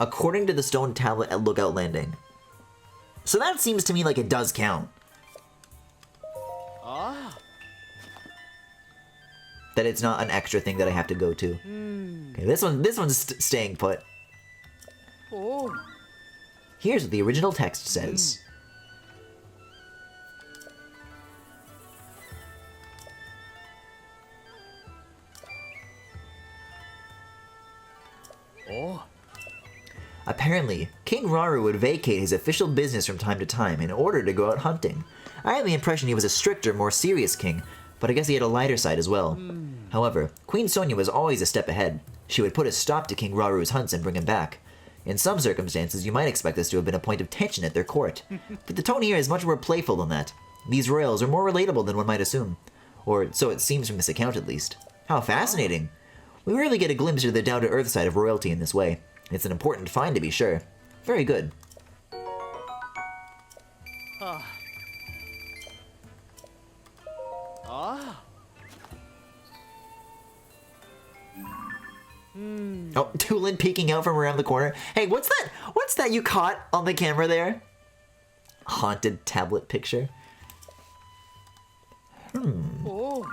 According to the stone tablet at Lookout Landing. So that seems to me like it does count. That it's not an extra thing that I have to go to. Okay, this one's staying put. Oh. Here's what the original text says. Oh. Apparently, King Rauru would vacate his official business from time to time in order to go out hunting. I had the impression he was a stricter, more serious king, but I guess he had a lighter side as well. However, Queen Sonia was always a step ahead. She would put a stop to King Raru's hunts and bring him back. In some circumstances, you might expect this to have been a point of tension at their court, but the tone here is much more playful than that. These royals are more relatable than one might assume, or so it seems from this account at least. How fascinating! We rarely get a glimpse into the down-to-earth side of royalty in this way. It's an important find to be sure. Very good. Oh, Tulin peeking out from around the corner. Hey, what's that? What's that you caught on the camera there? Haunted tablet picture. Oh.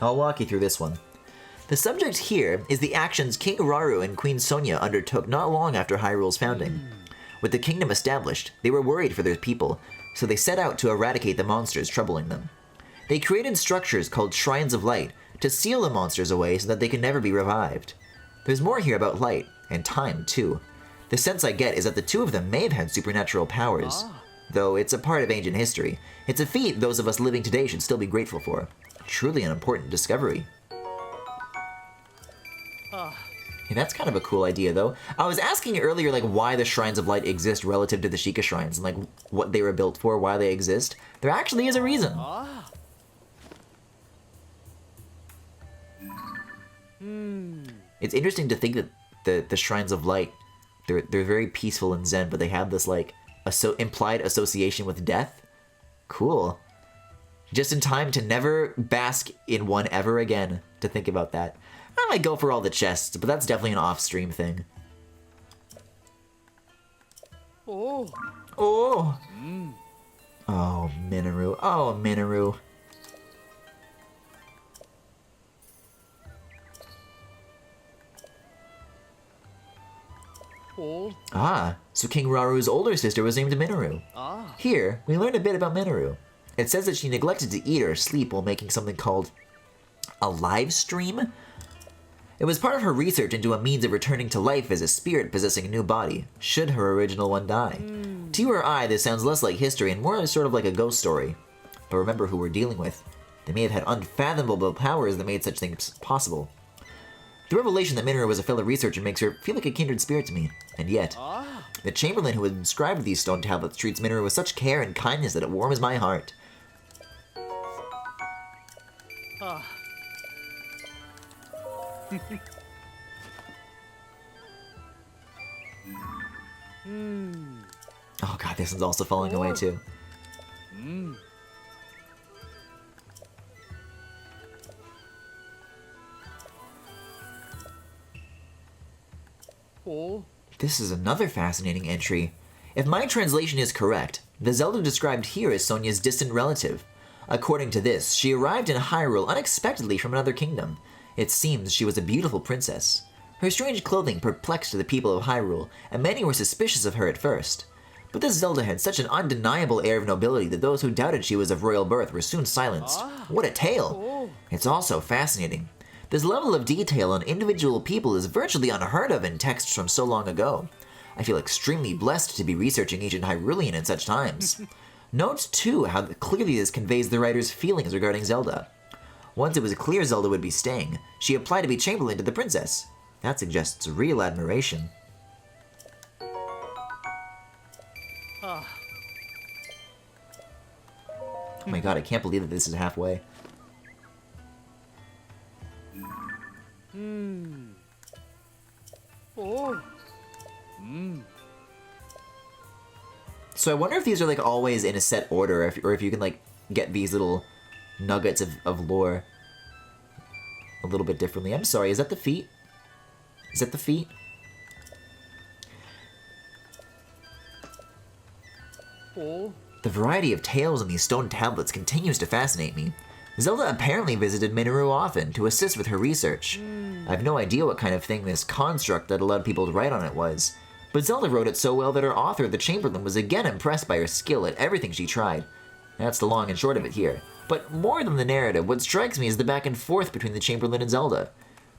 I'll walk you through this one. The subject here is the actions King Rauru and Queen Sonia undertook not long after Hyrule's founding. With the kingdom established, they were worried for their people, so they set out to eradicate the monsters troubling them. They created structures called Shrines of Light to seal the monsters away so that they can never be revived. There's more here about light, and time too. The sense I get is that the two of them may have had supernatural powers. Though it's a part of ancient history, it's a feat those of us living today should still be grateful for. Truly an important discovery. Yeah, that's kind of a cool idea, though. I was asking earlier, like, why the Shrines of Light exist relative to the Sheikah Shrines, and, like, what they were built for, why they exist. There actually is a reason. It's interesting to think that the Shrines of Light, they're very peaceful and zen, but they have this, like, implied association with death. Cool. Just in time to never bask in one ever again, to think about that. I might go for all the chests, but that's definitely an off-stream thing. Oh. Oh! Oh, Minoru. Oh, Minoru. Oh. Ah, so King Raru's older sister was named Minoru. Here, we learn a bit about Minoru. It says that she neglected to eat or sleep while making something called a live stream. It was part of her research into a means of returning to life as a spirit possessing a new body, should her original one die. To you or I, this sounds less like history and more sort of like a ghost story. But remember who we're dealing with. They may have had unfathomable powers that made such things possible. The revelation that Minoru was a fellow researcher makes her feel like a kindred spirit to me, and yet, the Chamberlain who had inscribed these stone tablets treats Minoru with such care and kindness that it warms my heart. Oh god, this one's also falling away too. Oh. This is another fascinating entry. If my translation is correct, the Zelda described here is Sonia's distant relative. According to this, she arrived in Hyrule unexpectedly from another kingdom. It seems she was a beautiful princess. Her strange clothing perplexed the people of Hyrule, and many were suspicious of her at first. But this Zelda had such an undeniable air of nobility that those who doubted she was of royal birth were soon silenced. What a tale! It's also fascinating. This level of detail on individual people is virtually unheard of in texts from so long ago. I feel extremely blessed to be researching ancient Hyrulean in such times. Note, too, how clearly this conveys the writer's feelings regarding Zelda. Once it was clear Zelda would be staying, she applied to be Chamberlain to the princess. That suggests real admiration. Oh my god, I can't believe that this is halfway. Oh. So I wonder if these are like always in a set order, or if you can like get these little nuggets of lore a little bit differently. I'm sorry, is that the feet? Is that the feet? Oh. The variety of tales in these stone tablets continues to fascinate me. Zelda apparently visited Minoru often to assist with her research. I have no idea what kind of thing this construct that allowed people to write on it was, but Zelda wrote it so well that her author, the Chamberlain, was again impressed by her skill at everything she tried. That's the long and short of it here. But more than the narrative, what strikes me is the back and forth between the Chamberlain and Zelda.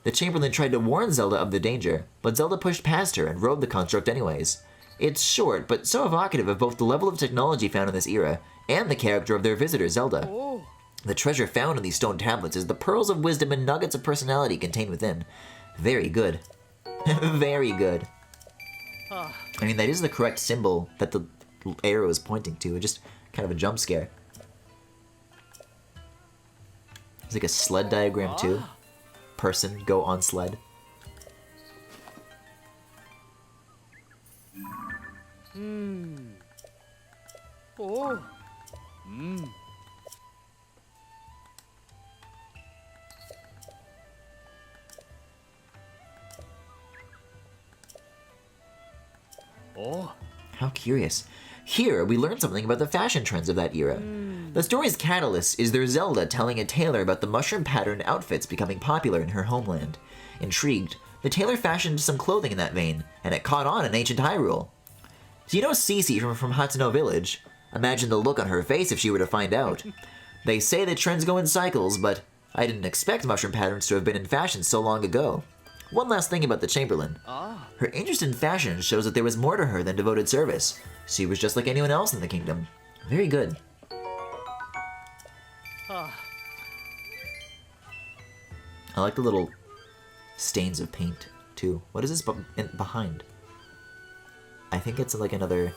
The Chamberlain tried to warn Zelda of the danger, but Zelda pushed past her and rode the construct anyways. It's short, but so evocative of both the level of technology found in this era and the character of their visitor, Zelda. Oh. The treasure found in these stone tablets is the pearls of wisdom and nuggets of personality contained within. Very good. Very good. I mean, that is the correct symbol that the arrow is pointing to. Just kind of a jump scare. It's like a sled diagram too. Person, go on sled. Oh. Oh. How curious. Here, we learn something about the fashion trends of that era. The story's catalyst is their Zelda telling a tailor about the mushroom-patterned outfits becoming popular in her homeland. Intrigued, the tailor fashioned some clothing in that vein, and it caught on in ancient Hyrule. Do you know Cece from Hatsuno Village? Imagine the look on her face if she were to find out. They say that trends go in cycles, but I didn't expect mushroom patterns to have been in fashion so long ago. One last thing about the Chamberlain. Her interest in fashion shows that there was more to her than devoted service. She was just like anyone else in the kingdom. Very good. I like the little stains of paint, too. What is this behind? I think it's like another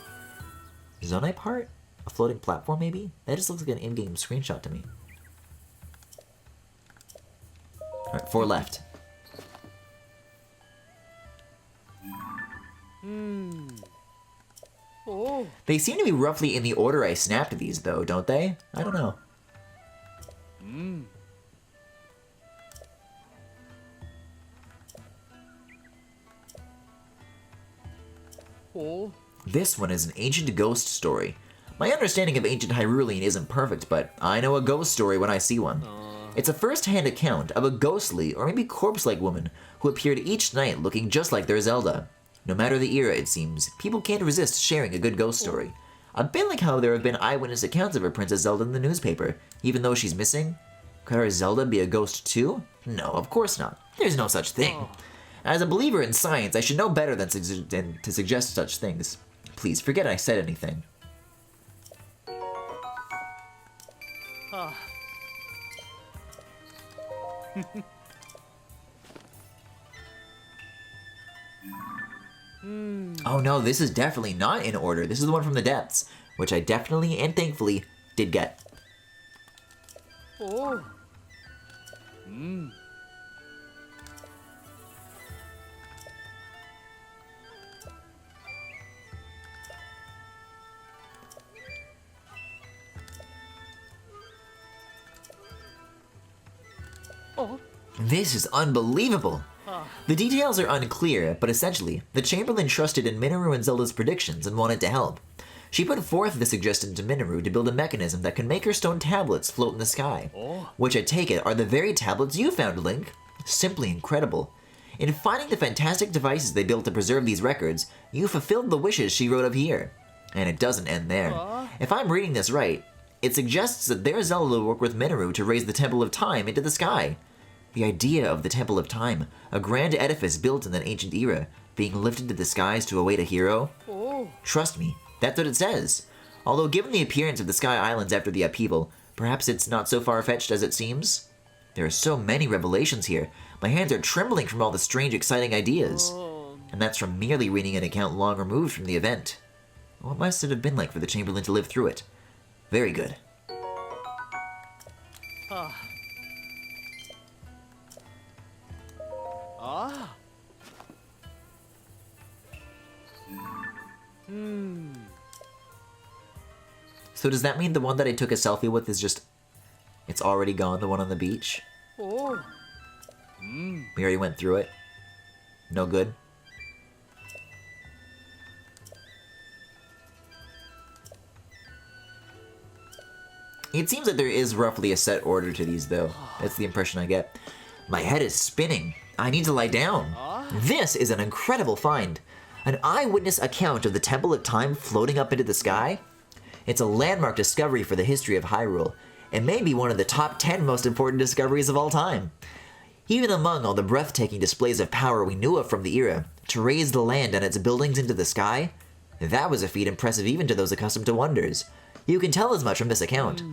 Zonai part? A floating platform, maybe? That just looks like an in-game screenshot to me. Alright, 4 left. Oh. They seem to be roughly in the order I snapped these, though, don't they? I don't know. Oh. This one is an ancient ghost story. My understanding of ancient Hyrulean isn't perfect, but I know a ghost story when I see one. It's a first-hand account of a ghostly, or maybe corpse-like woman who appeared each night looking just like their Zelda. No matter the era, it seems, people can't resist sharing a good ghost story. A bit like how there have been eyewitness accounts of her Princess Zelda in the newspaper, even though she's missing. Could our Zelda be a ghost too? No, of course not. There's no such thing. As a believer in science, I should know better than to suggest such things. Please, forget I said anything. Oh no, this is definitely not in order. This is the one from the depths, which I definitely and thankfully did get. Oh. Oh. This is unbelievable. The details are unclear, but essentially, the Chamberlain trusted in Minoru and Zelda's predictions and wanted to help. She put forth the suggestion to Minoru to build a mechanism that can make her stone tablets float in the sky. Which I take it are the very tablets you found, Link. Simply incredible. In finding the fantastic devices they built to preserve these records, you fulfilled the wishes she wrote of here. And it doesn't end there. If I'm reading this right, it suggests that their Zelda will work with Minoru to raise the Temple of Time into the sky. The idea of the Temple of Time, a grand edifice built in an ancient era, being lifted to the skies to await a hero? Oh. Trust me, that's what it says. Although given the appearance of the Sky Islands after the upheaval, perhaps it's not so far-fetched as it seems? There are so many revelations here. My hands are trembling from all the strange, exciting ideas. And that's from merely reading an account long removed from the event. What must it have been like for the Chamberlain to live through it? Very good. So does that mean the one that I took a selfie with is just... it's already gone, the one on the beach? Oh. We already went through it? No good? It seems like there is roughly a set order to these, though. That's the impression I get. My head is spinning. I need to lie down. This is an incredible find. An eyewitness account of the Temple of Time floating up into the sky? It's a landmark discovery for the history of Hyrule. It may be one of the top 10 most important discoveries of all time. Even among all the breathtaking displays of power we knew of from the era, to raise the land and its buildings into the sky, that was a feat impressive even to those accustomed to wonders. You can tell as much from this account.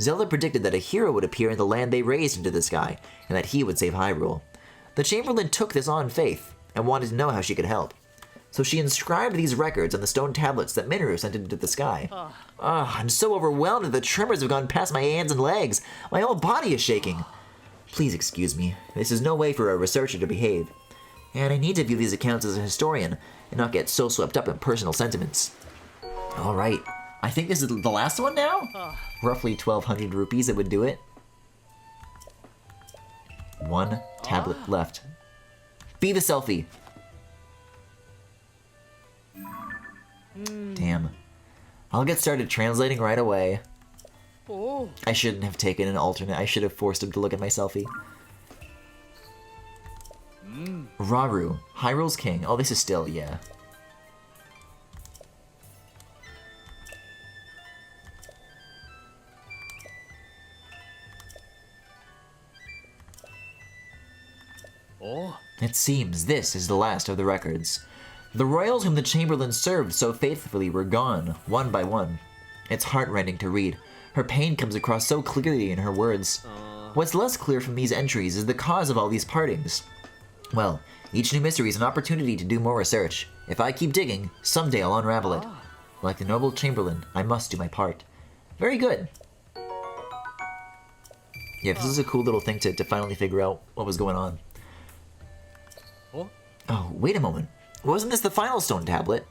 Zelda predicted that a hero would appear in the land they raised into the sky, and that he would save Hyrule. The Chamberlain took this on faith, and wanted to know how she could help. So she inscribed these records on the stone tablets that Minoru sent into the sky. I'm so overwhelmed that the tremors have gone past my hands and legs. My whole body is shaking. Please excuse me. This is no way for a researcher to behave. And I need to view these accounts as a historian and not get so swept up in personal sentiments. Alright, I think this is the last one now? Roughly 1,200 rupees, it would do it. One tablet left. Be the selfie. Damn. I'll get started translating right away. Oh. I shouldn't have taken an alternate. I should have forced him to look at my selfie. Rauru, Hyrule's king. Oh, this is still, yeah. Oh. It seems this is the last of the records. The royals whom the Chamberlain served so faithfully were gone, one by one. It's heartrending to read. Her pain comes across so clearly in her words. What's less clear from these entries is the cause of all these partings. Well, each new mystery is an opportunity to do more research. If I keep digging, someday I'll unravel it. Like the noble Chamberlain, I must do my part. Very good. Yeah, this is a cool little thing to finally figure out what was going on. Oh, wait a moment. Wasn't this the final stone tablet?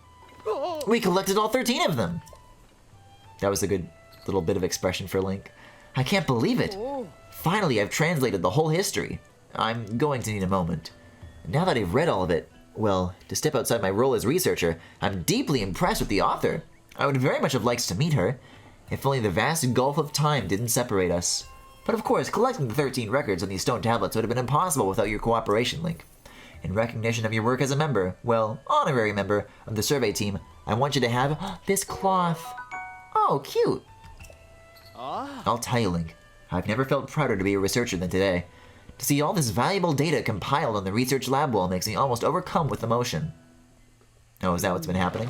We collected all 13 of them! That was a good little bit of expression for Link. I can't believe it! Finally, I've translated the whole history. I'm going to need a moment. Now that I've read all of it, well, to step outside my role as researcher, I'm deeply impressed with the author. I would very much have liked to meet her. If only the vast gulf of time didn't separate us. But of course, collecting the 13 records on these stone tablets would have been impossible without your cooperation, Link. In recognition of your work as a member, well, honorary member of the survey team, I want you to have this cloth. Oh, cute. I'll tell you, Link, I've never felt prouder to be a researcher than today. To see all this valuable data compiled on the research lab wall makes me almost overcome with emotion. Oh, is that what's been happening?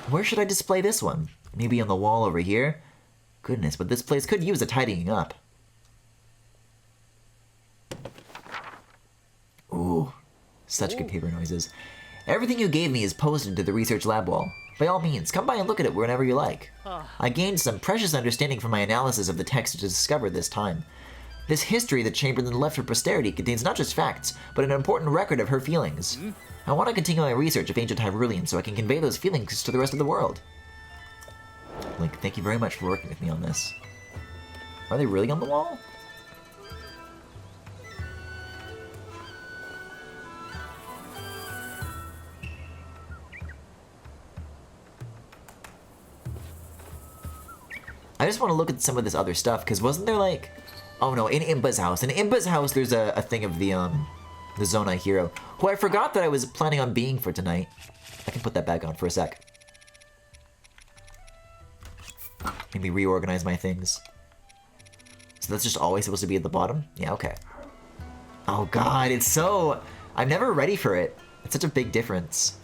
Where should I display this one? Maybe on the wall over here? Goodness, but this place could use a tidying up. Ooh. Such good paper noises. Everything you gave me is posted to the research lab wall. By all means, come by and look at it whenever you like. I gained some precious understanding from my analysis of the text discovered this time. This history that Chamberlain left for posterity contains not just facts, but an important record of her feelings. I want to continue my research of ancient Hyrulean so I can convey those feelings to the rest of the world. Link, thank you very much for working with me on this. Are they really on the wall? I just want to look at some of this other stuff, because wasn't there like... Oh no, in Imba's house. In Imba's house, there's a thing of the Zonai hero, who I forgot that I was planning on being for tonight. I can put that back on for a sec. Maybe reorganize my things. So that's just always supposed to be at the bottom? Yeah, okay. Oh god, it's so... I'm never ready for it. It's such a big difference.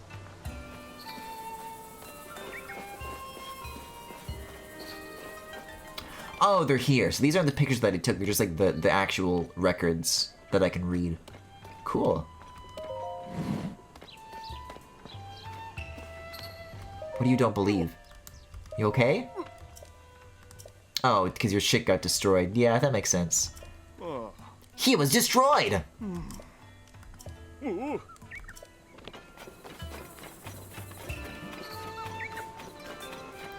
Oh, they're here. So these aren't the pictures that I took. They're just like the actual records that I can read. Cool. What do you don't believe? You okay? Oh, because your shit got destroyed. Yeah, that makes sense. He was destroyed!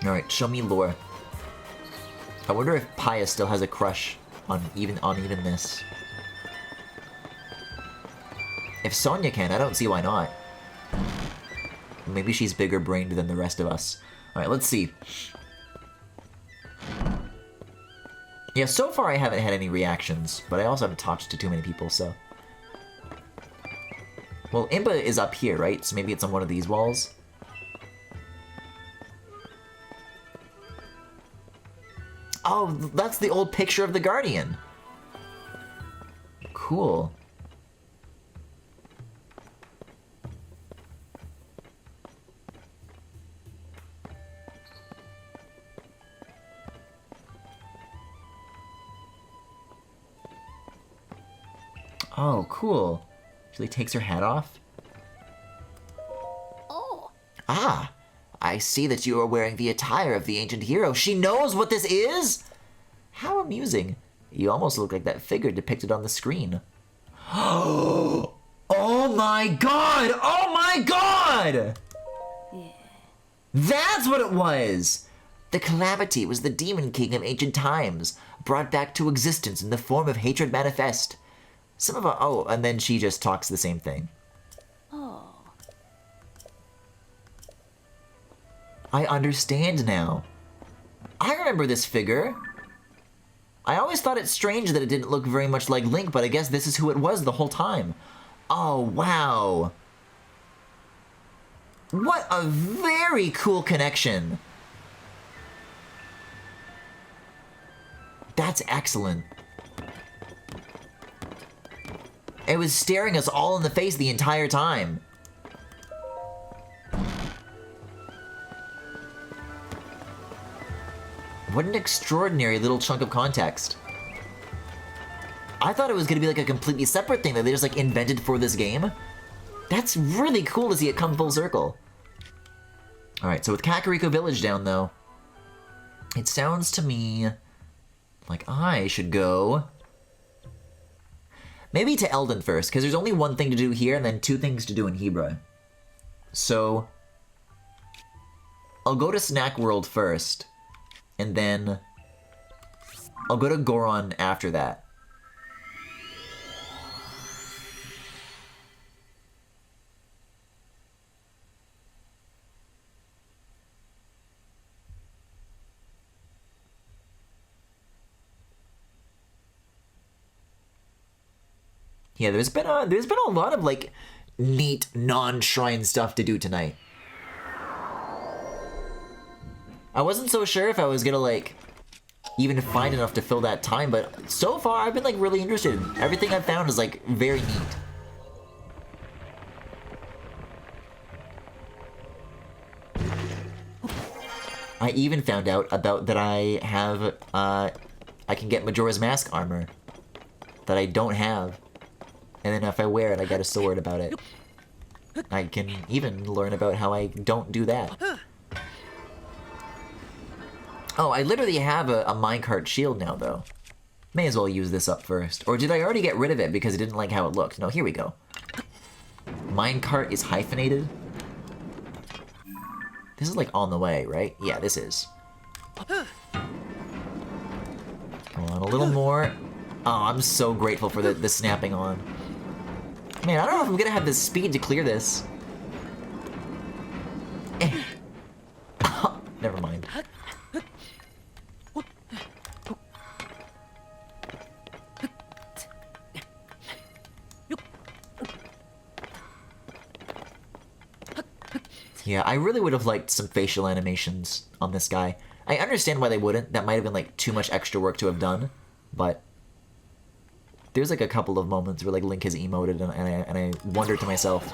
Alright, show me lore. I wonder if Paya still has a crush on evenness. If Sonia can, I don't see why not. Maybe she's bigger brained than the rest of us. Alright, let's see. Yeah, so far I haven't had any reactions, but I also haven't talked to too many people, so... Well, Impa is up here, right? So maybe it's on one of these walls? Oh, that's the old picture of the Guardian! Cool. Oh, cool. She like, takes her hat off. Oh. Ah, I see that you are wearing the attire of the ancient hero. She knows what this is? How amusing. You almost look like that figure depicted on the screen. Oh my god! Oh my god! Yeah. That's what it was! The Calamity was the demon king of ancient times, brought back to existence in the form of hatred manifest. Some of our... Oh, and then she just talks the same thing. Oh. I understand now. I remember this figure. I always thought it strange that it didn't look very much like Link, but I guess this is who it was the whole time. Oh, wow. What a very cool connection. That's excellent. It was staring us all in the face the entire time. What an extraordinary little chunk of context. I thought it was gonna be like a completely separate thing that they just like invented for this game. That's really cool to see it come full circle. Alright, so with Kakariko Village down though, it sounds to me like I should go maybe to Eldon first, because there's only one thing to do here and then two things to do in Hebra. So I'll go to Snack World first, and then I'll go to Goron after that. Yeah, there's been a lot of like neat non-shrine stuff to do tonight. I wasn't so sure if I was gonna like even find enough to fill that time, but so far I've been like really interested. Everything I've found is like very neat. I even found out about that I have I can get Majora's Mask armor that I don't have. And then if I wear it, I get a sword about it. I can even learn about how I don't do that. Oh, I literally have a minecart shield now, though. May as well use this up first. Or did I already get rid of it because I didn't like how it looked? No, here we go. Minecart is hyphenated. This is like on the way, right? Yeah, this is. Come on, a little more. Oh, I'm so grateful for the snapping on. Man, I don't know if I'm gonna have the speed to clear this. Oh, never mind. Yeah, I really would have liked some facial animations on this guy. I understand why they wouldn't. That might have been like too much extra work to have done, but there's like a couple of moments where like Link has emoted and I wondered to myself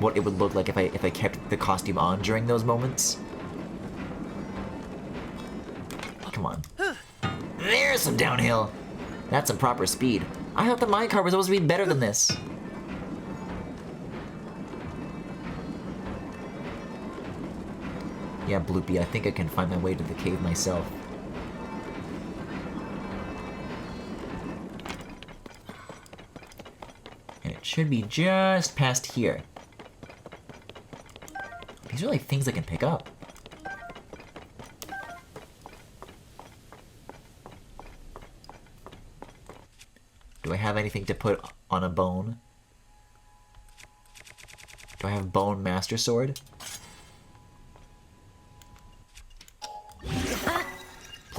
what it would look like if I kept the costume on during those moments. Come on. There's some downhill. That's some proper speed. I thought the minecart was supposed to be better than this. Yeah, Bloopy, I think I can find my way to the cave myself. And it should be just past here. These are like things I can pick up. Do I have anything to put on a bone? Do I have Bone Master Sword?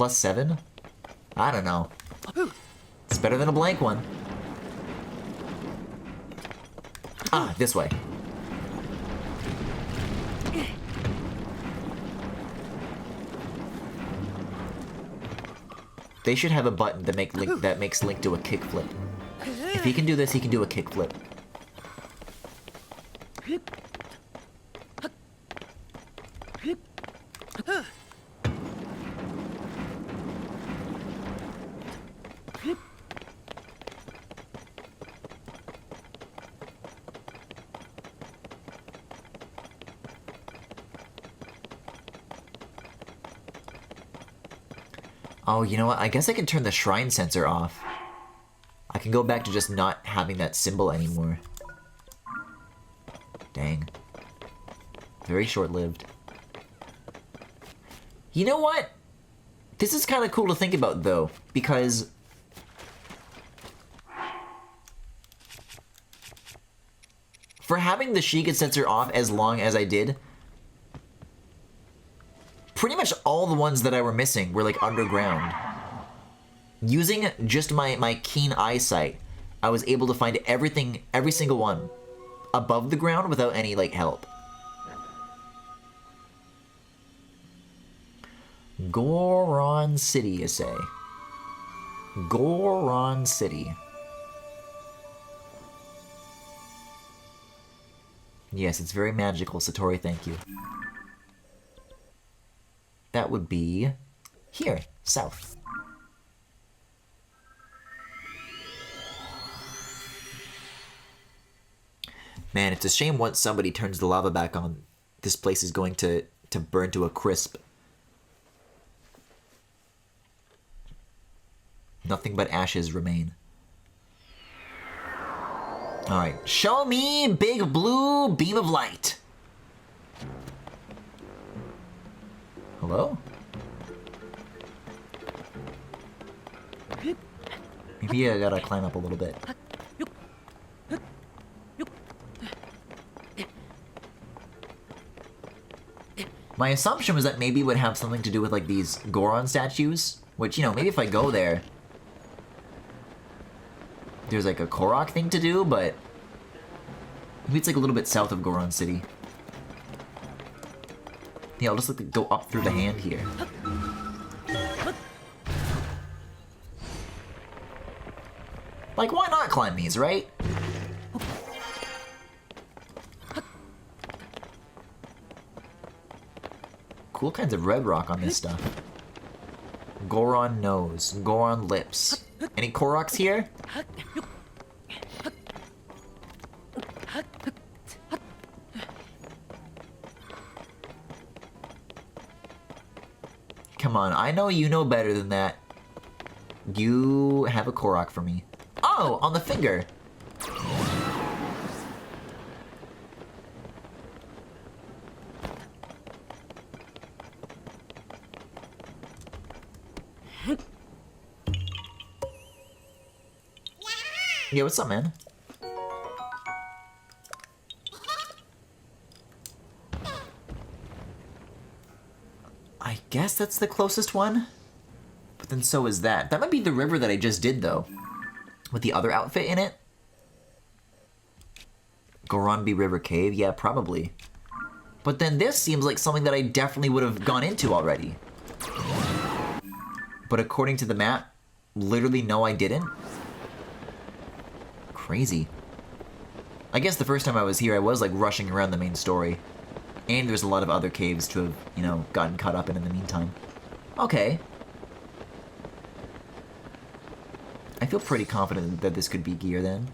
+7? I don't know. It's better than a blank one. Ah, this way. They should have a button that makes Link do a kickflip. If he can do this, he can do a kickflip. Oh, you know what? I guess I can turn the shrine sensor off. I can go back to just not having that symbol anymore. Dang. Very short-lived. You know what? This is kind of cool to think about, though, because... for having the Sheikah sensor off as long as I did, pretty much all the ones that I were missing were, like, underground. Using just my keen eyesight, I was able to find everything, every single one, above the ground without any, like, help. Goron City, you say? Goron City. Yes, it's very magical, Satori, thank you. That would be here, south. Man, it's a shame once somebody turns the lava back on, this place is going to burn to a crisp. Nothing but ashes remain. Alright, show me big blue beam of light. Hello? Maybe I gotta climb up a little bit. My assumption was that maybe it would have something to do with, like, these Goron statues. Which, you know, maybe if I go there, there's, like, a Korok thing to do, but maybe it's, like, a little bit south of Goron City. Yeah, I'll just, like, go up through the hand here. Like, why not climb these, right? Cool kinds of red rock on this stuff. Goron nose, Goron lips. Any Koroks here? Come on, I know you know better than that. You have a Korok for me. Oh, on the finger. Yeah, what's up, man? I guess that's the closest one? But then so is that. That might be the river that I just did, though. With the other outfit in it? Goronbi River Cave? Yeah, probably. But then this seems like something that I definitely would have gone into already. But according to the map, literally no, I didn't. Crazy. I guess the first time I was here, I was, like, rushing around the main story. And there's a lot of other caves to have, you know, gotten caught up in the meantime. Okay. I feel pretty confident that this could be gear, then.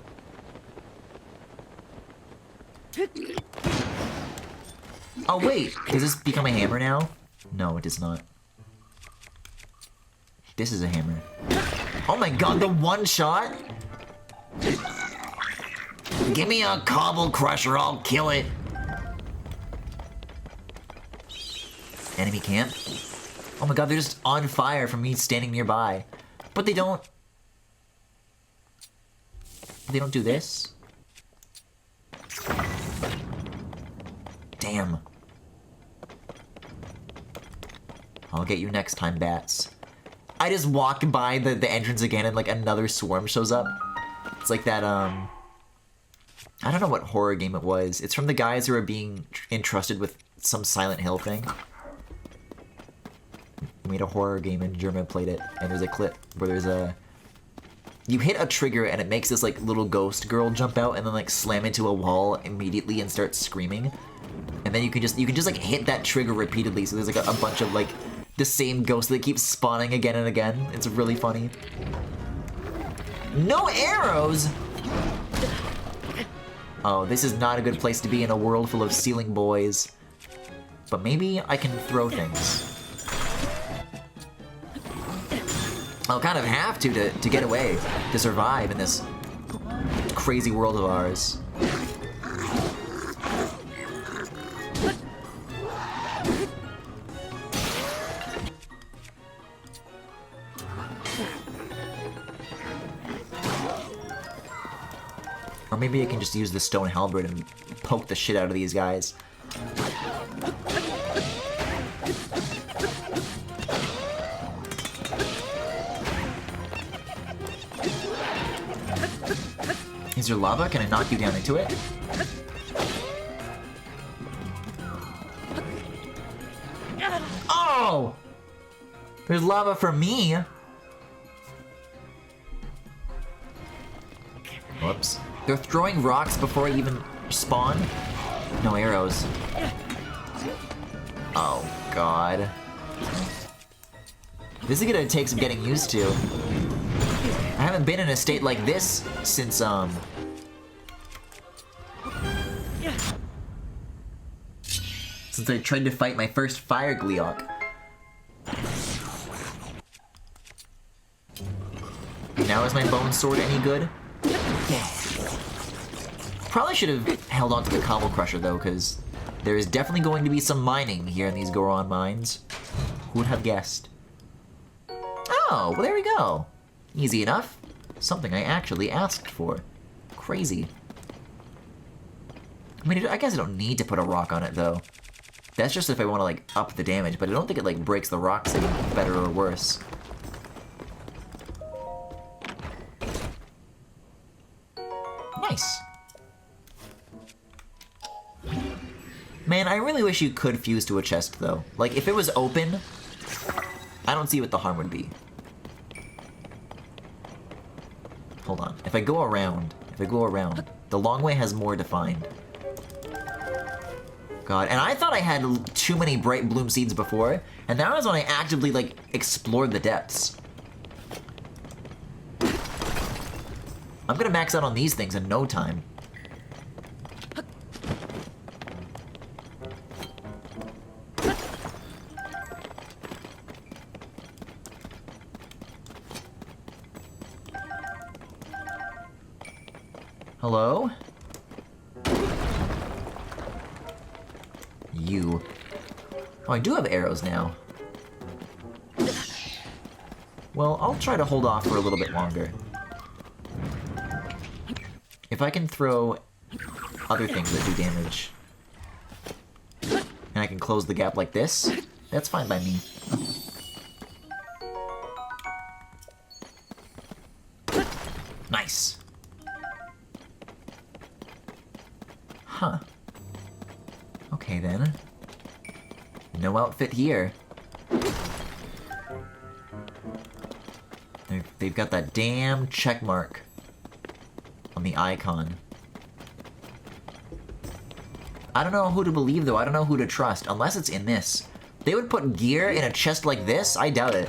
Oh, wait! Does this become a hammer now? No, it does not. This is a hammer. Oh my god, the one shot? Give me a cobble crusher, I'll kill it. Enemy camp? Oh my god, they're just on fire from me standing nearby. But they don't... They don't do this? Damn. I'll get you next time, bats. I just walk by the entrance again and like another swarm shows up. It's like that, I don't know what horror game it was. It's from the guys who are being entrusted with some Silent Hill thing. We made a horror game and German played it, and there's a clip where there's a... You hit a trigger and it makes this like little ghost girl jump out and then like slam into a wall immediately and start screaming. And then you can just like hit that trigger repeatedly, so there's like a bunch of like the same ghost that keeps spawning again and again. It's really funny. No arrows! Oh, this is not a good place to be in a world full of ceiling boys. But maybe I can throw things. I'll kind of have to get away, to survive in this crazy world of ours. Or maybe I can just use the stone halberd and poke the shit out of these guys. Is there lava? Can I knock you down into it? Oh! There's lava for me! Whoops. They're throwing rocks before I even spawn? No arrows. Oh, God. This is gonna take some getting used to. I haven't been in a state like this since, since I tried to fight my first fire Gleeok. Now is my bone sword any good? Yeah. Probably should have held on to the Cobble Crusher though, because there is definitely going to be some mining here in these Goron mines. Who would have guessed? Oh, well there we go. Easy enough. Something I actually asked for. Crazy. I mean, I guess I don't need to put a rock on it though. That's just if I want to like up the damage, but I don't think it like breaks the rocks any better or worse. Nice. Man, I really wish you could fuse to a chest though. Like if it was open, I don't see what the harm would be. Hold on. If I go around, the long way has more defined. God, and I thought I had too many bright bloom seeds before, and that was when I actively, like, explored the depths. I'm gonna max out on these things in no time. Hello? You. Oh, I do have arrows now. Well, I'll try to hold off for a little bit longer. If I can throw other things that do damage, and I can close the gap like this, that's fine by me. Nice. Huh. Okay then. No outfit here. They've got that damn check mark on the icon. I don't know who to believe though, I don't know who to trust, unless it's in this. They would put gear in a chest like this? I doubt it.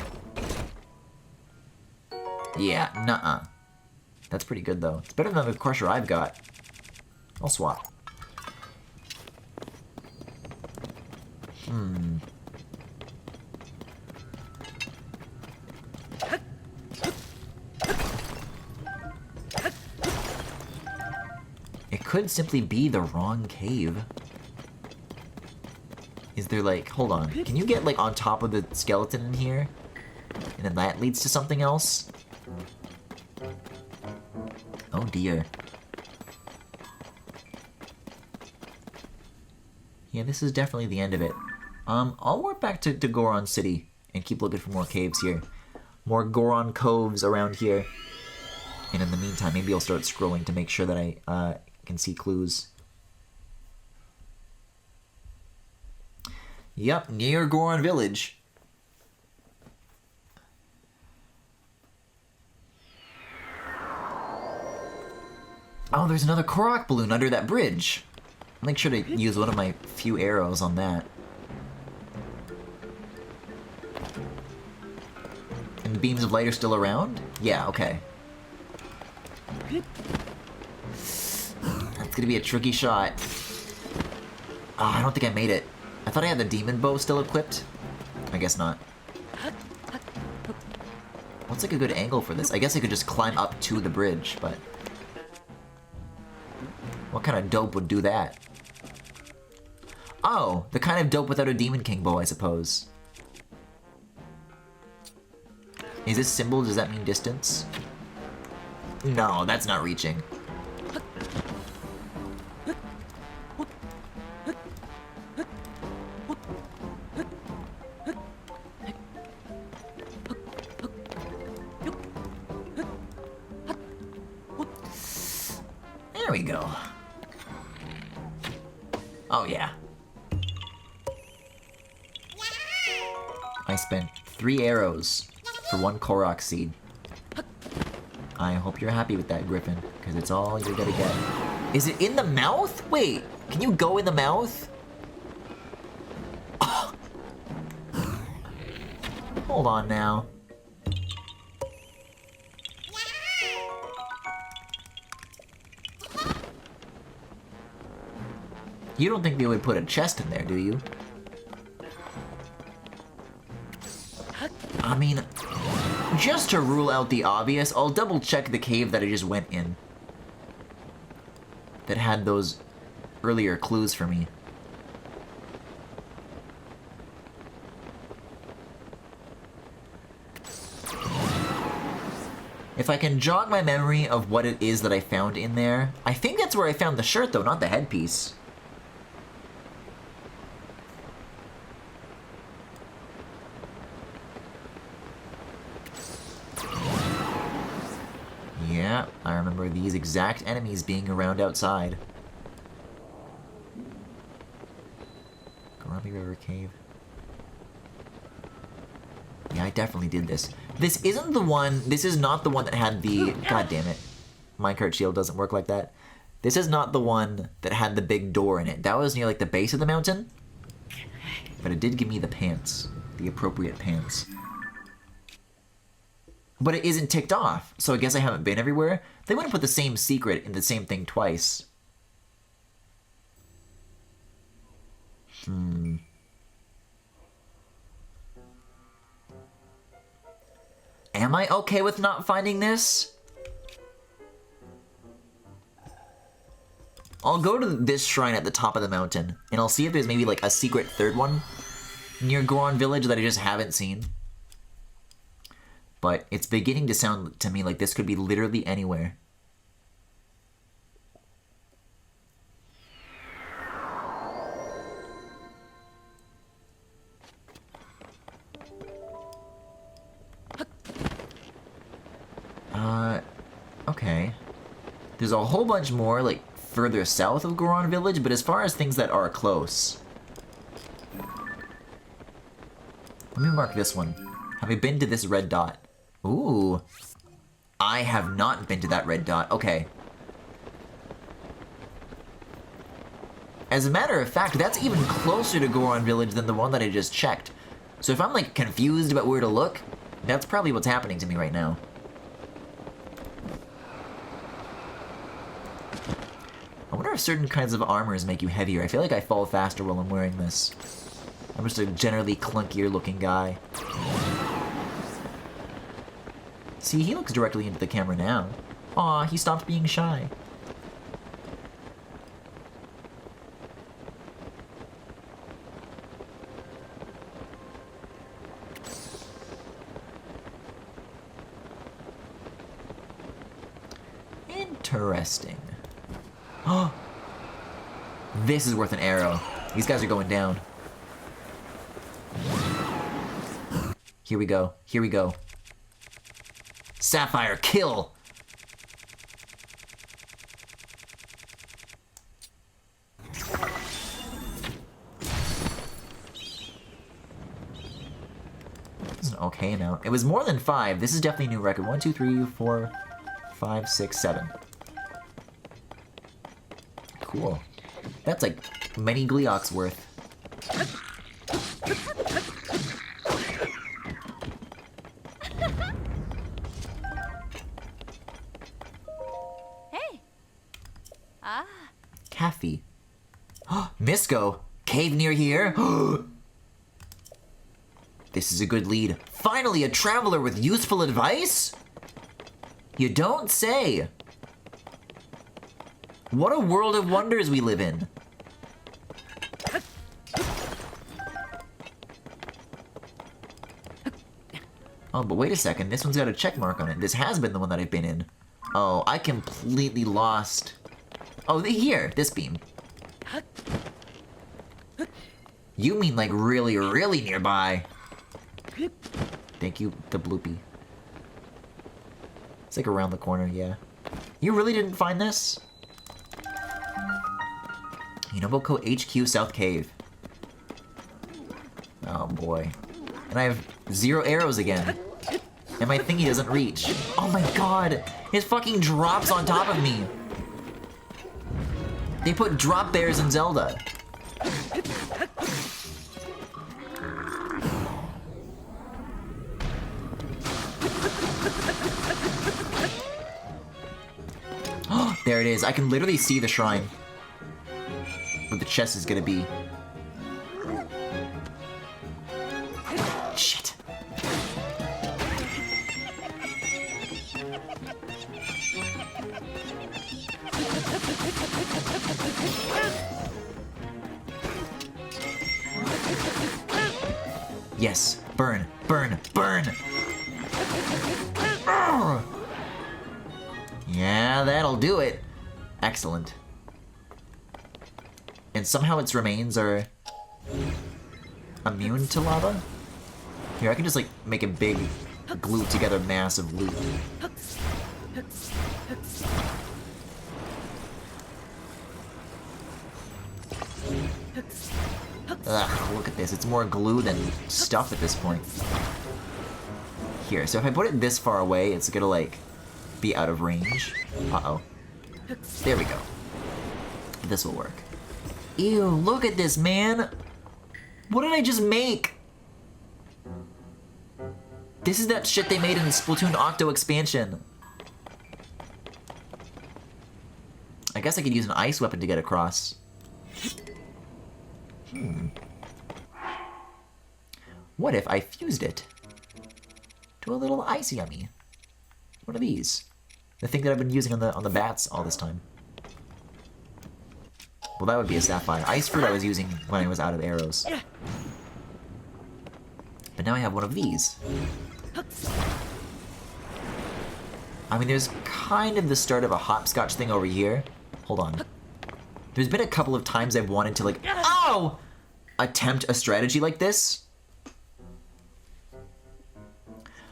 Yeah, nuh-uh. That's pretty good though. It's better than the crusher I've got. I'll swap. It could simply be the wrong cave. Is there like, hold on, can you get like on top of the skeleton in here? And then that leads to something else? Oh dear. Yeah, this is definitely the end of it. I'll warp back to Goron City and keep looking for more caves here. more Goron coves around here. And in the meantime, maybe I'll start scrolling to make sure that I can see clues. Yep, near Goron Village. Oh, there's another Korok balloon under that bridge. I'll make sure to use one of my few arrows on that. And the beams of light are still around? Yeah, okay. That's gonna be a tricky shot. Oh, I don't think I made it. I thought I had the demon bow still equipped. I guess not. What's like a good angle for this? I guess I could just climb up to the bridge, but... what kind of dope would do that? Oh, the kind of dope without a Demon King bow, I suppose. Is this symbol, does that mean distance? No, that's not reaching. There we go. Oh yeah. I spent 3 arrows for 1 Korok seed. I hope you're happy with that, Griffin, because it's all you're gonna get. Is it in the mouth? Wait, can you go in the mouth? Oh. Hold on now. You don't think they would put a chest in there, do you? I mean, just to rule out the obvious, I'll double check the cave that I just went in. That had those earlier clues for me. If I can jog my memory of what it is that I found in there, I think that's where I found the shirt though, not the headpiece. Yeah, I remember these exact enemies being around outside. Gorambi River Cave. Yeah, I definitely did this. This isn't the one, this is not the one that had the, god damn it. Minecart shield doesn't work like that. This is not the one that had the big door in it. That was near like the base of the mountain. But it did give me the pants, the appropriate pants. But it isn't ticked off, so I guess I haven't been everywhere. They wouldn't put the same secret in the same thing twice. Am I okay with not finding this? I'll go to this shrine at the top of the mountain, and I'll see if there's maybe like a secret third one near Goron Village that I just haven't seen. But it's beginning to sound to me like this could be literally anywhere. Okay. There's a whole bunch more, like, further south of Goron Village, but as far as things that are close... Let me mark this one. Have I been to this red dot? Ooh. I have not been to that red dot. Okay. As a matter of fact, that's even closer to Goron Village than the one that I just checked. So if I'm, like, confused about where to look, that's probably what's happening to me right now. I wonder if certain kinds of armors make you heavier. I feel like I fall faster while I'm wearing this. I'm just a generally clunkier looking guy. See, he looks directly into the camera now. Aw, he stopped being shy. Interesting. Oh, this is worth an arrow. These guys are going down. Here we go. Here we go. Sapphire, kill! This is an okay amount. It was more than 5. This is definitely a new record. 1, 2, 3, 4, 5, 6, 7. Cool. That's like many Gleeoks worth. Hey. Ah. Caffey. Misko! Cave near here? This is a good lead. Finally, a traveler with useful advice? You don't say. What a world of wonders we live in. Oh, but wait a second. This one's got a check mark on it. This has been the one that I've been in. Oh, I completely lost. Oh, here. This beam. You mean like really, really nearby. Thank you, the bloopy. It's like around the corner, yeah. You really didn't find this? Unoboko HQ South Cave. Oh boy. And I have 0 arrows again. And my thingy doesn't reach. Oh my god! It fucking drops on top of me! They put drop bears in Zelda. There it is. I can literally see the shrine. Where the chest is gonna be. Shit. Yes. Burn. Burn. Burn! Urgh. Yeah, that'll do it. Excellent. And somehow its remains are immune to lava? Here, I can just like make a big glued together mass of loot. Ugh, look at this. It's more glue than stuff at this point. Here, so if I put it this far away, it's gonna like be out of range. Uh-oh. There we go. This will work. Ew, look at this, man! What did I just make? This is that shit they made in the Splatoon Octo expansion. I guess I could use an ice weapon to get across. What if I fused it to a little ice yummy? One of these. The thing that I've been using on the bats all this time. Well, that would be a sapphire. Ice fruit I was using when I was out of arrows. But now I have one of these. I mean, there's kind of the start of a hopscotch thing over here. Hold on. There's been a couple of times I've wanted to, like, ow! Attempt a strategy like this.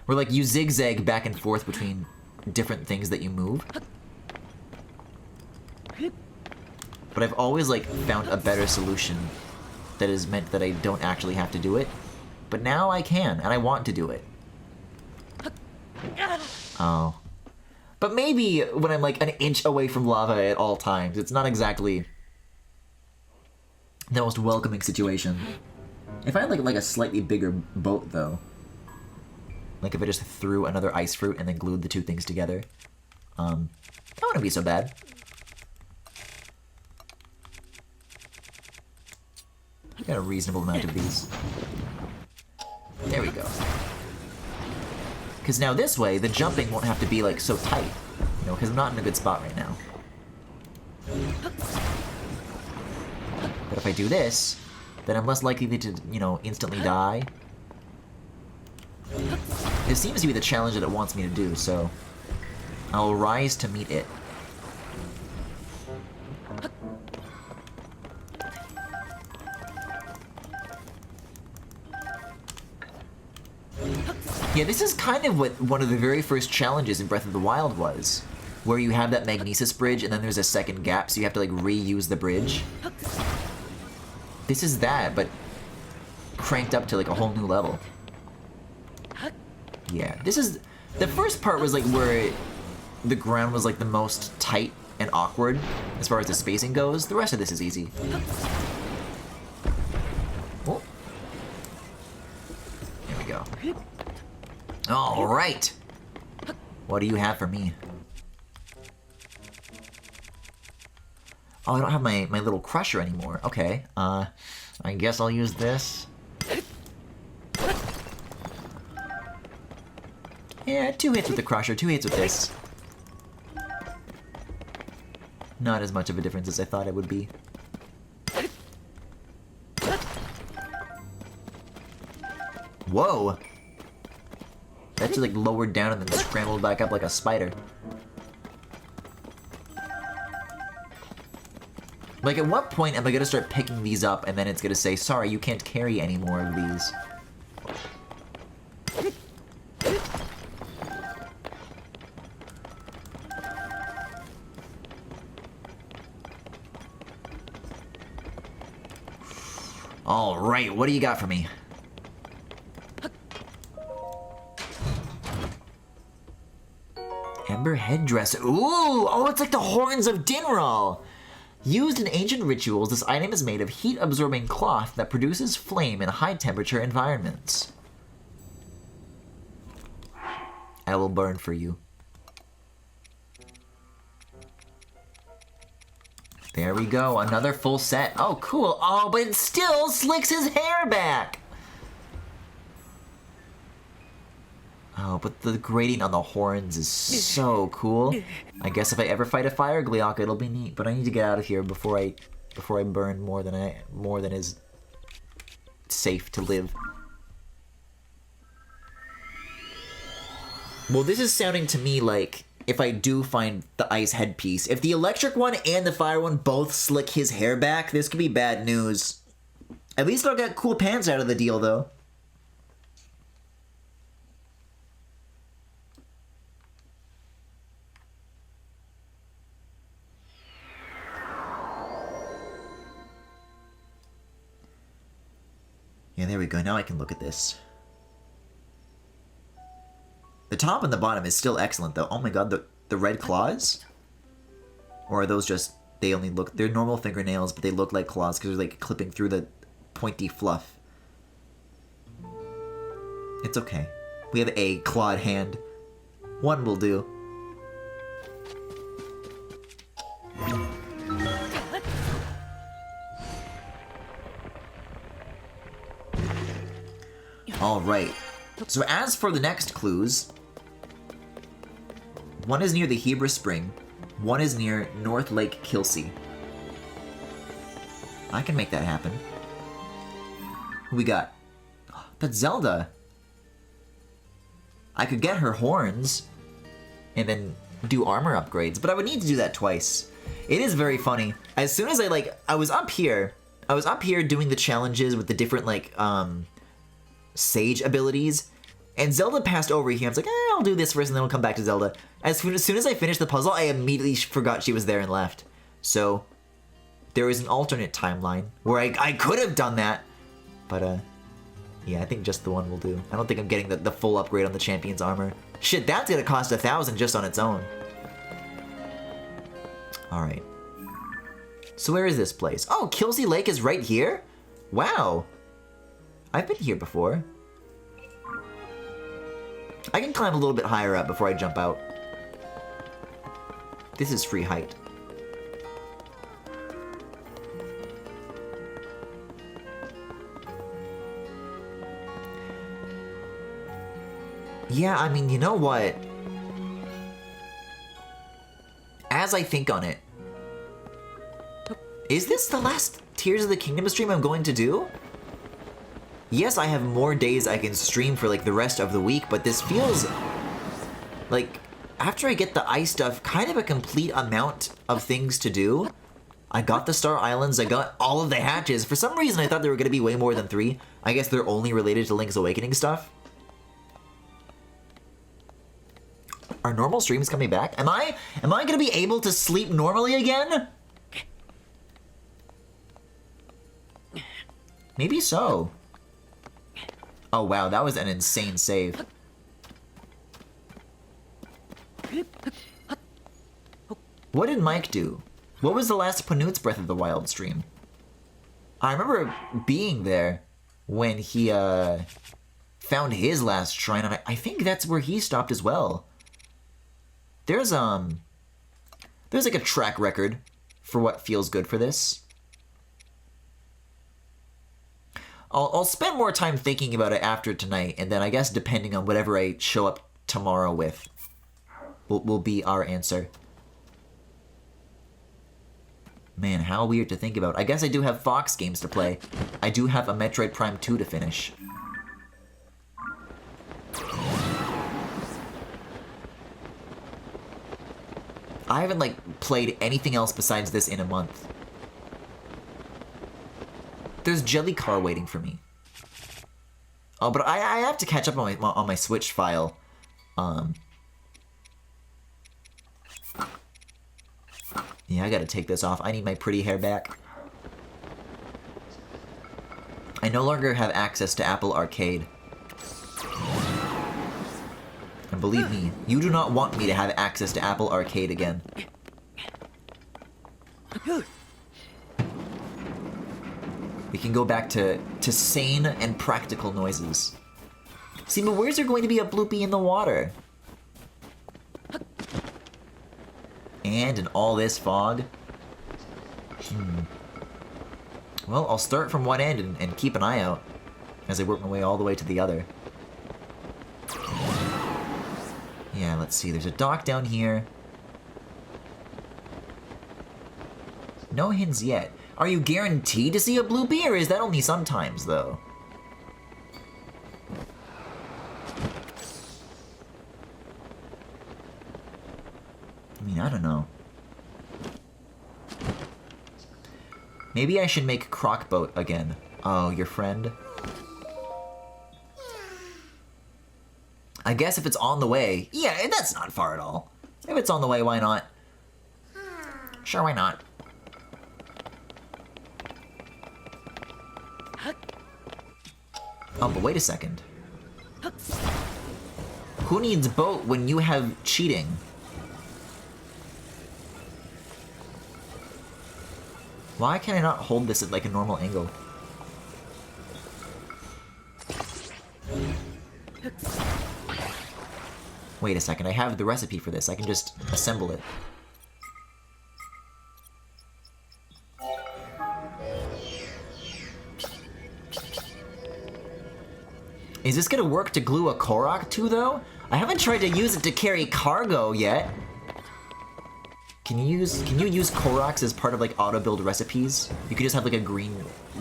Where, like, you zigzag back and forth between different things that you move. But I've always, like, found a better solution that has meant that I don't actually have to do it. But now I can, and I want to do it. Oh. But maybe when I'm, like, an inch away from lava at all times, it's not exactly the most welcoming situation. If I had, like a slightly bigger boat, though, like if I just threw another ice fruit and then glued the two things together, that wouldn't be so bad. Got a reasonable amount of these. There we go. Because now this way, the jumping won't have to be, like, so tight. You know, because I'm not in a good spot right now. But if I do this, then I'm less likely to, you know, instantly die. This seems to be the challenge that it wants me to do, so I'll rise to meet it. Yeah, this is kind of what one of the very first challenges in Breath of the Wild was. Where you have that Magnesis bridge and then there's a second gap, so you have to like reuse the bridge. This is that, but cranked up to like a whole new level. Yeah, this is... The first part was like where the ground was like the most tight and awkward as far as the spacing goes. The rest of this is easy. Oh. There we go. All right. What do you have for me? Oh, I don't have my little crusher anymore. Okay. I guess I'll use this. Yeah, 2 hits with the crusher, 2 hits with this. Not as much of a difference as I thought it would be. Whoa! That just like lowered down and then scrambled back up like a spider. Like at what point am I gonna start picking these up and then it's gonna say, sorry, you can't carry any more of these? Alright, what do you got for me? Ember headdress. Ooh! Oh, it's like the horns of Dinral! Used in ancient rituals, this item is made of heat-absorbing cloth that produces flame in high-temperature environments. I will burn for you. There we go, another full set. Oh, cool. Oh, but it still slicks his hair back! Oh, but the grading on the horns is so cool. I guess if I ever fight a fire Gleeok, it'll be neat. But I need to get out of here before I burn more than is safe to live. Well, this is sounding to me like if I do find the ice headpiece, if the electric one and the fire one both slick his hair back, this could be bad news. At least I'll get cool pants out of the deal, though. Yeah, there we go. Now I can look at this. The top and the bottom is still excellent, though. Oh my god, the red claws? Or are those just... They only look... They're normal fingernails, but they look like claws because they're like clipping through the pointy fluff. It's okay. We have a clawed hand. One will do. Alright. So as for the next clues, one is near the Hebra Spring, one is near North Lake Kilsey. I can make that happen. Who we got? That's Zelda. I could get her horns and then do armor upgrades, but I would need to do that twice. It is very funny. As soon as I was up here doing the challenges with the different Sage abilities, and Zelda passed over here. I was like, I'll do this first and then we'll come back to Zelda. As soon as I finished the puzzle, I immediately forgot she was there and left. So, there is an alternate timeline where I could have done that, but yeah, I think just the one will do. I don't think I'm getting the full upgrade on the champion's armor. Shit, that's gonna cost 1,000 just on its own. Alright. So where is this place? Oh, Kilsey Lake is right here? Wow. I've been here before. I can climb a little bit higher up before I jump out. This is free height. Yeah, I mean, you know what? As I think on it, is this the last Tears of the Kingdom stream I'm going to do? Yes, I have more days I can stream for like the rest of the week, but this feels like, after I get the ice stuff, kind of a complete amount of things to do. I got the Star Islands, I got all of the hatches. For some reason I thought there were going to be way more than 3. I guess they're only related to Link's Awakening stuff. Are normal streams coming back? Am I gonna be able to sleep normally again? Maybe so. Oh wow, that was an insane save. What did Mike do? What was the last Panute's Breath of the Wild stream? I remember being there when he found his last shrine, and I think that's where he stopped as well. There's like a track record for what feels good for this. I'll spend more time thinking about it after tonight, and then I guess depending on whatever I show up tomorrow with will be our answer. Man, how weird to think about. I guess I do have Fox games to play. I do have a Metroid Prime 2 to finish. I haven't, like, played anything else besides this in a month. There's Jelly Car waiting for me. Oh, but I have to catch up on my Switch file. Yeah, I gotta take this off. I need my pretty hair back. I no longer have access to Apple Arcade. And believe me, you do not want me to have access to Apple Arcade again. We can go back to sane and practical noises. See, but where's there going to be a bloopy in the water? And in all this fog? Well, I'll start from one end and keep an eye out as I work my way all the way to the other. Yeah, let's see. There's a dock down here. No hints yet. Are you guaranteed to see a bloopy, or is that only sometimes, though? I mean, I don't know. Maybe I should make Crocboat again. Oh, your friend? I guess if it's on the way... Yeah, that's not far at all. If it's on the way, why not? Sure, why not? Oh, but wait a second. Who needs boat when you have cheating? Why can I not hold this at like a normal angle? Wait a second, I have the recipe for this. I can just assemble it. Is this gonna work to glue a Korok to, though? I haven't tried to use it to carry cargo yet. Can you use Koroks as part of like auto build recipes? You could just have like a green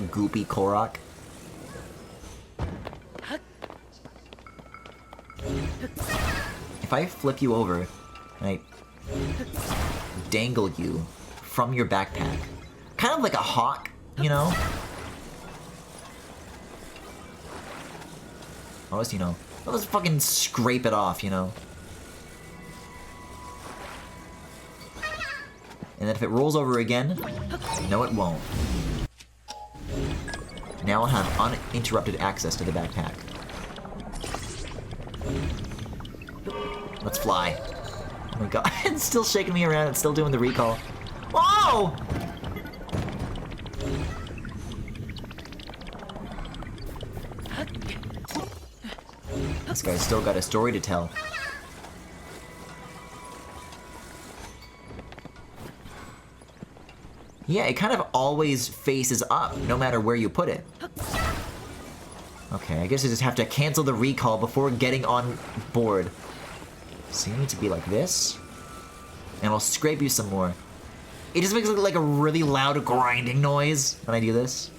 goopy Korok. If I flip you over and I dangle you from your backpack, kind of like a hawk, you know? I'll just, you know, I'll just fucking scrape it off, you know? And then if it rolls over again, no it won't. Now I'll have uninterrupted access to the backpack. Let's fly. Oh my god, it's still shaking me around, it's still doing the recall. Whoa! This guy's still got a story to tell. Yeah, it kind of always faces up, no matter where you put it. Okay, I guess I just have to cancel the recall before getting on board. So you need to be like this. And I'll scrape you some more. It just makes like a really loud grinding noise when I do this.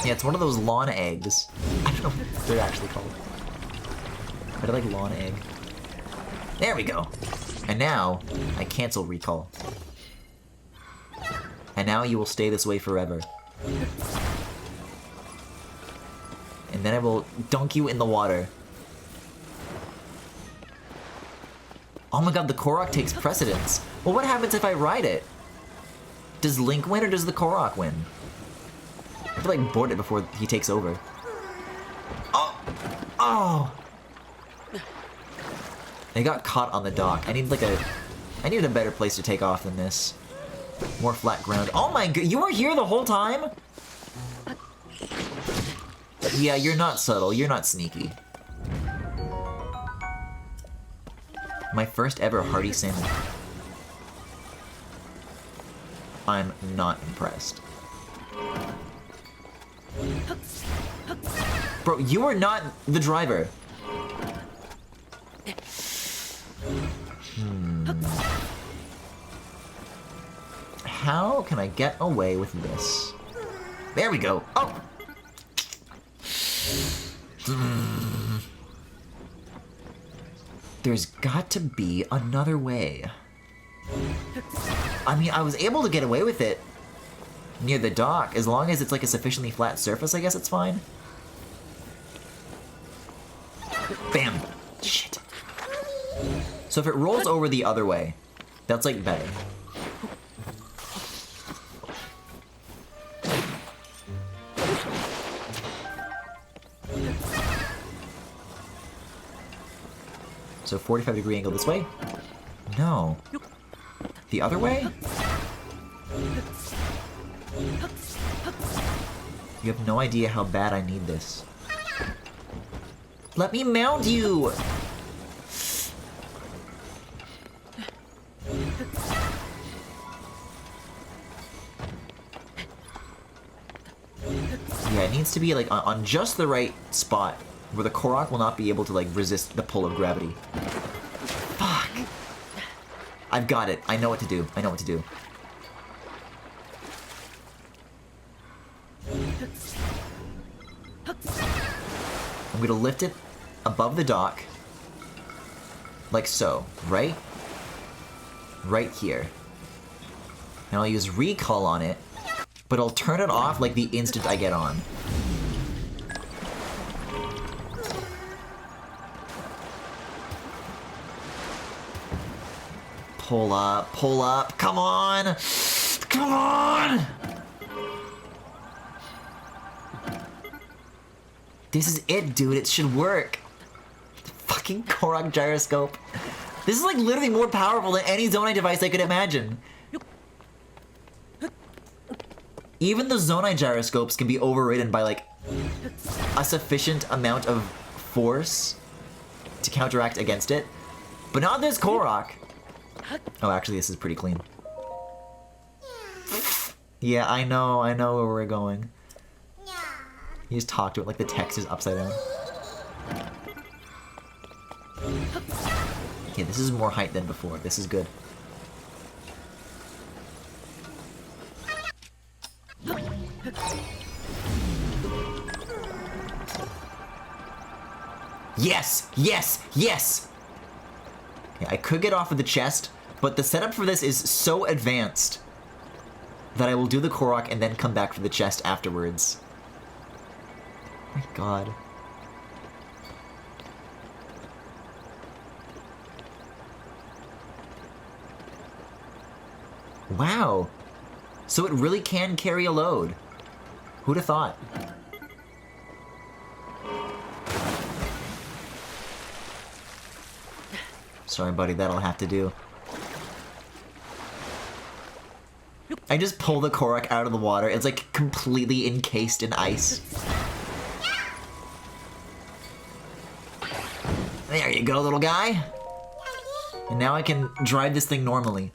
Yeah, it's one of those lawn eggs. I don't know what they're actually called. But I like lawn egg. There we go. And now, I cancel recall. And now you will stay this way forever. And then I will dunk you in the water. Oh my god, the Korok takes precedence. Well, what happens if I ride it? Does Link win or does the Korok win? I have to like board it before he takes over. Oh! Oh! I got caught on the dock. I need a better place to take off than this. More flat ground. Oh my god, you were here the whole time? Yeah, you're not subtle, you're not sneaky. My first ever hearty salmon. I'm not impressed. Bro, you are not the driver. How can I get away with this? There we go. Oh! There's got to be another way. I mean, I was able to get away with it near the dock. As long as it's like a sufficiently flat surface, I guess it's fine. Bam! Shit. So if it rolls over the other way, that's like better. So 45-degree angle this way? No. The other way? You have no idea how bad I need this. Let me mount you! Yeah, it needs to be like on just the right spot where the Korok will not be able to like resist the pull of gravity. Fuck! I've got it. I know what to do. I know what to do. I'm gonna lift it above the dock. Like so, right? Right here. Now I'll use recall on it, but I'll turn it off like the instant I get on. Pull up, come on! Come on! This is it, dude, it should work. Fucking Korok gyroscope. This is like literally more powerful than any Zonai device I could imagine. Even the Zonai gyroscopes can be overridden by like a sufficient amount of force to counteract against it. But not this Korok. Oh, actually, this is pretty clean. Yeah, I know where we're going. You just talk to it like the text is upside down. Okay, this is more height than before. This is good. Yes! Yes! Yes! Yeah, I could get off of the chest, but the setup for this is so advanced that I will do the Korok and then come back for the chest afterwards. My god. Wow. So it really can carry a load. Who'd have thought? Sorry, buddy, that'll have to do. I just pull the Korok out of the water. It's like completely encased in ice. There you go, little guy. And now I can drive this thing normally.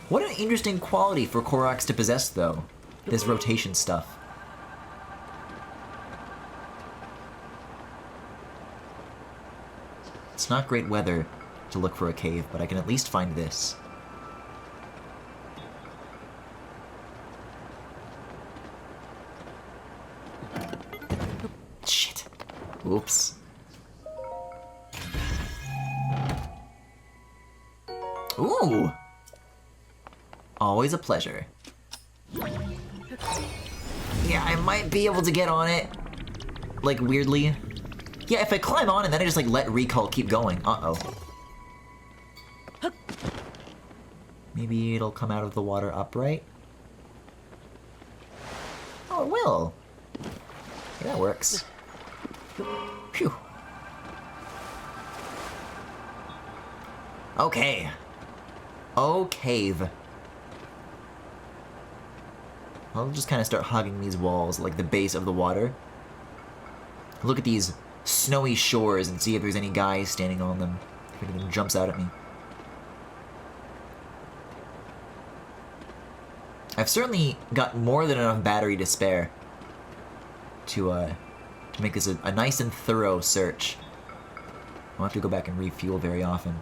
What an interesting quality for Koroks to possess, though. This rotation stuff. It's not great weather to look for a cave, but I can at least find this. Shit. Oops. Ooh! Always a pleasure. Yeah, I might be able to get on it. Like, weirdly. Yeah, if I climb on and then I just, like, let recall keep going. Uh-oh. Maybe it'll come out of the water upright? Oh, it will. Yeah, that works. Phew. Okay. Oh, cave. I'll just kind of start hugging these walls, like the base of the water. Look at these snowy shores and see if there's any guys standing on them. If anything jumps out at me. I've certainly got more than enough battery to spare to make this a nice and thorough search. I'll have to go back and refuel very often.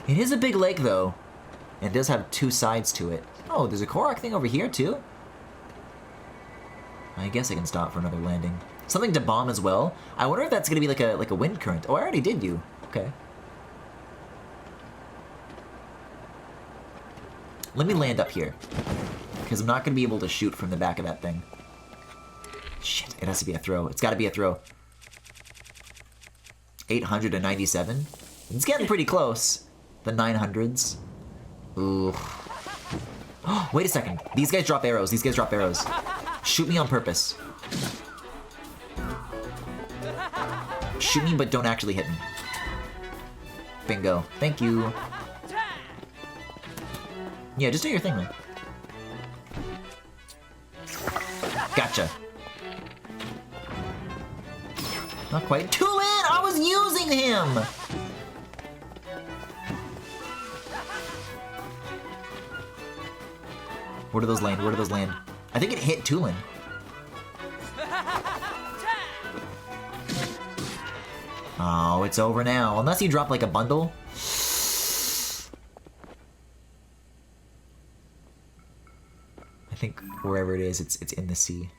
It is a big lake, though. And it does have two sides to it. Oh, there's a Korok thing over here, too? I guess I can stop for another landing. Something to bomb as well. I wonder if that's going to be like a wind current. Oh, I already did you. Okay. Let me land up here. Because I'm not going to be able to shoot from the back of that thing. Shit, it has to be a throw. It's got to be a throw. 897? It's getting pretty close. The 900s. Ooh. Oh, wait a second. These guys drop arrows. These guys drop arrows. Shoot me on purpose. Shoot me, but don't actually hit me. Bingo. Thank you. Yeah, just do your thing, man. Gotcha. Not quite. Tulin! I was using him! Where do those land? Where do those land? I think it hit Tulin. Oh, it's over now. Unless you drop like a bundle. I think wherever it is, it's in the sea.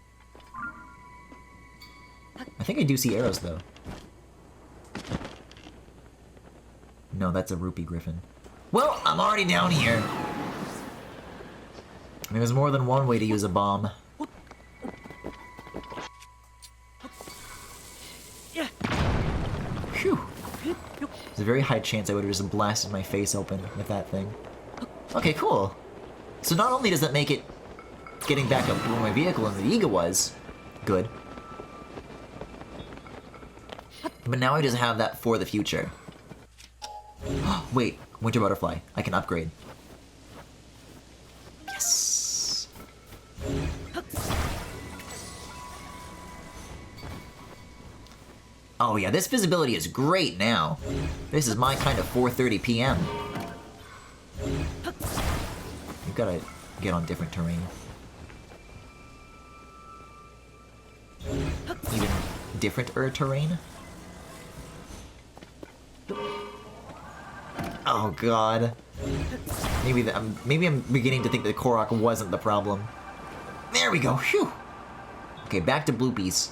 I think I do see arrows though. No, that's a rupee griffin. Well, I'm already down here. I mean, there's more than one way to use a bomb. Phew. There's a very high chance I would have just blasted my face open with that thing. Okay, cool. So not only does that make it getting back up where my vehicle in the Iga was good, but now I just have that for the future. Wait, winter butterfly. I can upgrade. Yes. Oh yeah, this visibility is great now. This is my kind of 4:30 p.m. You've got to get on different terrain. Even different terrain? Oh god. Maybe I'm beginning to think that Korok wasn't the problem. There we go. Phew. Okay, back to bloopies.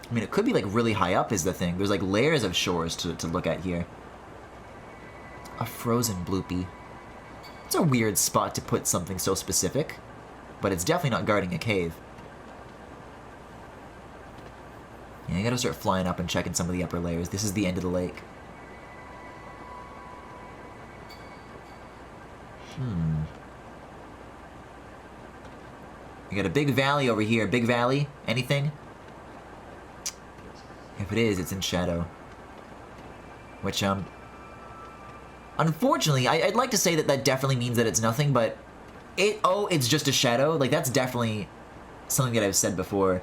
I mean, it could be like really high up is the thing. There's like layers of shores to look at here. A frozen bloopy. It's a weird spot to put something so specific, but it's definitely not guarding a cave. Yeah, I gotta start flying up and checking some of the upper layers. This is the end of the lake. We got a big valley over here. Big valley? Anything? If it is, it's in shadow. Which, unfortunately, I'd like to say that that definitely means that it's nothing, but it's just a shadow. Like, that's definitely something that I've said before,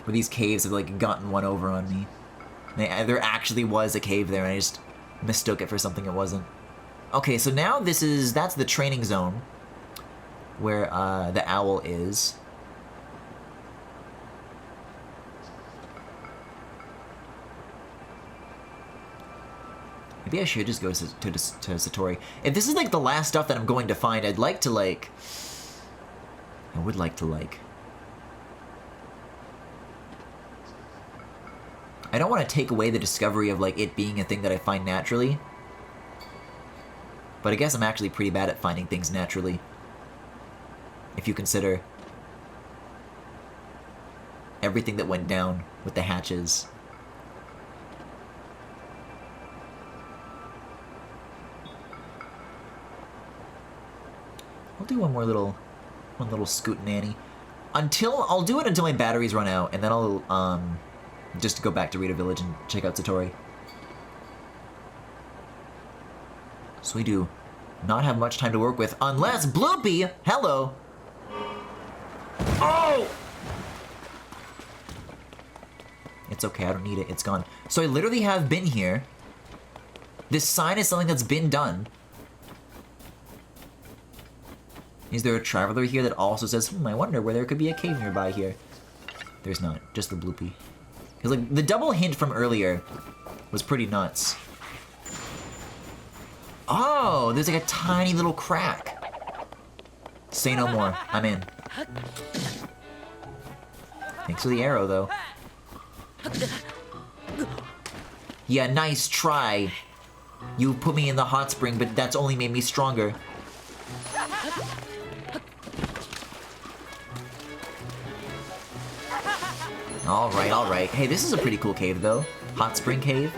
where these caves have, like, gotten one over on me. There actually was a cave there, and I just mistook it for something it wasn't. Okay, so now that's the training zone, where, the owl is. Maybe I should just go to Satori. If this is, like, the last stuff that I'm going to find, I'd like to, like... I would like to, like... I don't want to take away the discovery of, like, it being a thing that I find naturally. But I guess I'm actually pretty bad at finding things naturally. If you consider everything that went down with the hatches. I'll do one little scoot nanny. I'll do it until my batteries run out, and then I'll, just go back to Rita Village and check out Satori. So we do not have much time to work with, unless Bloopy! Hello! Oh! It's okay, I don't need it, it's gone. So I literally have been here. This sign is something that's been done. Is there a traveler here that also says, I wonder where there could be a cave nearby here? There's not, just the Bloopy. Because, like, the double hint from earlier was pretty nuts. Oh, there's like a tiny little crack. Say no more, I'm in. Thanks for the arrow, though. Yeah, nice try. You put me in the hot spring, but that's only made me stronger. Alright, alright. Hey, this is a pretty cool cave, though. Hot spring cave.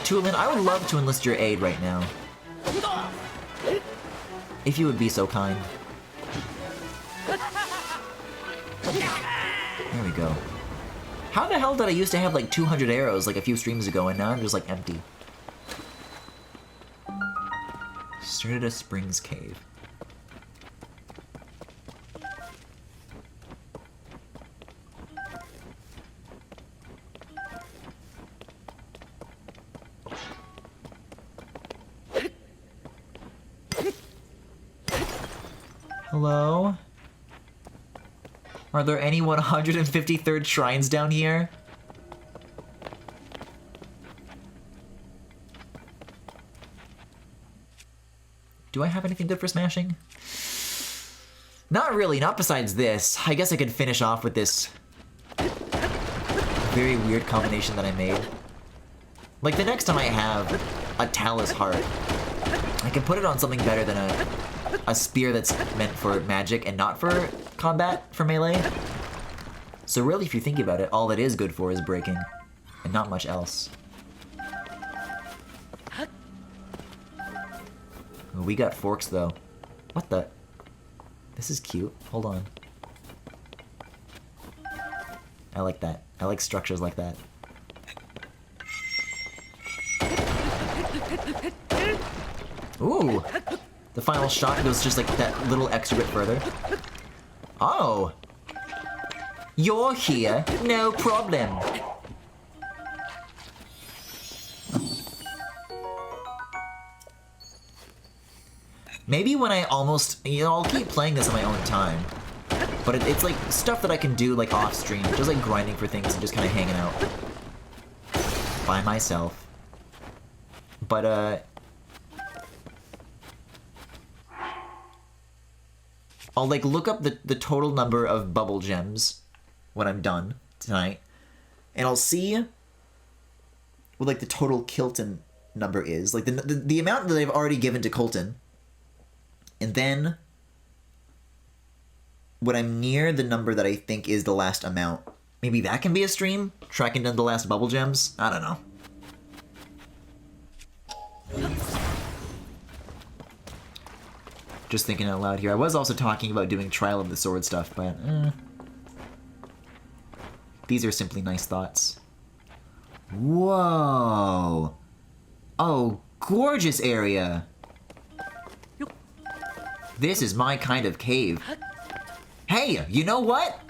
Tulin, I would love to enlist your aid right now. If you would be so kind. There we go. How the hell did I used to have like 200 arrows like a few streams ago and now I'm just like empty? Started a Springs Cave. Hello? Are there any 153rd shrines down here? Do I have anything good for smashing? Not really, not besides this. I guess I could finish off with this very weird combination that I made. Like, the next time I have a Talus Heart, I can put it on something better than a spear that's meant for magic and not for combat, for melee. So really, if you think about it, all it is good for is breaking, and not much else. Oh, we got forks, though. What the? This is cute. Hold on. I like that. I like structures like that. Ooh! The final shot goes just like that little extra bit further. Oh! You're here, no problem. Maybe when I almost, you know, I'll keep playing this on my own time. But it's like stuff that I can do like off stream, just like grinding for things and just kind of hanging out by myself. But I'll like look up the total number of bubble gems when I'm done tonight, and I'll see what like the total Kilton number is, like the amount that they've already given to Colton, and then when I'm near the number that I think is the last amount, maybe that can be a stream, tracking down the last bubble gems. I don't know. Just thinking out loud here. I was also talking about doing Trial of the Sword stuff, but these are simply nice thoughts. Whoa! Oh, gorgeous area! This is my kind of cave. Hey, you know what?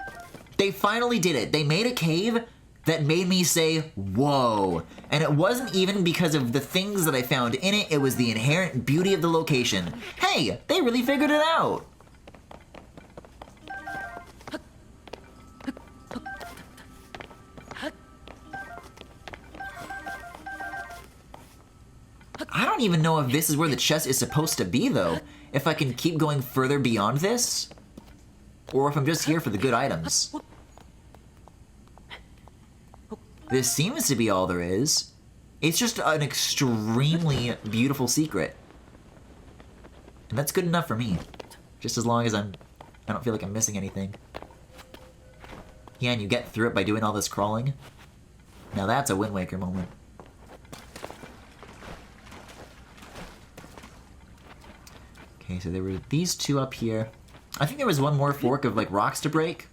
They finally did it. They made a cave that made me say, whoa. And it wasn't even because of the things that I found in it, it was the inherent beauty of the location. Hey, they really figured it out. I don't even know if this is where the chest is supposed to be, though. If I can keep going further beyond this, or if I'm just here for the good items. This seems to be all there is. It's just an extremely beautiful secret. And that's good enough for me. Just as long as I don't feel like I'm missing anything. Yeah, and you get through it by doing all this crawling. Now that's a Wind Waker moment. Okay, so there were these two up here. I think there was one more fork of, like, rocks to break.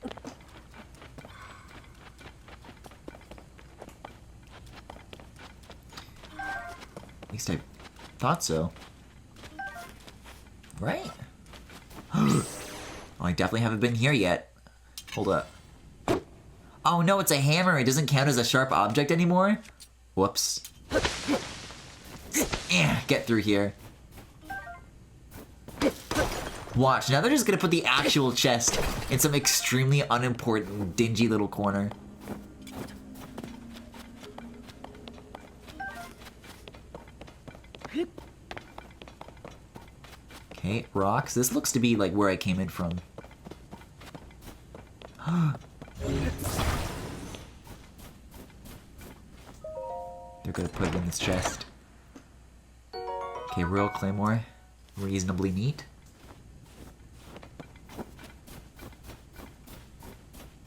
At least I thought so. Right? Oh, I definitely haven't been here yet. Hold up. Oh no, it's a hammer. It doesn't count as a sharp object anymore? Whoops. Get through here. Watch, now they're just gonna put the actual chest in some extremely unimportant, dingy little corner. Okay, rocks. This looks to be like where I came in from. They're gonna put it in this chest. Okay, Royal Claymore. Reasonably neat.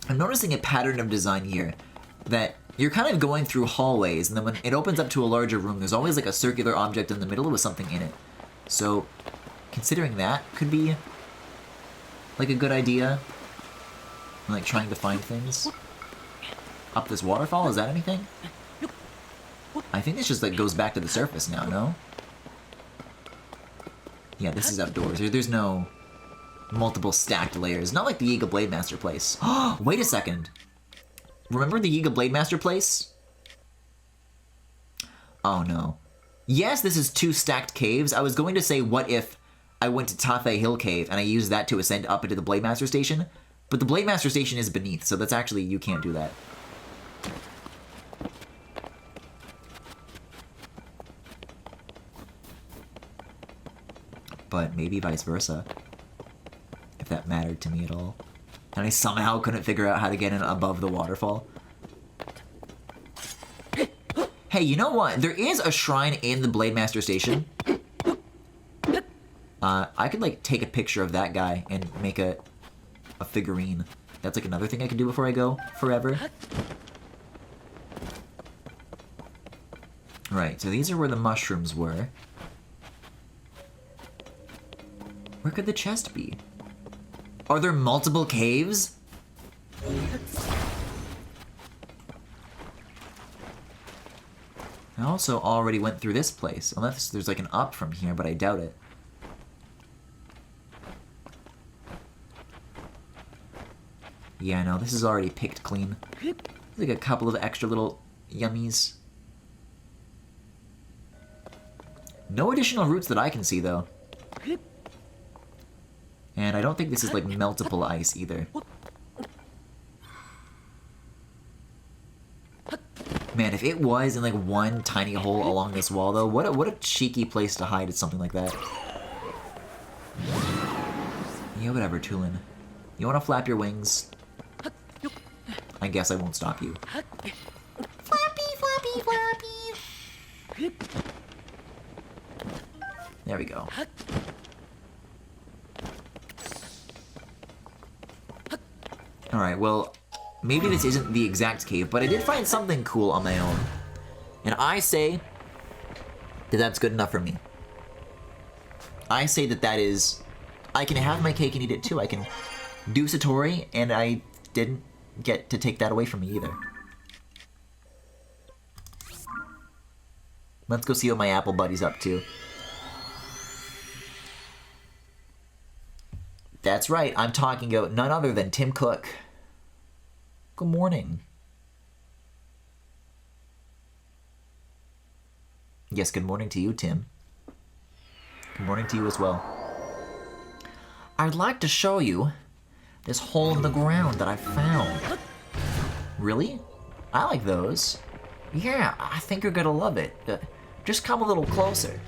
I'm noticing a pattern of design here, that you're kind of going through hallways, and then when it opens up to a larger room, there's always like a circular object in the middle with something in it. So, considering that could be like a good idea, like trying to find things. Up this waterfall, is that anything? I think this just like goes back to the surface now, no? Yeah, this is outdoors. There's no multiple stacked layers. Not like the Yiga Blade Master place. Wait a second. Remember the Yiga Blade Master place? Oh no. Yes, this is 2 stacked caves. I was going to say, what if I went to Tafe Hill Cave and I used that to ascend up into the Blade Master Station? But the Blade Master Station is beneath, so that's actually, you can't do that. But maybe vice versa. If that mattered to me at all. And I somehow couldn't figure out how to get in above the waterfall. Hey, you know what? There is a shrine in the Blade Master Station. I could, like, take a picture of that guy and make a figurine. That's, like, another thing I can do before I go forever. Right, so these are where the mushrooms were. Where could the chest be? Are there multiple caves? I also already went through this place, unless there's like an up from here, but I doubt it. Yeah, no, this is already picked clean. There's like a couple of extra little yummies. No additional roots that I can see, though. And I don't think this is like meltable ice either. Man, if it was in like one tiny hole along this wall though, what a cheeky place to hide at something like that. Yeah, whatever, Tulin. You wanna flap your wings? I guess I won't stop you. Flappy, flappy, flappy! There we go. Alright, well, maybe this isn't the exact cave, but I did find something cool on my own. And I say that that's good enough for me. I say that that is... I can have my cake and eat it too. I can do Satori, and I didn't get to take that away from me either. Let's go see what my apple buddy's up to. That's right, I'm talking about none other than Tim Cook. Good morning. Yes, good morning to you, Tim. Good morning to you as well. I'd like to show you this hole in the ground that I found. Really? I like those. Yeah, I think you're gonna love it. Just come a little closer.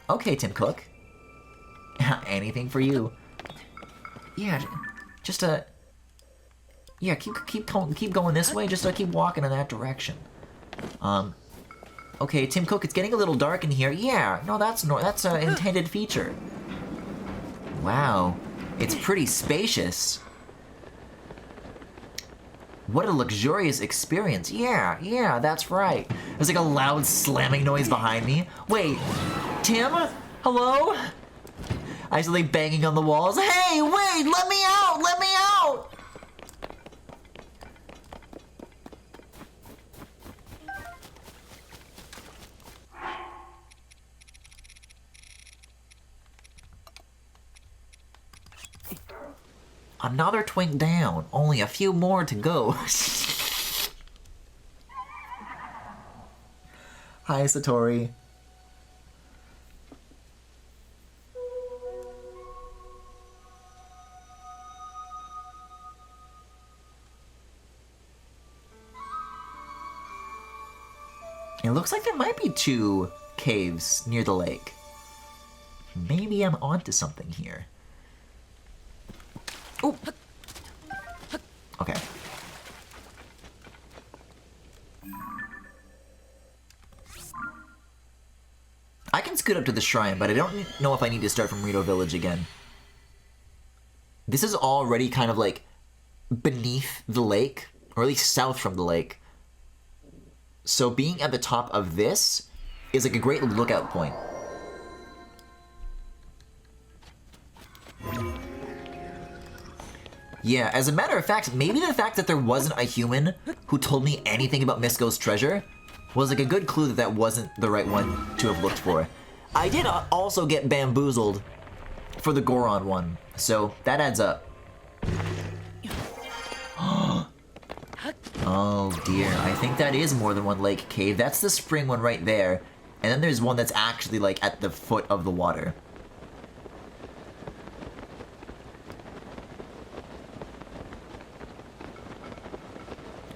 Okay, Tim Cook. Anything for you. Yeah, just yeah, keep going this way. Just keep walking in that direction. Okay, Tim Cook, it's getting a little dark in here. Yeah, no, that's an intended feature. Wow, it's pretty spacious. What a luxurious experience. Yeah, that's right. There's like a loud slamming noise behind me. Wait, Tim? Hello? I was like banging on the walls. Hey, wait, let me out! Let me out! Another twink down. Only a few more to go. Hi, Satori. It looks like there might be 2 caves near the lake. Maybe I'm onto something here. Oh! Okay. I can scoot up to the shrine, but I don't know if I need to start from Rito Village again. This is already kind of like beneath the lake, or at least south from the lake. So being at the top of this is like a great lookout point. Yeah, as a matter of fact, maybe the fact that there wasn't a human who told me anything about Misko's treasure was like a good clue that that wasn't the right one to have looked for. I did also get bamboozled for the Goron one, so that adds up. Oh dear, I think that is more than one lake cave. That's the spring one right there, and then there's one that's actually like at the foot of the water.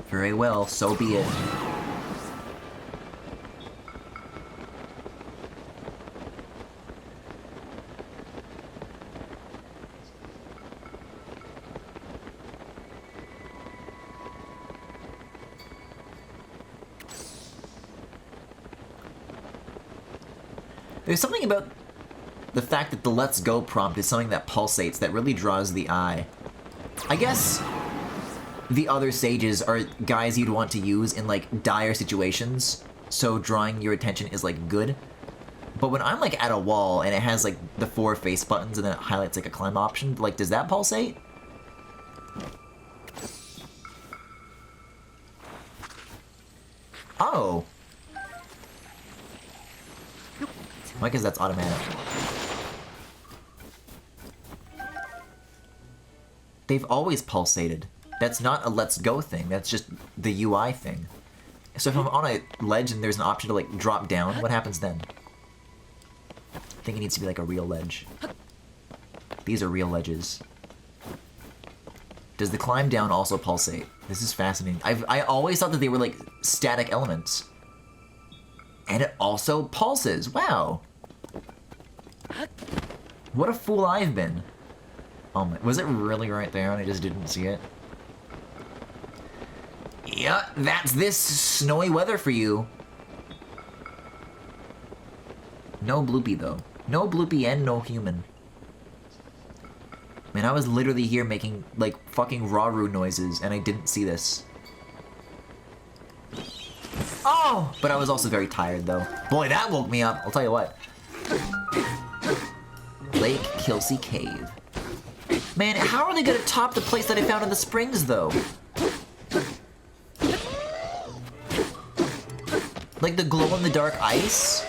Very well, so be it. There's something about the fact that the Let's Go prompt is something that pulsates that really draws the eye. I guess the other sages are guys you'd want to use in like dire situations, so drawing your attention is like good. But when I'm like at a wall and it has like the 4 face buttons and then it highlights like a climb option, like does that pulsate? Oh. Why? Because that's automatic. They've always pulsated. That's not a Let's Go thing, that's just the UI thing. So if I'm on a ledge and there's an option to like drop down, what happens then? I think it needs to be like a real ledge. These are real ledges. Does the climb down also pulsate? This is fascinating. I always thought that they were like static elements. And it also pulses, wow. What a fool I've been. Oh my, was it really right there and I just didn't see it? Yeah, that's this snowy weather for you. No bloopy though. No bloopy and no human. Man, I was literally here making like fucking Raru noises and I didn't see this. Oh! But I was also very tired though. Boy, that woke me up, I'll tell you what. Lake Kilsey Cave. Man, how are they gonna top the place that I found in the springs though? Like the glow-in-the-dark ice?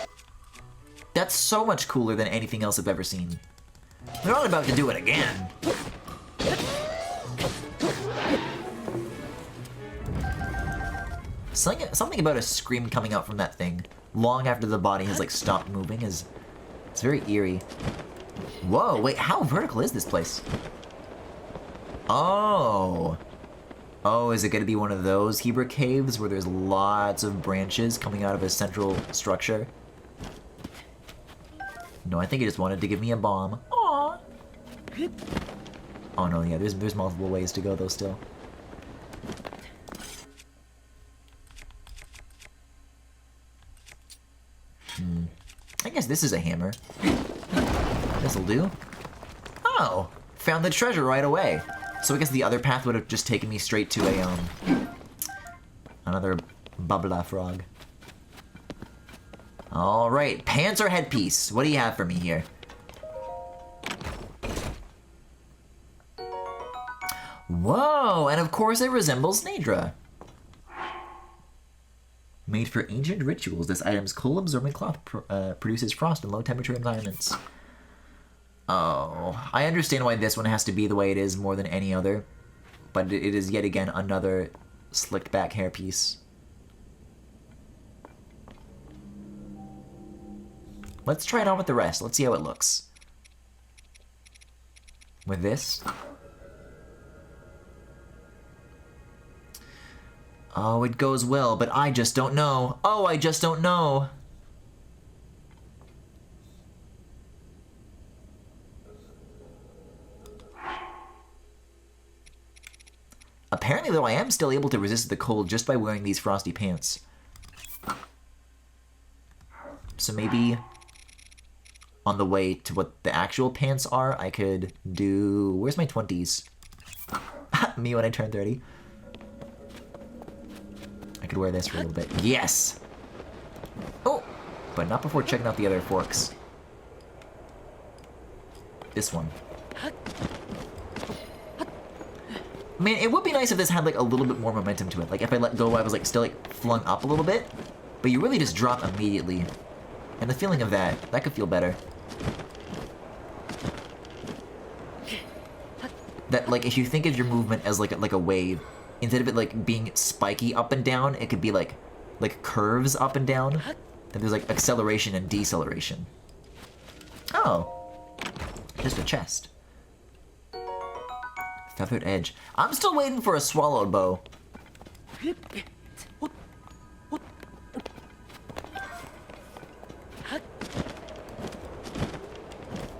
That's so much cooler than anything else I've ever seen. They're not about to do it again. Something about a scream coming out from that thing long after the body has like stopped moving is... it's very eerie. Whoa, wait, how vertical is this place? Oh. Oh, is it going to be one of those Hebra caves where there's lots of branches coming out of a central structure? No, I think he just wanted to give me a bomb. Aww. Oh no, yeah, there's multiple ways to go though still. I guess this is a hammer. This'll do. Oh, found the treasure right away. So I guess the other path would have just taken me straight to a, another Bubbla frog. Alright, pants or headpiece? What do you have for me here? Whoa, and of course it resembles Nadra. Made for ancient rituals, this item's coal-absorbing cloth produces frost in low-temperature environments. Oh, I understand why this one has to be the way it is more than any other, but it is yet again another slicked-back hairpiece. Let's try it on with the rest. Let's see how it looks. With this. Oh, it goes well, but I just don't know. Oh, I just don't know. Apparently, though, I am still able to resist the cold just by wearing these frosty pants. So maybe on the way to what the actual pants are, I could do... Where's my 20s? Me when I turn 30. I could wear this for a little bit. Yes! Oh! But not before checking out the other forks. This one. Man, it would be nice if this had, like, a little bit more momentum to it. Like, if I let go, I was, like, still, like, flung up a little bit. But you really just drop immediately. And the feeling of that could feel better. That, like, if you think of your movement as, like a wave, instead of it, like, being spiky up and down, it could be, like curves up and down. Then there's, like, acceleration and deceleration. Oh. Just a chest. Feathered edge. I'm still waiting for a swallowed bow.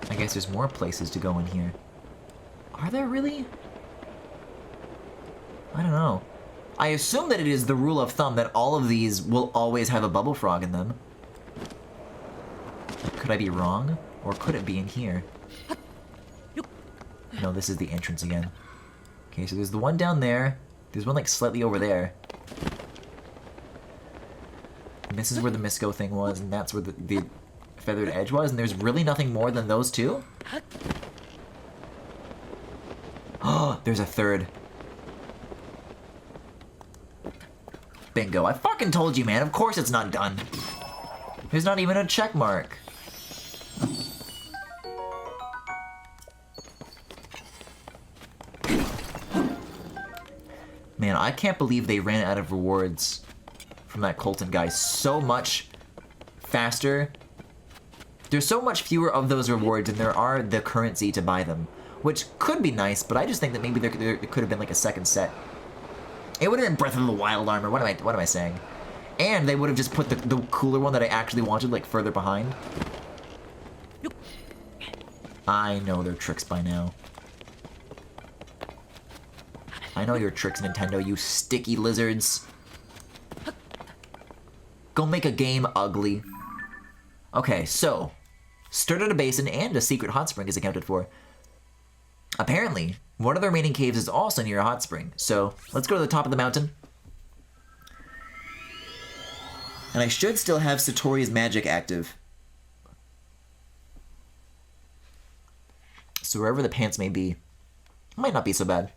I guess there's more places to go in here. Are there really? I don't know. I assume that it is the rule of thumb that all of these will always have a bubble frog in them. Could I be wrong? Or could it be in here? No, this is the entrance again. Okay, so there's the one down there. There's one, like, slightly over there. And this is where the Misco thing was, and that's where the feathered edge was, and there's really nothing more than those two? Oh, there's a third. Bingo. I fucking told you, man. Of course it's not done. There's not even a check mark. Man, I can't believe they ran out of rewards from that Colton guy so much faster. There's so much fewer of those rewards than there are the currency to buy them, which could be nice, but I just think that maybe there could have been like a second set. It would have been Breath of the Wild armor. What am I saying? And they would have just put the cooler one that I actually wanted like further behind. I know their tricks by now. I know your tricks, Nintendo, you sticky lizards. Go make a game ugly. Okay, so stirred at a basin and a secret hot spring is accounted for. Apparently, one of the remaining caves is also near a hot spring, so let's go to the top of the mountain. And I should still have Satori's magic active. So wherever the pants may be, it might not be so bad.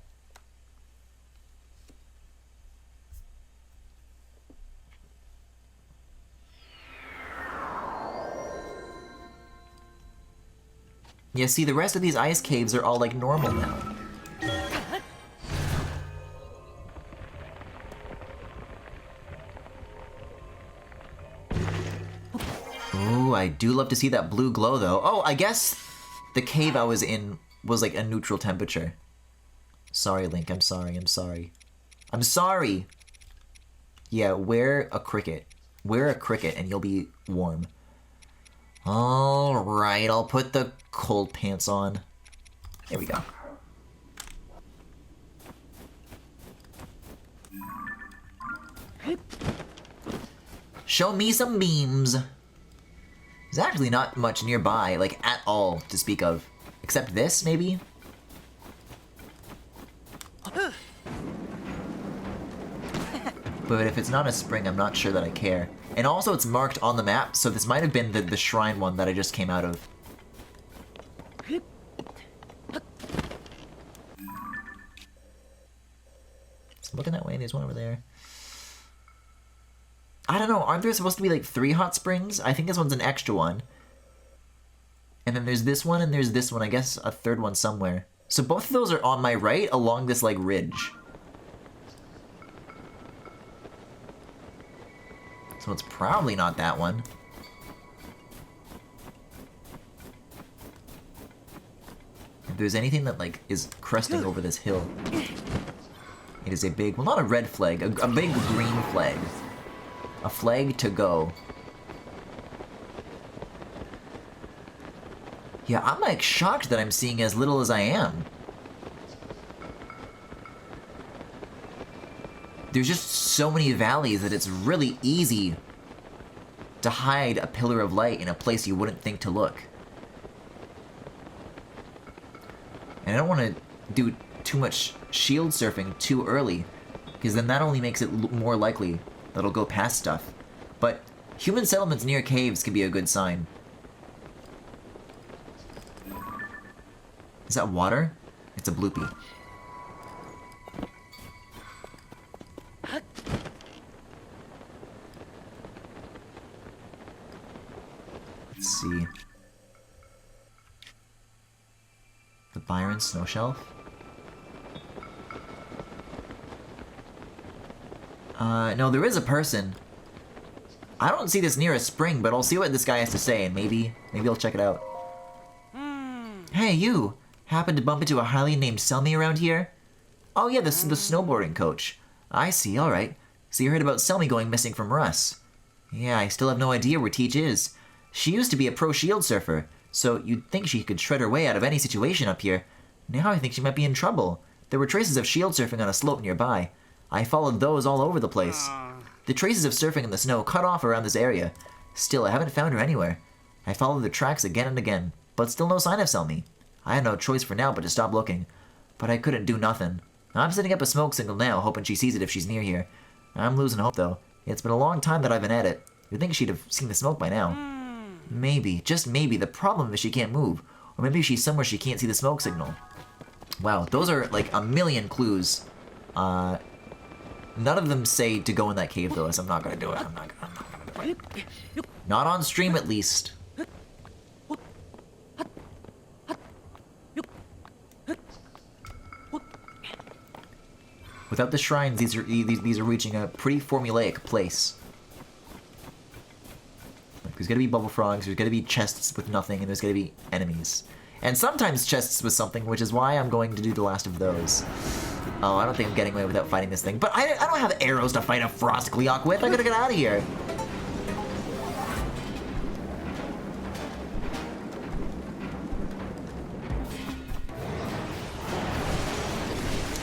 Yeah, see, the rest of these ice caves are all, like, normal now. Ooh, I do love to see that blue glow, though. Oh, I guess the cave I was in was, like, a neutral temperature. Sorry, Link, I'm sorry. I'm sorry. Yeah, wear a cricket. Wear a cricket and you'll be warm. Alright, I'll put the cold pants on. There we go. Show me some beams. There's actually not much nearby, like, at all to speak of. Except this, maybe? But if it's not a spring, I'm not sure that I care. And also, it's marked on the map, so this might have been the shrine one that I just came out of. Just looking that way, there's one over there. I don't know, aren't there supposed to be like 3 hot springs? I think this one's an extra one. And then there's this one and there's this one, I guess a third one somewhere. So both of those are on my right along this like ridge. So it's probably not that one. If there's anything that like is cresting over this hill, it is a big, well, not a red flag, a big green flag. A flag to go. Yeah, I'm like shocked that I'm seeing as little as I am. There's just so many valleys that it's really easy to hide a pillar of light in a place you wouldn't think to look. And I don't want to do too much shield surfing too early, because then that only makes it more likely that it'll go past stuff. But human settlements near caves can be a good sign. Is that water? It's a bloopy. Let's see. The Byron Snow Shelf? No, there is a person. I don't see this near a spring, but I'll see what this guy has to say, and maybe I'll check it out. Hey, you! Happen to bump into a Hylian named Selmy around here? Oh yeah, the snowboarding coach. I see, alright. So you heard about Selmy going missing from Russ. Yeah, I still have no idea where Teach is. She used to be a pro shield surfer, so you'd think she could shred her way out of any situation up here. Now I think she might be in trouble. There were traces of shield surfing on a slope nearby. I followed those all over the place. The traces of surfing in the snow cut off around this area. Still, I haven't found her anywhere. I followed the tracks again and again, but still no sign of Selmy. I had no choice for now but to stop looking. But I couldn't do nothing. I'm setting up a smoke signal now, hoping she sees it if she's near here. I'm losing hope, though. It's been a long time that I've been at it. You'd think she'd have seen the smoke by now. Maybe, just maybe, the problem is she can't move. Or maybe she's somewhere she can't see the smoke signal. Wow, those are like a million clues. None of them say to go in that cave, though, so I'm not gonna do it. I'm not gonna do it. Not on stream, at least. Without the shrines, these are reaching a pretty formulaic place. Like, there's gonna be bubble frogs, there's gonna be chests with nothing, and there's gonna be enemies. And sometimes chests with something, which is why I'm going to do the last of those. Oh, I don't think I'm getting away without fighting this thing. But I don't have arrows to fight a Frost Gleeok with. I gotta get out of here.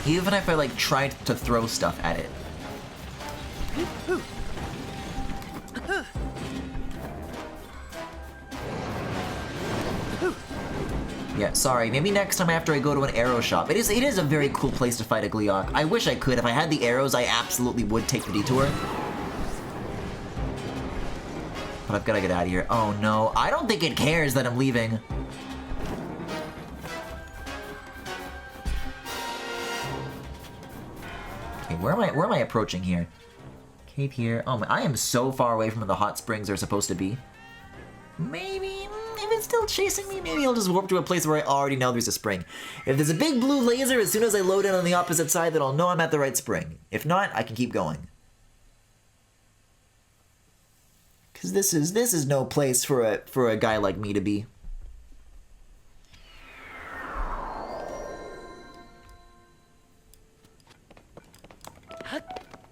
Even if I, like, tried to throw stuff at it. Yeah, sorry. Maybe next time after I go to an arrow shop. It is a very cool place to fight a Gleeok. I wish I could. If I had the arrows, I absolutely would take the detour. But I've got to get out of here. Oh, no. I don't think it cares that I'm leaving. Okay, where am I approaching here? Cave here. Oh, I am so far away from where the hot springs are supposed to be. Maybe, if it's still chasing me, maybe I'll just warp to a place where I already know there's a spring. If there's a big blue laser, as soon as I load in on the opposite side, then I'll know I'm at the right spring. If not, I can keep going. Because this is no place for a guy like me to be.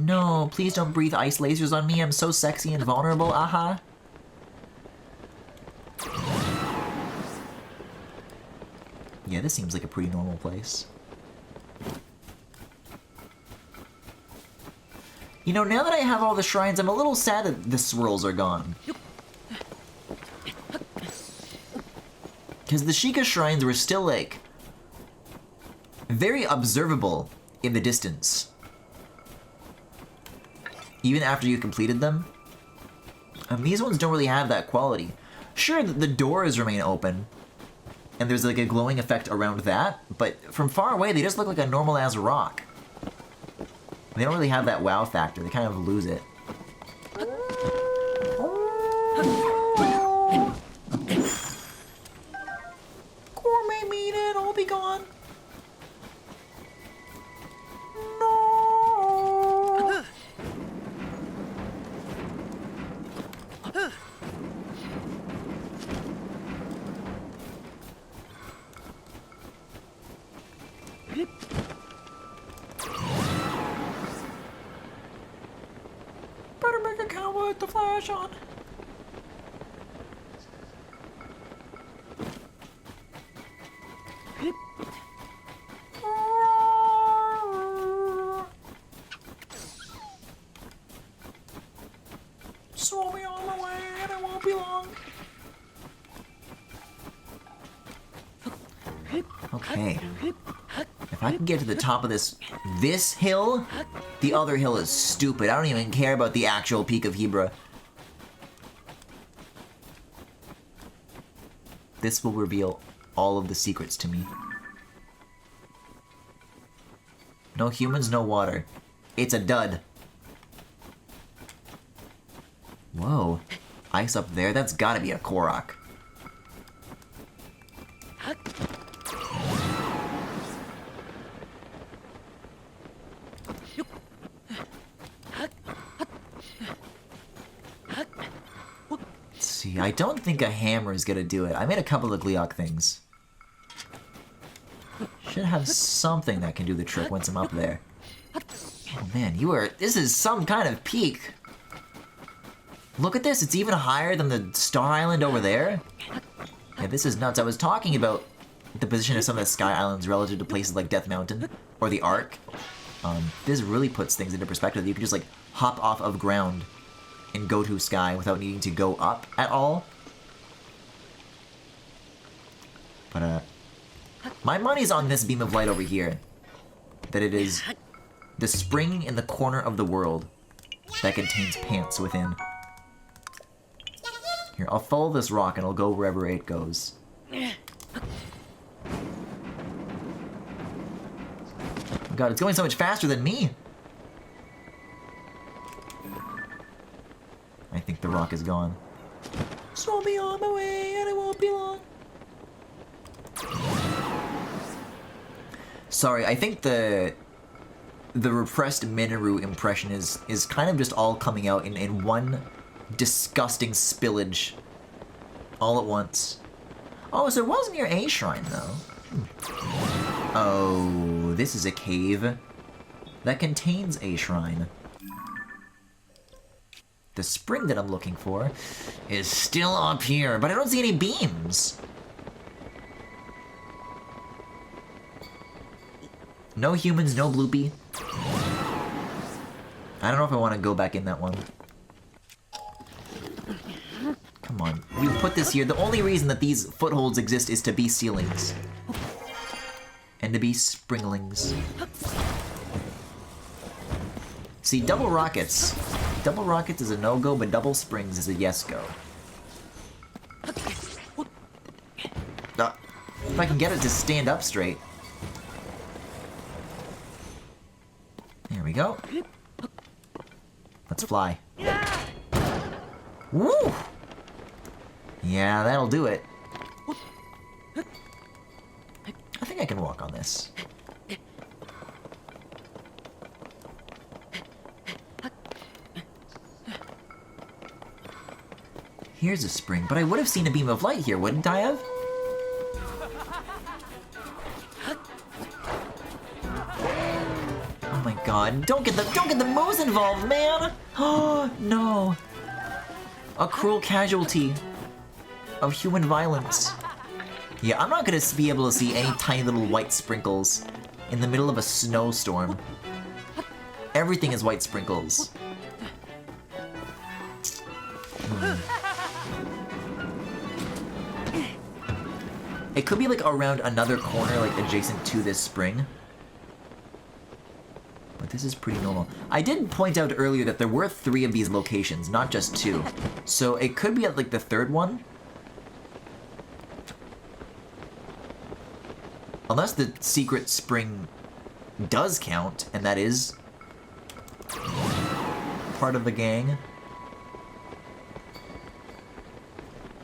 no, please don't breathe ice lasers on me. I'm so sexy and vulnerable, aha. Yeah, this seems like a pretty normal place. You know, now that I have all the shrines, I'm a little sad that the swirls are gone. Because the Sheikah shrines were still, like, very observable in the distance. Even after you completed them. These ones don't really have that quality. Sure, the doors remain open, and there's like a glowing effect around that, but from far away they just look like a normal-ass rock. They don't really have that wow factor, they kind of lose it. Gourmet meat, it'll be gone. No. Better make a cowboy with the flash on. Slow me all the way and it won't be long. Okay. If I can get to the top of this hill, the other hill is stupid. I don't even care about the actual Peak of Hebra. This will reveal all of the secrets to me. No humans, no water. It's a dud. Whoa. Ice up there? That's gotta be a Korok. Let's see, I don't think a hammer is gonna do it. I made a couple of Gleeok things. Should have something that can do the trick once I'm up there. Oh man, this is some kind of peak. Look at this, it's even higher than the Star Island over there. Yeah, this is nuts. I was talking about the position of some of the Sky Islands relative to places like Death Mountain or the Ark. This really puts things into perspective. You can just like hop off of ground and go to sky without needing to go up at all. But my money's on this beam of light over here. That it is the spring in the corner of the world that contains pants within. Here, I'll follow this rock and I'll go wherever it goes. Oh God, it's going so much faster than me! I think the rock is gone. So I'll be on my way and it won't be long. Sorry, I think the repressed Minoru impression is kind of just all coming out in one disgusting spillage all at once. Oh, so it was near a shrine, though. Oh, this is a cave that contains a shrine. The spring that I'm looking for is still up here, but I don't see any beams. No humans, no bloopy. I don't know if I want to go back in that one. Come on, we put this here. The only reason that these footholds exist is to be ceilings. And to be springlings. See, double rockets. Double rockets is a no-go, but double springs is a yes-go. If I can get it to stand up straight. There we go. Let's fly. Woo! Yeah, that'll do it. I think I can walk on this. Here's a spring, but I would have seen a beam of light here, wouldn't I have? Oh my God, don't get the moves involved, man! Oh, no. A cruel casualty of human violence. Yeah, I'm not gonna be able to see any tiny little white sprinkles in the middle of a snowstorm. Everything is white sprinkles. It could be like around another corner, like adjacent to this spring. But this is pretty normal. I did point out earlier that there were 3 of these locations, not just 2. So it could be at like the 3rd one. Unless the secret spring does count, and that is part of the gang.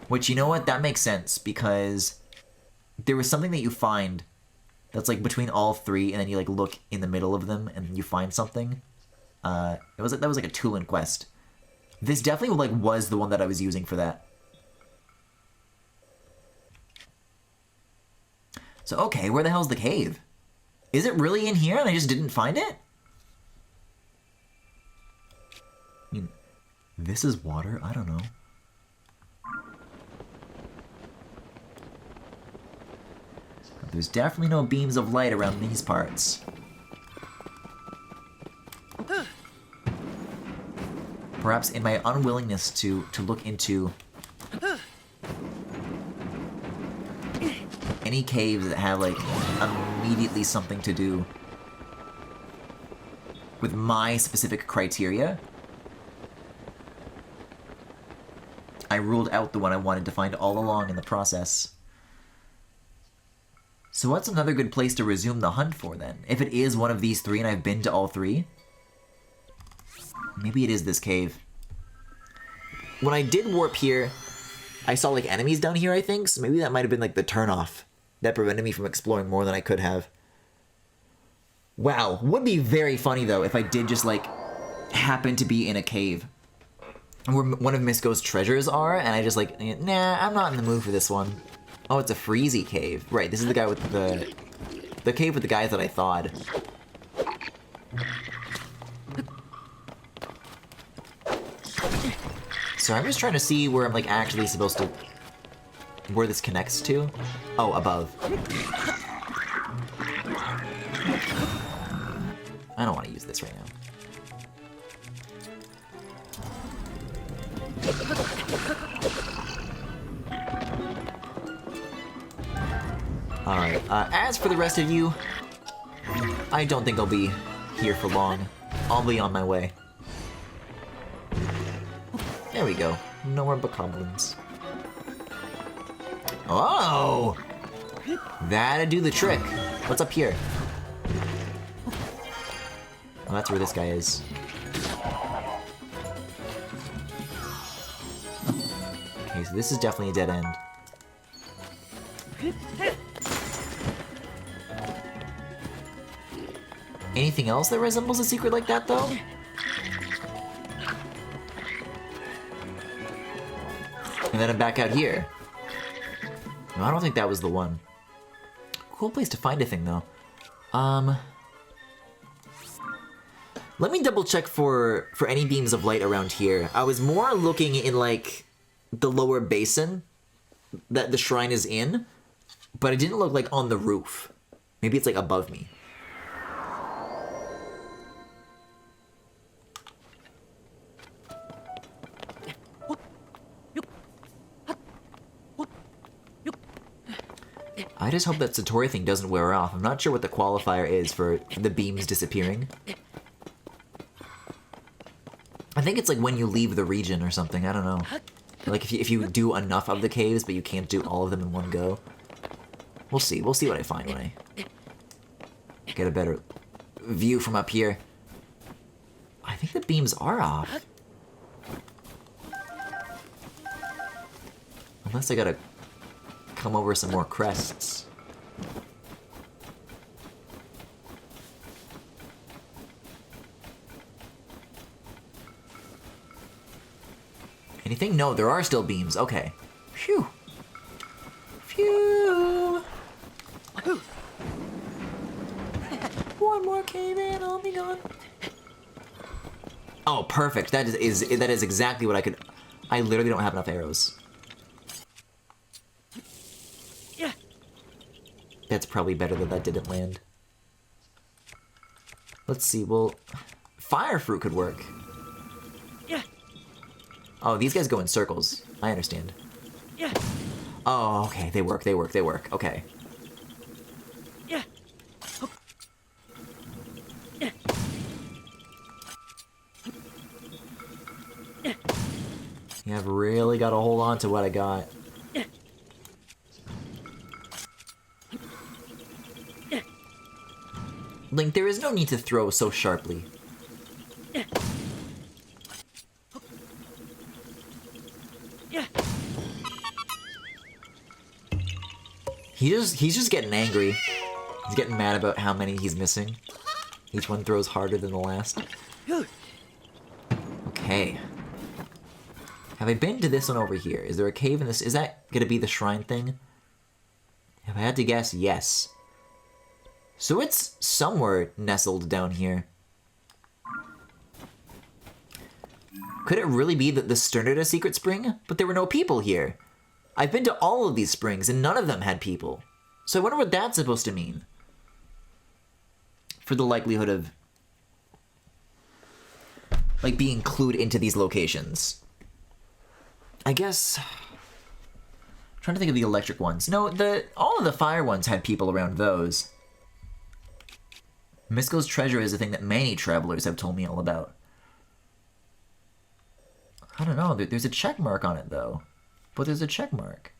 Which, you know what? That makes sense, because there was something that you find that's like between all 3, and then you like look in the middle of them, and you find something. That was like a Tulin quest. This definitely like was the one that I was using for that. So, okay, where the hell's the cave? Is it really in here and I just didn't find it? I mean, this is water? I don't know. There's definitely no beams of light around these parts. Perhaps in my unwillingness to look into any caves that have like immediately something to do with my specific criteria, I ruled out the one I wanted to find all along in the process. So what's another good place to resume the hunt for then? If it is one of these 3 and I've been to all 3? Maybe it is this cave. When I did warp here, I saw like enemies down here, I think, so maybe that might have been like the turnoff that prevented me from exploring more than I could have. Wow, would be very funny though if I did just like happen to be in a cave where one of Misko's treasures are, and I just like, nah, I'm not in the mood for this one. Oh, it's a Freezy cave. Right, this is the guy with the cave with the guys that I thawed. So I'm just trying to see where I'm like actually supposed to, where this connects to. Oh, above. I don't want to use this right now. Alright, as for the rest of you, I don't think I'll be here for long. I'll be on my way. There we go. Nowhere but goblins. Oh! That'd do the trick. What's up here? Oh, that's where this guy is. Okay, so this is definitely a dead end. Anything else that resembles a secret like that, though? And then I'm back out here. No, I don't think that was the one. Cool place to find a thing, though. Let me double check for any beams of light around here. I was more looking in, like, the lower basin that the shrine is in, but it didn't look like on the roof. Maybe it's, like, above me. I just hope that Satori thing doesn't wear off. I'm not sure what the qualifier is for the beams disappearing. I think it's like when you leave the region or something, I don't know. Like if you do enough of the caves, but you can't do all of them in one go. We'll see what I find when I get a better view from up here. I think the beams are off. Unless I gotta come over some more crests. Anything? No, there are still beams. Okay. Phew. Phew. One more cave and I'll be gone. Oh, perfect. That is exactly what I could... I literally don't have enough arrows. Yeah. That's probably better that that didn't land. Let's see, well... Fire fruit could work. Yeah. Oh, these guys go in circles. I understand. Yeah. Oh, okay. They work, they work, they work. Okay. Yeah. Yeah. Yeah. Yeah, I've really got to hold on to what I got. Yeah. Yeah. Link, there is no need to throw so sharply. Yeah. Yeah. He's just getting angry. He's getting mad about how many he's missing. Each one throws harder than the last. Okay. Have I been to this one over here? Is there a cave in this? Is that gonna be the shrine thing? If I had to guess, yes. So it's somewhere nestled down here. Could it really be that the Sternita secret spring? But there were no people here. I've been to all of these springs and none of them had people. So I wonder what that's supposed to mean. For the likelihood of like being clued into these locations. I guess I'm trying to think of the electric ones. No, all of the fire ones had people around those. Misko's treasure is a thing that many travelers have told me all about. I don't know, there's a check mark on it though. But there's a check mark.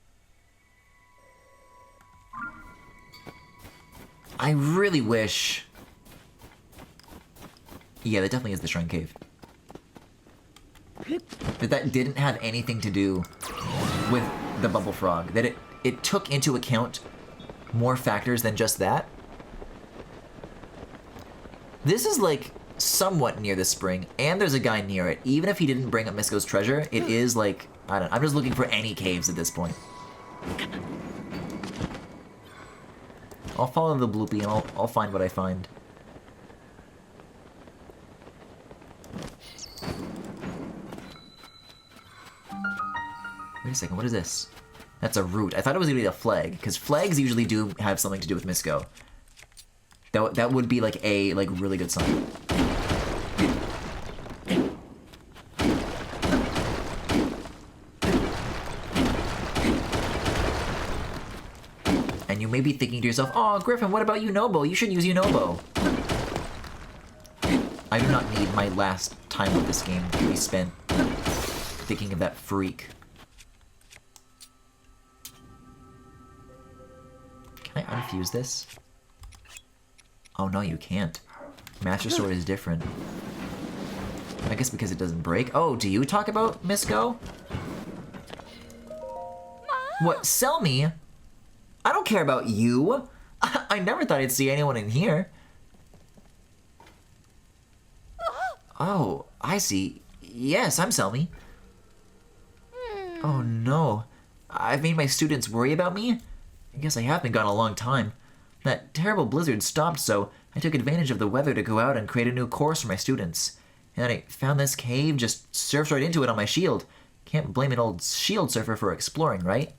I really wish... Yeah, that definitely is the Shrine Cave. That didn't have anything to do with the Bubble Frog. That it took into account more factors than just that. This is like somewhat near the spring, and there's a guy near it. Even if he didn't bring up Misko's treasure, it is like, I don't know, I'm just looking for any caves at this point. I'll follow the bloopy and I'll find what I find. Wait a second, what is this? That's a root. I thought it was gonna be a flag, because flags usually do have something to do with Misko. That would be like a really good sign. And you may be thinking to yourself, "Oh, Griffin, what about Unobo? You should use Unobo." I do not need my last time with this game to be spent thinking of that freak. Can I unfuse this? Oh no, you can't. Master Sword is different. I guess because it doesn't break. Oh, do you talk about Misko? What? Sell me? I don't care about you. I never thought I'd see anyone in here. Oh, I see. Yes, I'm Selmy. Oh no. I've made my students worry about me? I guess I have been gone a long time. That terrible blizzard stopped, so I took advantage of the weather to go out and create a new course for my students. And I found this cave, just surfed right into it on my shield. Can't blame an old shield surfer for exploring, right?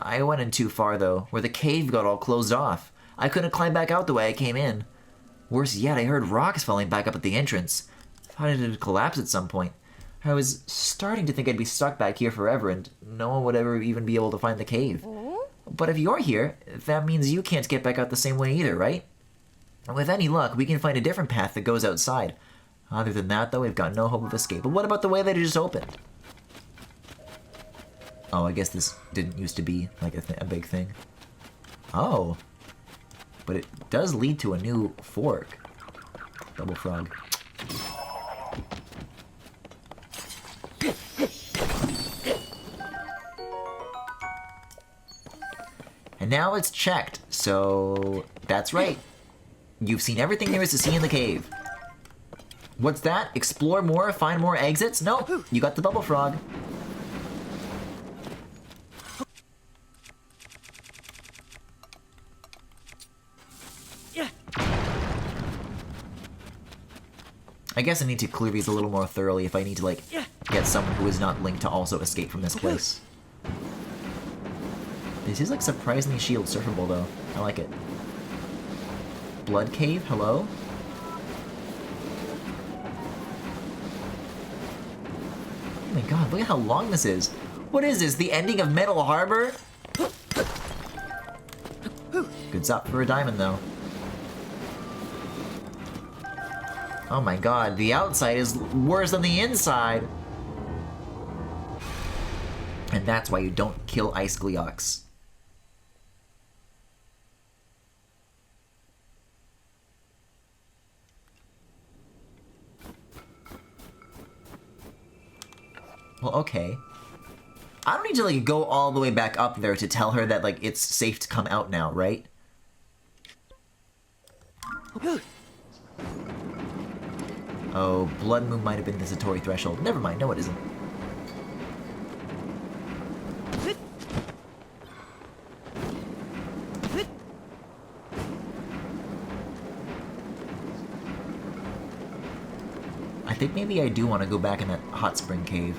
I went in too far, though, where the cave got all closed off. I couldn't climb back out the way I came in. Worse yet, I heard rocks falling back up at the entrance. Thought it had collapsed at some point. I was starting to think I'd be stuck back here forever and no one would ever even be able to find the cave. But if you're here, that means you can't get back out the same way either, right? With any luck, we can find a different path that goes outside. Other than that, though, we've got no hope of escape. But what about the way that it just opened? Oh, I guess this didn't used to be like a big thing. Oh. But it does lead to a new fork. Double frog. And now it's checked, so that's right. You've seen everything there is to see in the cave. What's that? Explore more, find more exits? No, you got the bubble frog. I guess I need to clear these a little more thoroughly if I need to, like, get someone who is not linked to also escape from this place. This is, like, surprisingly shield surfable, though. I like it. Blood Cave? Hello? Oh my god, look at how long this is. What is this, the ending of Metal Harbor? Good stop for a diamond, though. Oh my god, the outside is worse than the inside! And that's why you don't kill Ice Gleox. Well, okay. I don't need to, like, go all the way back up there to tell her that, like, it's safe to come out now, right? Oh, Blood Moon might have been the Satori threshold. Never mind, no it isn't. I think maybe I do want to go back in that hot spring cave.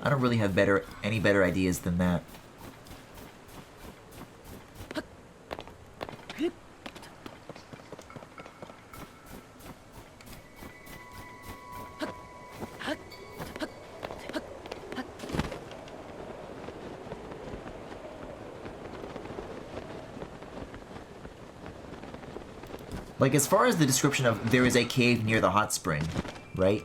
I don't really have any better ideas than that. Like, as far as the description of there is a cave near the hot spring, right?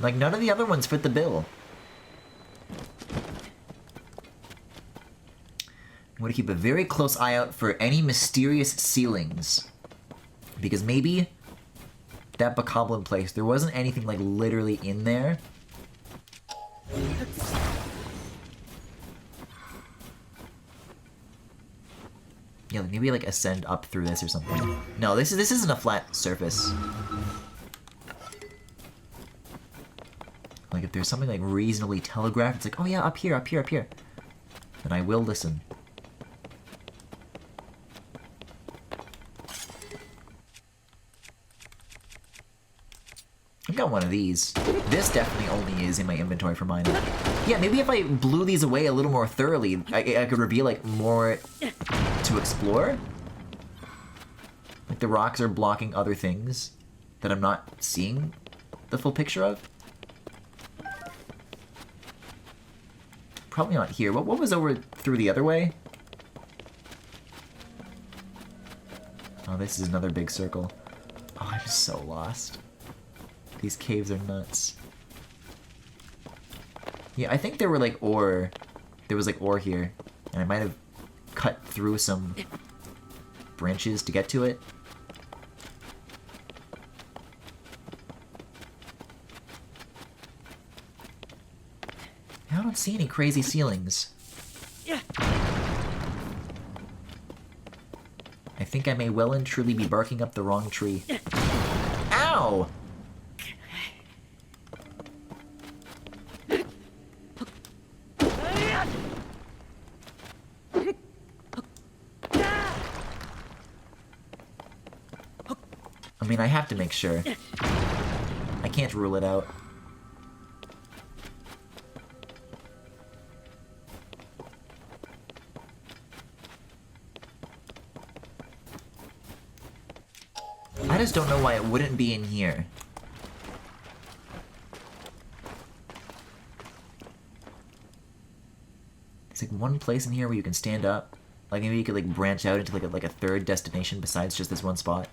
Like, none of the other ones fit the bill. I'm going to keep a very close eye out for any mysterious ceilings. Because maybe that Bokoblin place, there wasn't anything, like, literally in there. Yeah, maybe, like, ascend up through this or something. No, this isn't a flat surface. Like, if there's something, like, reasonably telegraphed, it's like, oh yeah, up here, up here, up here. Then I will listen. I've got one of these. This definitely only is in my inventory for mining. Yeah, maybe if I blew these away a little more thoroughly, I could reveal, like, more to explore. Like, the rocks are blocking other things that I'm not seeing the full picture of. Probably not here. What was over through the other way? Oh, this is another big circle. Oh, I'm so lost. These caves are nuts. Yeah, I think there were, like, ore. There was, like, ore here. And I might have cut through some branches to get to it. I don't see any crazy ceilings. I think I may well and truly be barking up the wrong tree. Ow! I mean, I have to make sure. I can't rule it out. I just don't know why it wouldn't be in here. It's like one place in here where you can stand up. Like maybe you could like branch out into like a third destination besides just this one spot.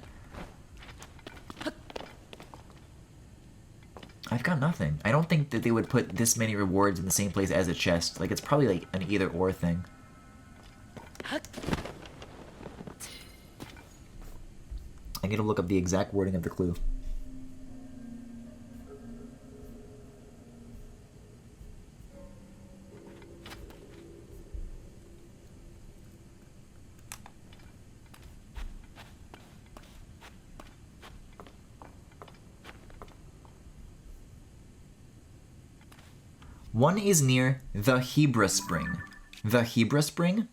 I've got nothing. I don't think that they would put this many rewards in the same place as a chest. Like it's probably like an either or thing. I need to look up the exact wording of the clue. One is near the Hebra Spring. The Hebra Spring?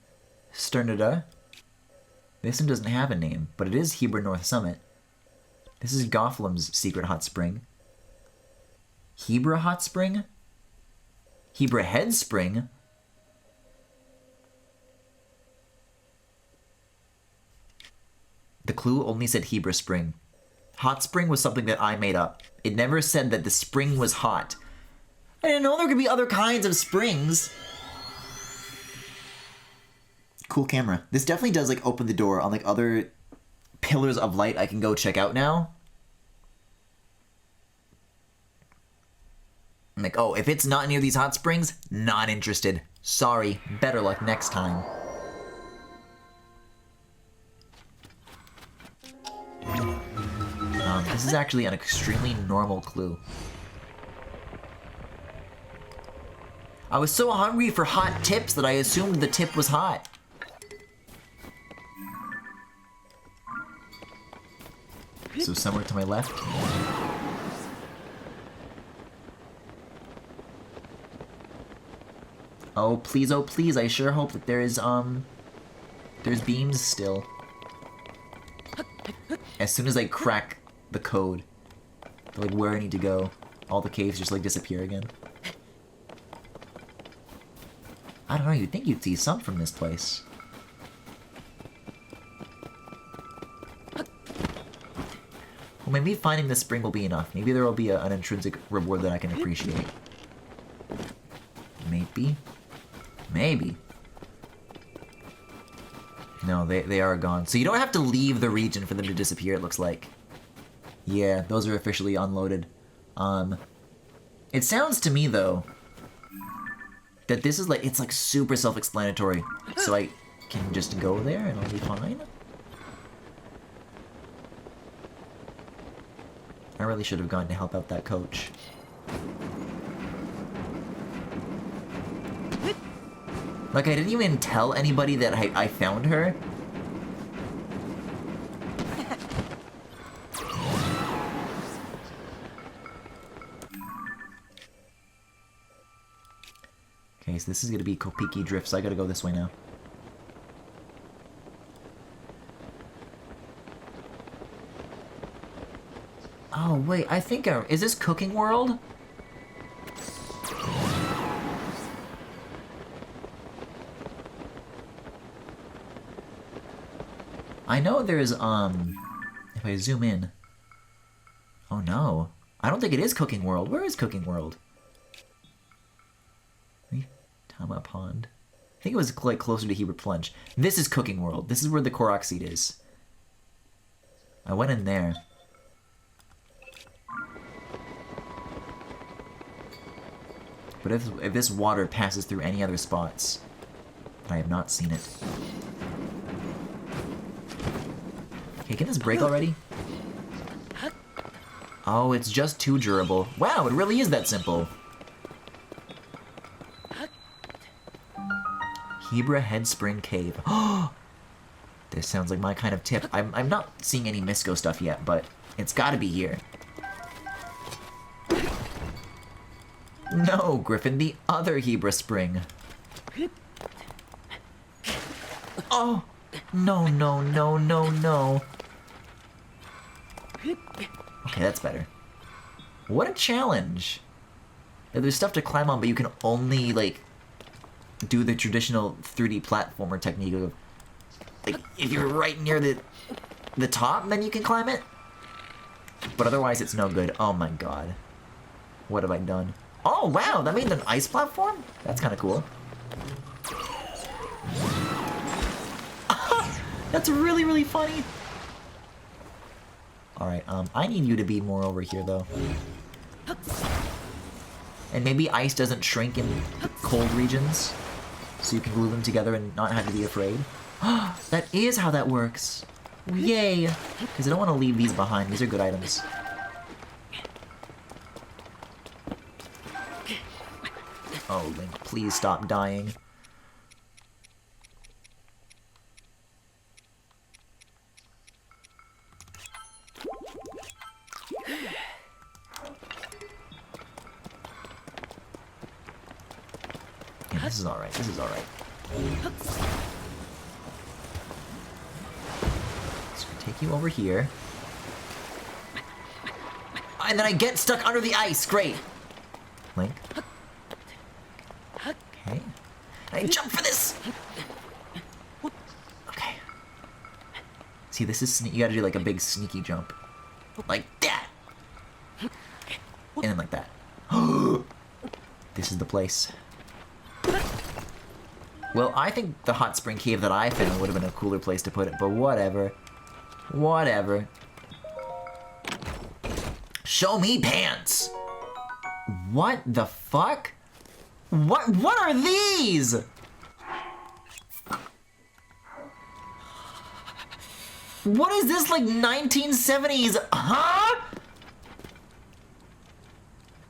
Sternada? This one doesn't have a name, but it is Hebra North Summit. This is Gotham's secret hot spring. Hebra Hot Spring? Hebra Head Spring? The clue only said Hebra Spring. Hot Spring was something that I made up. It never said that the spring was hot. I didn't know there could be other kinds of springs. Cool camera. This definitely does like open the door on like other pillars of light I can go check out now. I'm like, oh, if it's not near these hot springs, not interested. Sorry, better luck next time. This is actually an extremely normal clue. I was so hungry for hot tips that I assumed the tip was hot. So somewhere to my left. Oh please, I sure hope that there's beams still. As soon as I crack the code, like where I need to go, all the caves just like disappear again. I don't know, you'd think you'd see some from this place. Well, maybe finding the spring will be enough. Maybe there will be an intrinsic reward that I can appreciate. Maybe. Maybe. No, they are gone. So you don't have to leave the region for them to disappear, it looks like. Yeah, those are officially unloaded. It sounds to me, though, that this is like, it's like super self-explanatory. So I can just go there and I'll be fine. I really should have gone to help out that coach. Like, I didn't even tell anybody that I found her. Okay, so this is gonna be Kopiki Drift, so I gotta go this way now. Oh, wait, I think is this Cooking World? I know there's, if I zoom in. Oh no. I don't think it is Cooking World. Where is Cooking World? Tama Pond. I think it was like closer to Hebra Plunge. This is Cooking World. This is where the Korok Seed is. I went in there. But if this water passes through any other spots, I have not seen it. Okay, can this break already? Oh, it's just too durable. Wow, it really is that simple. Hebra Head Spring Cave. Oh, this sounds like my kind of tip. I'm not seeing any Misco stuff yet, but it's gotta be here. No, Griffin, the other Hebra Spring. Oh, no, no, no, no, no. Okay, that's better. What a challenge. There's stuff to climb on, but you can only, like, do the traditional 3D platformer technique of, like, if you're right near the top, then you can climb it. But otherwise, it's no good. Oh my god. What have I done? Oh, wow, that made an ice platform? That's kind of cool. That's really, really funny. Alright, I need you to be more over here, though. And maybe ice doesn't shrink in cold regions, so you can glue them together and not have to be afraid. That is how that works. Yay! Because I don't want to leave these behind. These are good items. Oh, Link, please stop dying. Yeah, this is alright. This is alright. you over here. And then I get stuck under the ice. Great. Link. Okay. I jump for this. Okay. See, this is you gotta do like a big sneaky jump. Like that. And then like that. This is the place. Well, I think the hot spring cave that I found would have been a cooler place to put it, but whatever. Whatever. Show me pants! What the fuck? What are these? What is this, like 1970s, huh?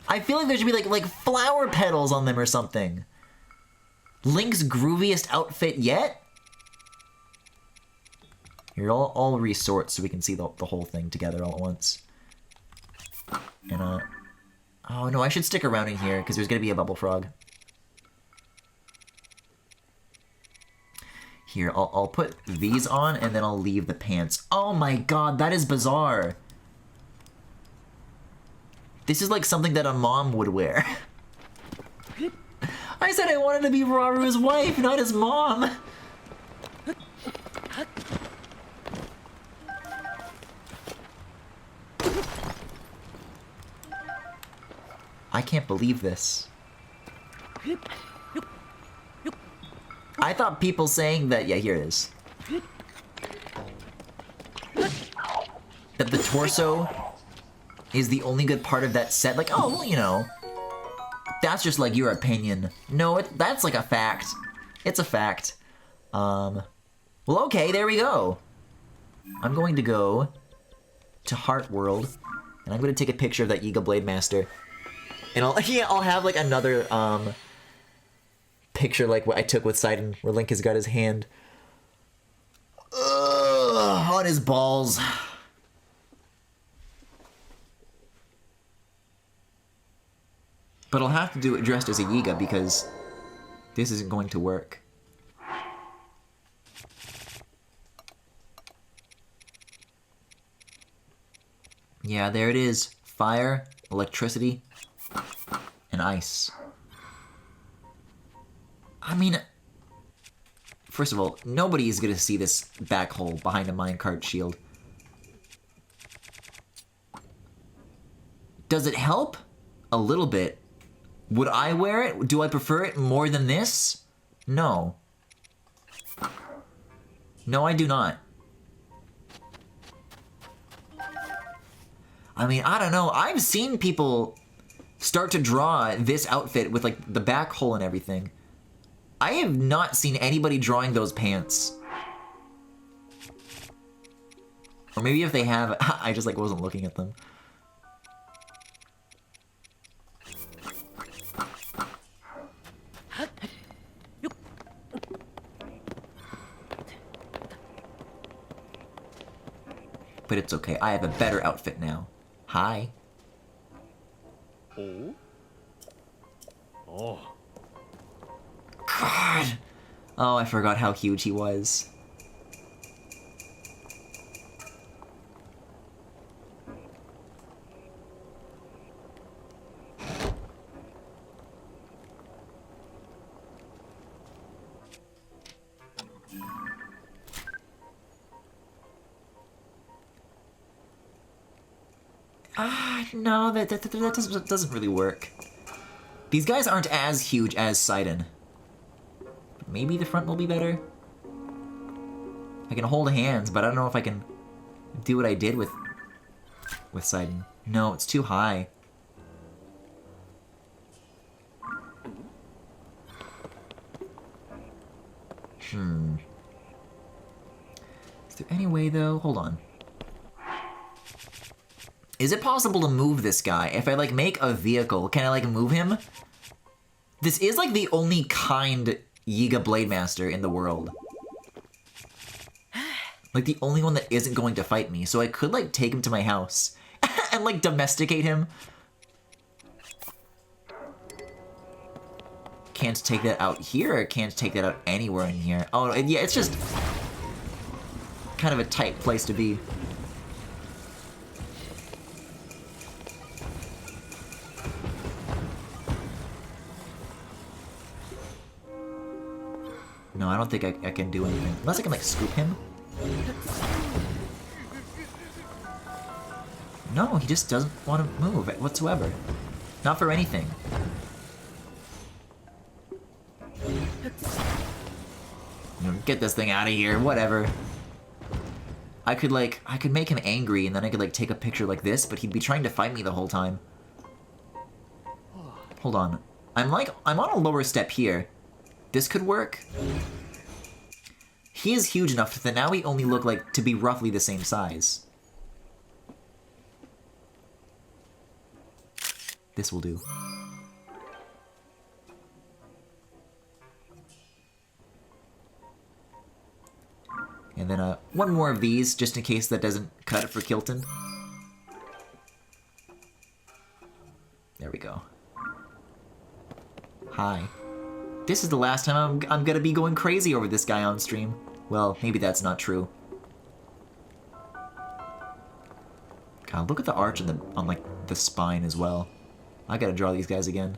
I feel like there should be like flower petals on them or something. Link's grooviest outfit yet? Here, I'll resort so we can see the whole thing together all at once. And oh no, I should stick around in here because there's gonna be a bubble frog. Here, I'll put these on and then I'll leave the pants. Oh my god, that is bizarre. This is like something that a mom would wear. I said I wanted to be Raru's wife, not his mom. I can't believe this. I thought people saying that, yeah, here it is. That the torso is the only good part of that set. Like, oh, well, you know, that's just like your opinion. No, that's like a fact. It's a fact. Well, okay, there we go. I'm going to go to Heart World, and I'm going to take a picture of that Yiga Blade Master. And I'll have like another picture like what I took with Sidon, where Link has got his hand on his balls. But I'll have to do it dressed as a Yiga because this isn't going to work. Yeah, there it is. Fire, electricity, and ice. I mean, first of all, nobody is going to see this back hole behind a minecart shield. Does it help? A little bit. Would I wear it? Do I prefer it more than this? No. No, I do not. I mean, I don't know. I've seen people start to draw this outfit with like the back hole and everything. I have not seen anybody drawing those pants. Or maybe if they have, I just like wasn't looking at them. But it's okay, I have a better outfit now. Hi. Oh. Oh. God. Oh, I forgot how huge he was. No, that doesn't really work. These guys aren't as huge as Sidon. Maybe the front will be better? I can hold hands, but I don't know if I can do what I did with Sidon. No, it's too high. Is there any way, though? Hold on. Is it possible to move this guy? If I, like, make a vehicle, can I, like, move him? This is, like, the only kind Yiga Blade Master in the world. Like, the only one that isn't going to fight me. So I could, like, take him to my house and, like, domesticate him. Can't take that out here, or can't take that out anywhere in here. Oh, yeah, it's just kind of a tight place to be. No, I don't think I can do anything. Unless I can, like, scoop him. No, he just doesn't want to move whatsoever. Not for anything. Get this thing out of here, whatever. I could make him angry and then I could like take a picture like this, but he'd be trying to fight me the whole time. Hold on. I'm on a lower step here. This could work. He is huge enough that now we only look like to be roughly the same size. This will do. And then one more of these, just in case that doesn't cut it for Kilton. There we go. Hi. This is the last time I'm gonna be going crazy over this guy on stream. Well, maybe that's not true. God, look at the arch on like the spine as well. I gotta draw these guys again.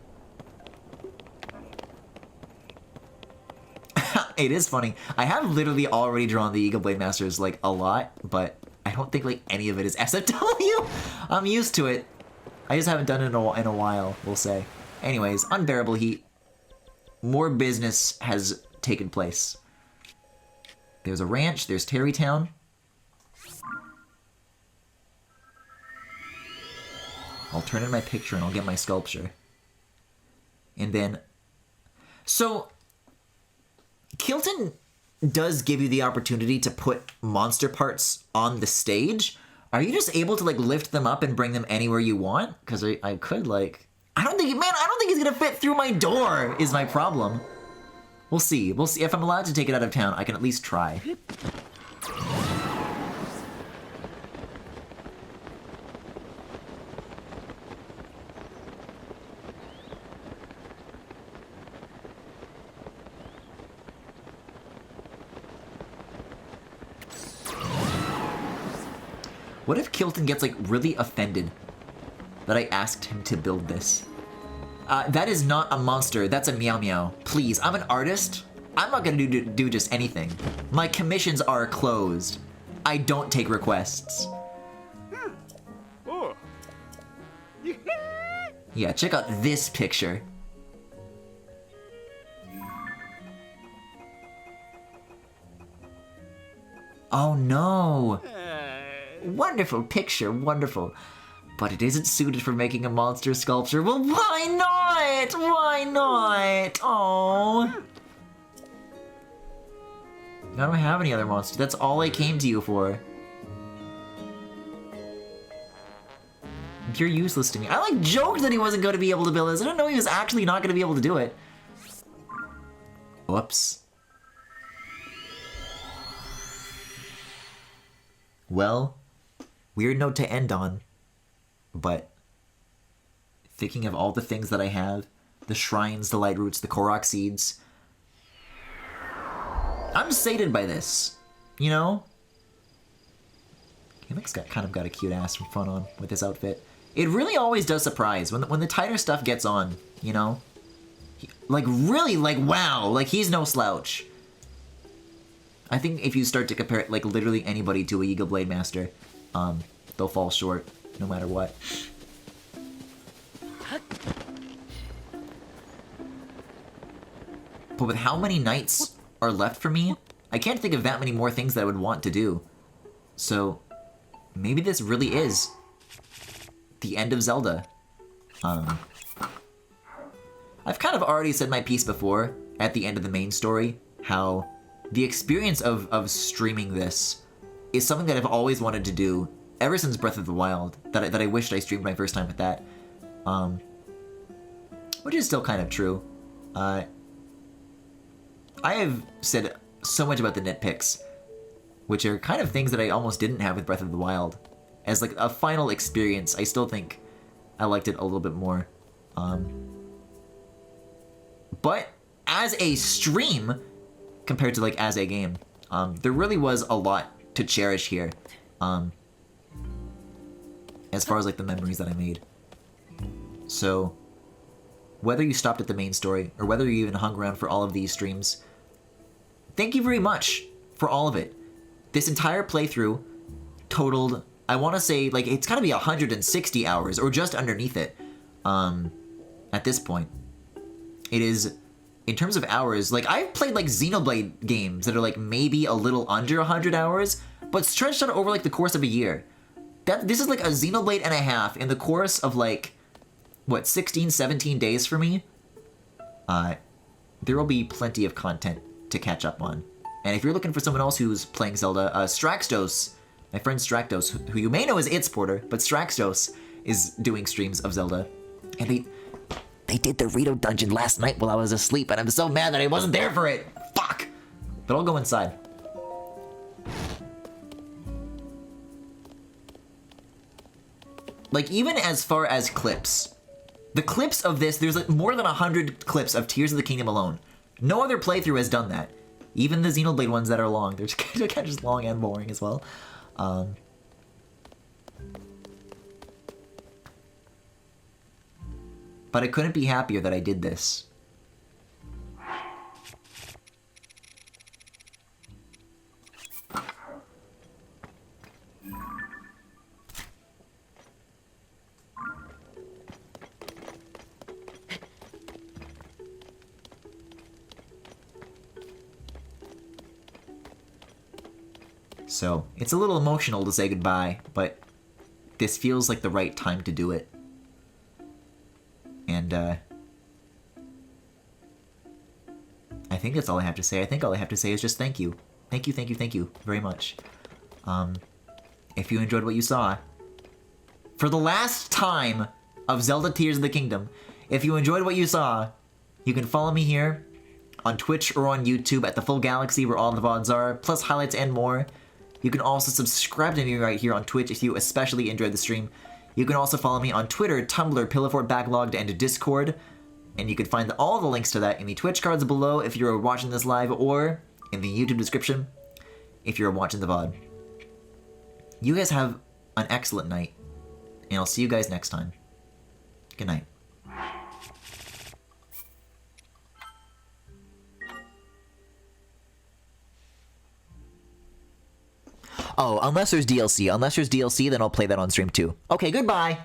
It is funny. I have literally already drawn the Eagle Blade Masters like a lot, but I don't think like any of it is SFW. I'm used to it. I just haven't done it in a while, we'll say. Anyways, Unbearable Heat. More business has taken place. There's a ranch, there's Terrytown. I'll turn in my picture and I'll get my sculpture. And then... So... Kilton does give you the opportunity to put monster parts on the stage. Are you just able to like lift them up and bring them anywhere you want? Because I could like... I don't think he's gonna fit through my door is my problem. We'll see. We'll see. If I'm allowed to take it out of town, I can at least try. What if Kilton gets, like, really offended that I asked him to build this? That is not a monster. That's a Meow Meow. Please, I'm an artist. I'm not gonna do just anything. My commissions are closed. I don't take requests. Oh. Yeah, check out this picture. Oh no! Wonderful picture, wonderful. But it isn't suited for making a monster sculpture. Well, why not? Why not? Oh. I don't have any other monsters. That's all I came to you for. You're useless to me. I like joked that he wasn't going to be able to build this. I didn't know he was actually not going to be able to do it. Whoops. Well, weird note to end on, but thinking of all the things that I have, the shrines, the light roots, the Korok seeds, I'm sated by this, you know? He kind of got a cute ass from fun on with this outfit. It really always does surprise when the tighter stuff gets on, you know? Like, really, like, wow, like, he's no slouch. I think if you start to compare, like, literally anybody to a Eagle Blade Master, they'll fall short, no matter what. But with how many nights are left for me, I can't think of that many more things that I would want to do. So, maybe this really is the end of Zelda. I've kind of already said my piece before, at the end of the main story, how the experience of streaming this is something that I've always wanted to do ever since Breath of the Wild, that I wished I streamed my first time with that. Which is still kind of true. I have said so much about the nitpicks, which are kind of things that I almost didn't have with Breath of the Wild. As like a final experience, I still think I liked it a little bit more. But as a stream, compared to like as a game, there really was a lot to cherish here. As far as like the memories that I made. So, whether you stopped at the main story, or whether you even hung around for all of these streams, thank you very much for all of it. This entire playthrough totaled, I want to say, like, it's gotta be 160 hours, or just underneath it, at this point. It is, in terms of hours, like, I've played, like, Xenoblade games that are, like, maybe a little under 100 hours, but stretched out over, like, the course of a year. This is, like, a Xenoblade and a half in the course of, like, what, 16, 17 days for me? There will be plenty of content to catch up on. And if you're looking for someone else who's playing Zelda, Straxtos, my friend Straxtos, who you may know as Itsporter, but Straxtos is doing streams of Zelda. And they did the Rito dungeon last night while I was asleep, and I'm so mad that I wasn't there for it! Fuck! But I'll go inside. Like, even as far as clips, the clips of this, there's like more than 100 clips of Tears of the Kingdom alone. No other playthrough has done that. Even the Xenoblade ones that are long, they're kind of just long and boring as well. But I couldn't be happier that I did this. So, it's a little emotional to say goodbye, but this feels like the right time to do it. And, I think that's all I have to say. I think all I have to say is just thank you. Thank you, thank you, thank you very much. If you enjoyed what you saw, for the last time of Zelda Tears of the Kingdom, if you enjoyed what you saw, you can follow me here on Twitch or on YouTube at The Full Galaxy, where all the VODs are, plus highlights and more. You can also subscribe to me right here on Twitch if you especially enjoyed the stream. You can also follow me on Twitter, Tumblr, Pillowfort Backlogged, and Discord. And you can find all the links to that in the Twitch cards below if you're watching this live, or in the YouTube description if you're watching the VOD. You guys have an excellent night, and I'll see you guys next time. Good night. Oh, unless there's DLC. Unless there's DLC, then I'll play that on stream too. Okay, goodbye!